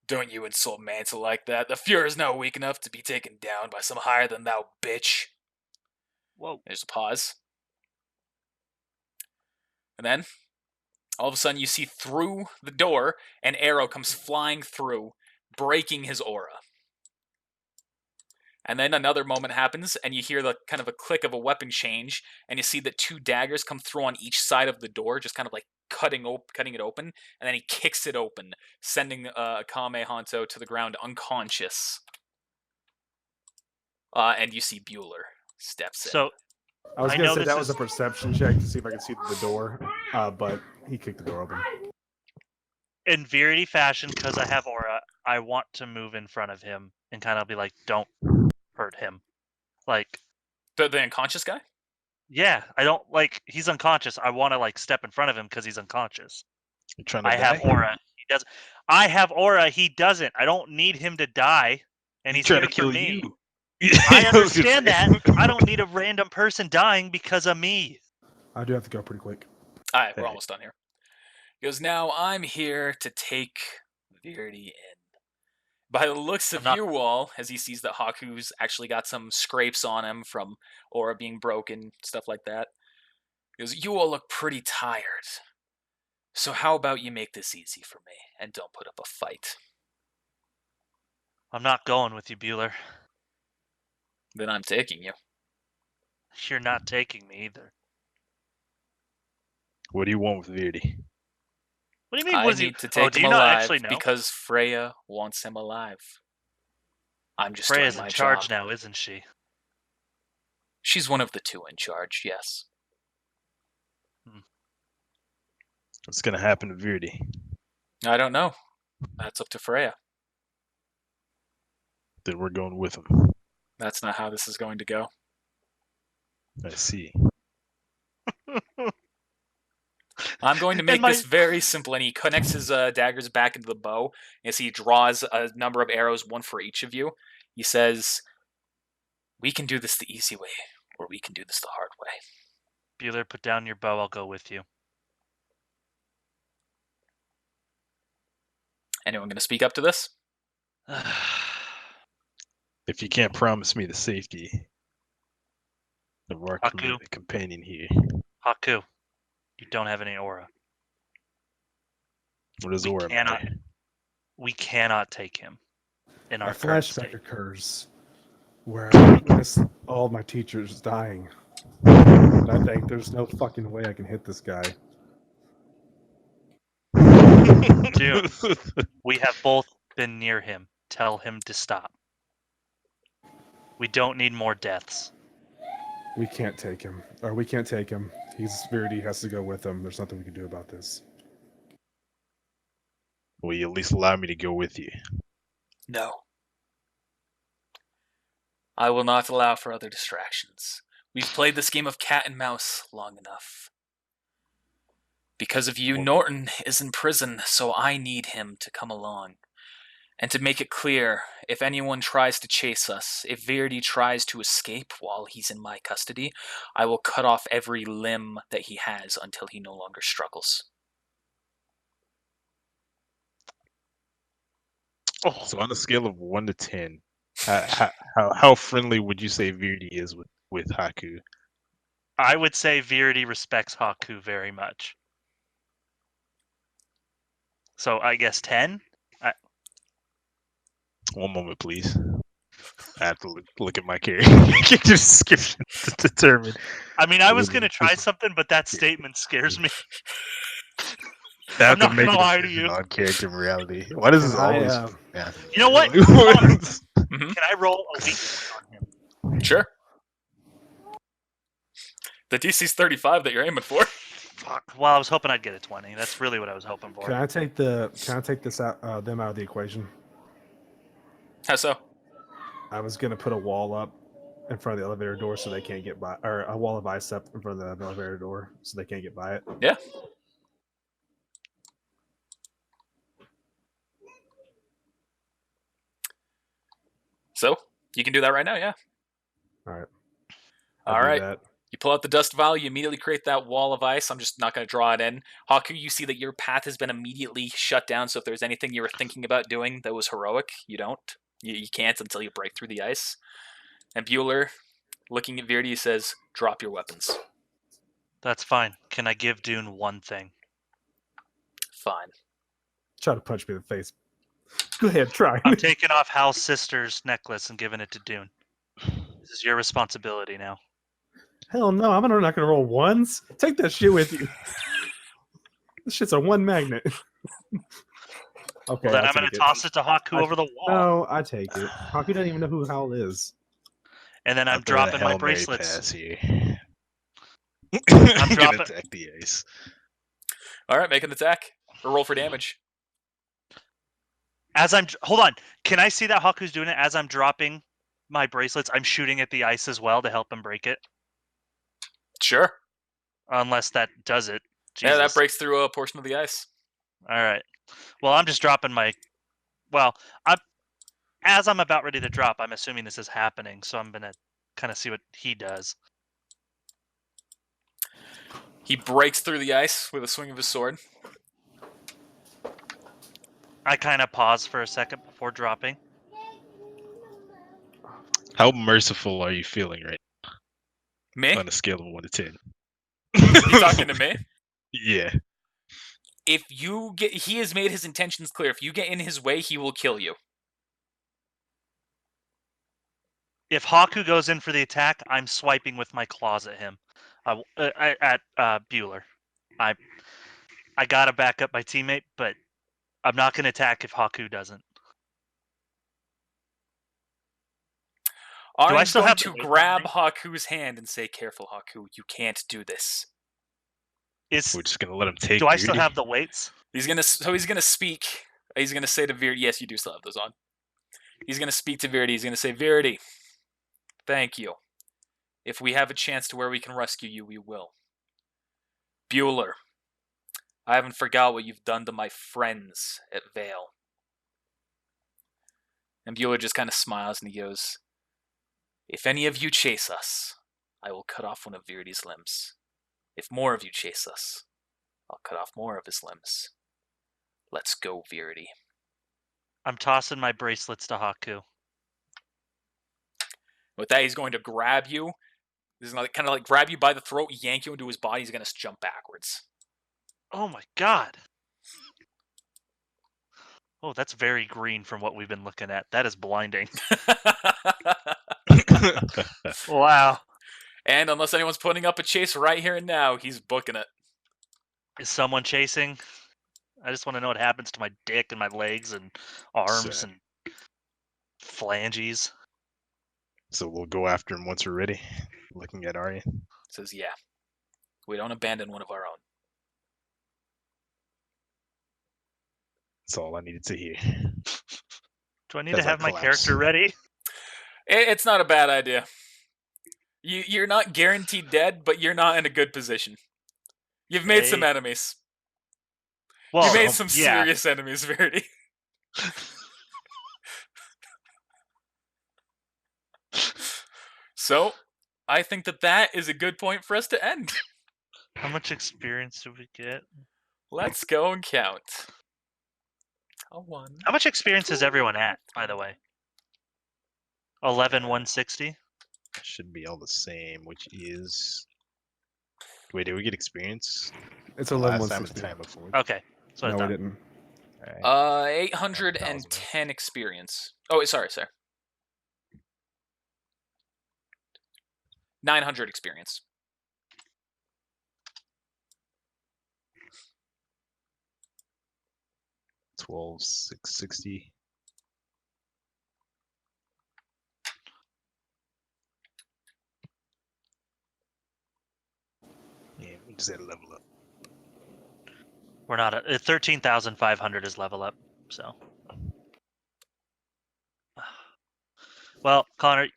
Don't you insult Mantle like that. The Fuhrer's not weak enough to be taken down by some higher-than-thou bitch. Whoa. There's a pause. And then, all of a sudden, you see through the door, an arrow comes flying through, breaking his aura. And then another moment happens, and you hear the kind of a click of a weapon change, and you see that 2 daggers come through on each side of the door, just kind of like cutting it open, and then he kicks it open, sending Kame Hanto to the ground unconscious. And you see Bueller steps in. So I was I gonna know say this that was is- a perception check to see if I could see the door, but he kicked the door open. in Viridi fashion, because I have aura, I want to move in front of him and kind of be like, don't hurt him. Like, The unconscious guy? yeah, I don't like he's unconscious. I want to like step in front of him because he's unconscious. You trying to I die? have aura. He doesn't. I have aura. He doesn't. I don't need him to die, and He's he's trying here to kill for me. you. I understand that. I don't need a random person dying because of me. I do have to go pretty quick. All right, we're Hey. almost done here. He goes, now I'm here to take Viridi in. By the looks of I'm not- you all, as he sees that Haku's actually got some scrapes on him from aura being broken, stuff like that. He goes, you all look pretty tired. So how about you make this easy for me and don't put up a fight? I'm not going with you, Bueller. Then I'm taking you. You're not taking me either. What do you want with Viridi? What do you mean? I Was need he? to take do him you not alive actually know? because Freya wants him alive. I'm just Freya's doing in my charge job. now, isn't she? She's one of the 2 in charge, yes. What's gonna happen to Viridi? I don't know. That's up to Freya. Then we're going with him. That's not how this is going to go. I see. I'm going to make this very simple, and he connects his daggers back into the bow. As he draws a number of arrows, one for each of you, he says, we can do this the easy way, or we can do this the hard way. Bueller, put down your bow. I'll go with you. Anyone going to speak up to this? If you can't promise me the safety of our Haku. companion here, Haku, you don't have any aura. what does We aura cannot- matter? We cannot take him in our A current flashback state. occurs where I witness all my teachers dying. And I think there's no fucking way I can hit this guy. Dude. We have both been near him. Tell him to stop. We don't need more deaths. We can't take him. Or we can't take him. Viridi has to go with him. There's nothing we can do about this. Will you at least allow me to go with you? No. I will not allow for other distractions. We've played this game of cat and mouse long enough. Because of you, Norton is in prison, so I need him to come along. And to make it clear, if anyone tries to chase us, if Viridi tries to escape while he's in my custody, I will cut off every limb that he has until he no longer struggles. Oh, So on a scale of 1 to 10, how friendly would you say Viridi is with Haku? I would say Viridi respects Haku very much. So I guess 10? One moment, please. I have to look at my character description to determine. I mean, I was Really going to try interesting. something, but that statement scares me. I have I'm not to make gonna a lie to decision you. on character in reality. Why does this Can I, always? Yeah. You know what? Mm-hmm. Can I roll a weak point on him? Sure. The DC's 35 that you're aiming for. Fuck. Well, I was hoping I'd get a 20. That's really what I was hoping for. Can I take this out them out of the equation? How so? I was gonna put a wall up in front of the elevator door so they can't get by, or a wall of ice up in front of the elevator door so they can't get by it. Yeah. So, you can do that right now, yeah. All right. All I'll do right. that. You pull out the dust vial, you immediately create that wall of ice. I'm just not going to draw it in. Haku, you see that your path has been immediately shut down, so if there's anything you were thinking about doing that was heroic, you don't. You can't until you break through the ice. And Bueller, looking at Viridi, says, drop your weapons. That's fine. Can I give Dune one thing? Fine. Try to punch me in the face. Go ahead, try. I'm taking off Hal's sister's necklace and giving it to Dune. This is your responsibility now. Hell no, I'm not gonna roll ones. Take that shit with you. This shit's a one magnet. Okay, Well, then I'll I'm gonna take it. toss it to Haku I- over the wall, No, I take it. Haku doesn't even know who Howl is. and then I'm I'll throw the dropping my Hail Mary bracelets. pass here. I'm gonna dropping- attack the ace. All right, make an attack or roll for damage. Hold on. Can I see that Haku's doing it as I'm dropping my bracelets? I'm shooting at the ice as well to help him break it. Sure. Unless that does it. Yeah, that Jesus. breaks through a portion of the ice. All right. Well, I'm just dropping my. Well, as I'm about ready to drop, I'm assuming this is happening, so I'm gonna kind of see what he does. He breaks through the ice with a swing of his sword. I kind of pause for a second before dropping. How merciful are you feeling right Me? on a scale of 1 to 10? You talking to me? Yeah. If you get, he has made his intentions clear. If you get in his way, he will kill you. If Haku goes in for the attack, I'm swiping with my claws at him. At Bueller. I gotta back up my teammate, but I'm not gonna attack if Haku doesn't. I'm I still going have the to weight on grab me? Haku's hand and say, "Careful, Haku. You can't do this." We're just gonna let him take. Do I still Viridi. have the weights? He's gonna speak. He's gonna say to Viridi, yes, you do still have those on. He's gonna speak to Viridi. He's gonna say, Viridi, thank you. If we have a chance to where we can rescue you, we will. Bueller, I haven't forgot what you've done to my friends at Vale. And Bueller just kind of smiles and he goes, if any of you chase us, I will cut off one of Viridi's limbs. If more of you chase us, I'll cut off more of his limbs. Let's go, Viridi. I'm tossing my bracelets to Haku. With that, he's going to grab you. He's going to kind of like grab you by the throat, yank you into his body. He's going to jump backwards. Oh my god. Oh, that's very green from what we've been looking at. That is blinding. Wow. And unless anyone's putting up a chase right here and now, he's booking it. Is someone chasing? I just want to know what happens to my dick and my legs and arms Set. and phalanges. So we'll go after him once we're ready. Looking at Arya. Says, yeah. We don't abandon one of our own. That's all I needed to hear. Do I need to As I have my collapse. character ready? It's not a bad idea. You're not guaranteed dead, but you're not in a good position. You've made some Hey. enemies. Well, You made some yeah. serious enemies, Viridi. So, I think that is a good point for us to end. How much experience do we get? Let's go and count. A 1. How much experience is everyone at, by the way? 11,160? Should be all the same, which is. Wait, did we get experience? It's The 11 last time and 160. the time before. Okay. That's what I No, we thought. didn't. Alright. 810 experience. Oh, wait, sorry. 900 experience. $12,660. Yeah, we just had to level up. We're not at 13,500 is level up, so. Well, Connor,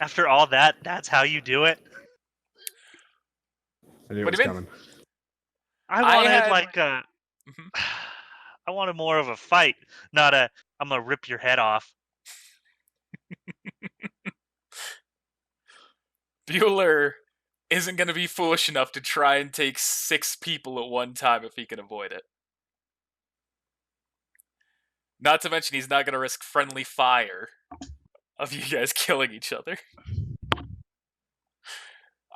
after all that, that's how you do it? I knew it What was do you mean? coming. I I wanted had- like a. Mhm. I wanted more of a fight, not a. I'm gonna rip your head off. Bueller isn't going to be foolish enough to try and take 6 people at one time if he can avoid it. Not to mention, he's not going to risk friendly fire of you guys killing each other.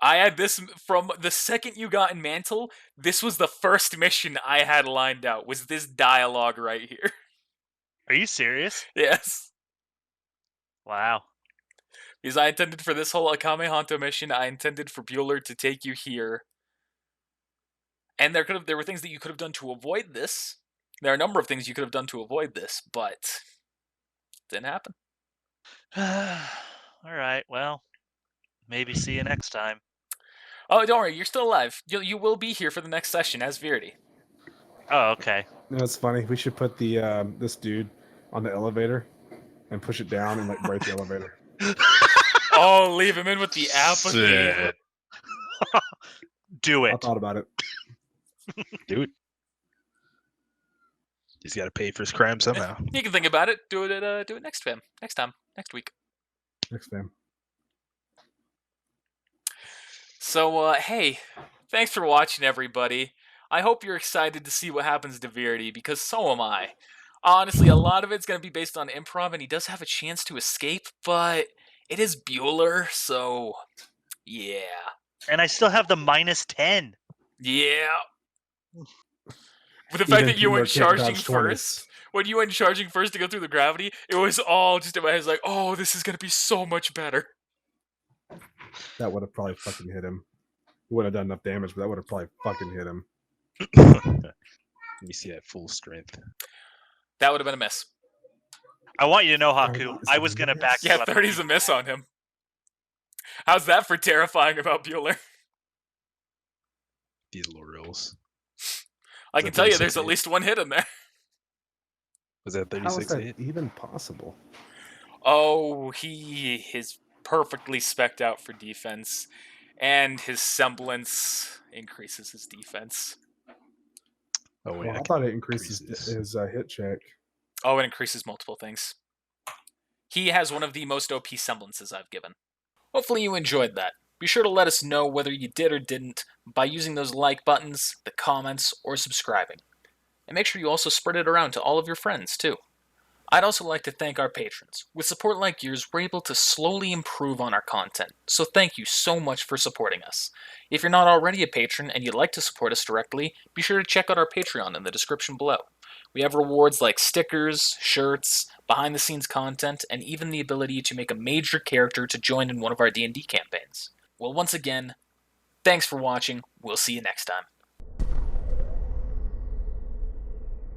I had this from the second you got in Mantle. This was the first mission I had lined out. Was this dialogue right here? Are you serious? Yes. Wow. Because I intended for this whole Akame Hanto mission, I intended for Bueller to take you here. And there were things that you could have done to avoid this. There are a number of things you could have done to avoid this, but it didn't happen. All right. Well, maybe see you next time. Oh, don't worry, you're still alive. You will be here for the next session as Viridi. Oh, okay. You know, it's funny. We should put the this dude on the elevator and push it down and like break the elevator. Oh, leave him in with the apathy. Shit. Do I it. thought about it. Do it. He's got to pay for his crime somehow. You can think about it. Do it next time. Next week. Next time. So, hey, thanks for watching, everybody. I hope you're excited to see what happens to Viridi, because so am I. Honestly, a lot of it's going to be based on improv, and he does have a chance to escape, but it is Bueller, so yeah. And I still have the -10. Yeah. With the fact that you went charging first, when you went charging first to go through the gravity, it was all just in my head, it's like, oh, this is going to be so much better. That would have probably fucking hit him. He wouldn't have done enough damage, but that would have probably fucking hit him. Let me see that full strength. That would have been a miss. I want you to know, Haku, Oh, I was gonna back you Yeah, up. 30's a miss on him. How's that for terrifying about Bueller? These Lorels. I Is can that tell you 36 there's at hit? least one hit in there. Was that How is 36 that hit? even possible? Oh, he is perfectly specced out for defense, and his semblance increases his defense. Oh, wait. Well, I can thought it increases increase his hit check. Oh, it increases multiple things. He has one of the most OP semblances I've given. Hopefully you enjoyed that. Be sure to let us know whether you did or didn't by using those like buttons, the comments, or subscribing. And make sure you also spread it around to all of your friends, too. I'd also like to thank our patrons. With support like yours, we're able to slowly improve on our content, so thank you so much for supporting us. If you're not already a patron and you'd like to support us directly, be sure to check out our Patreon in the description below. We have rewards like stickers, shirts, behind-the-scenes content, and even the ability to make a major character to join in one of our D&D campaigns. Well, once again, thanks for watching. We'll see you next time.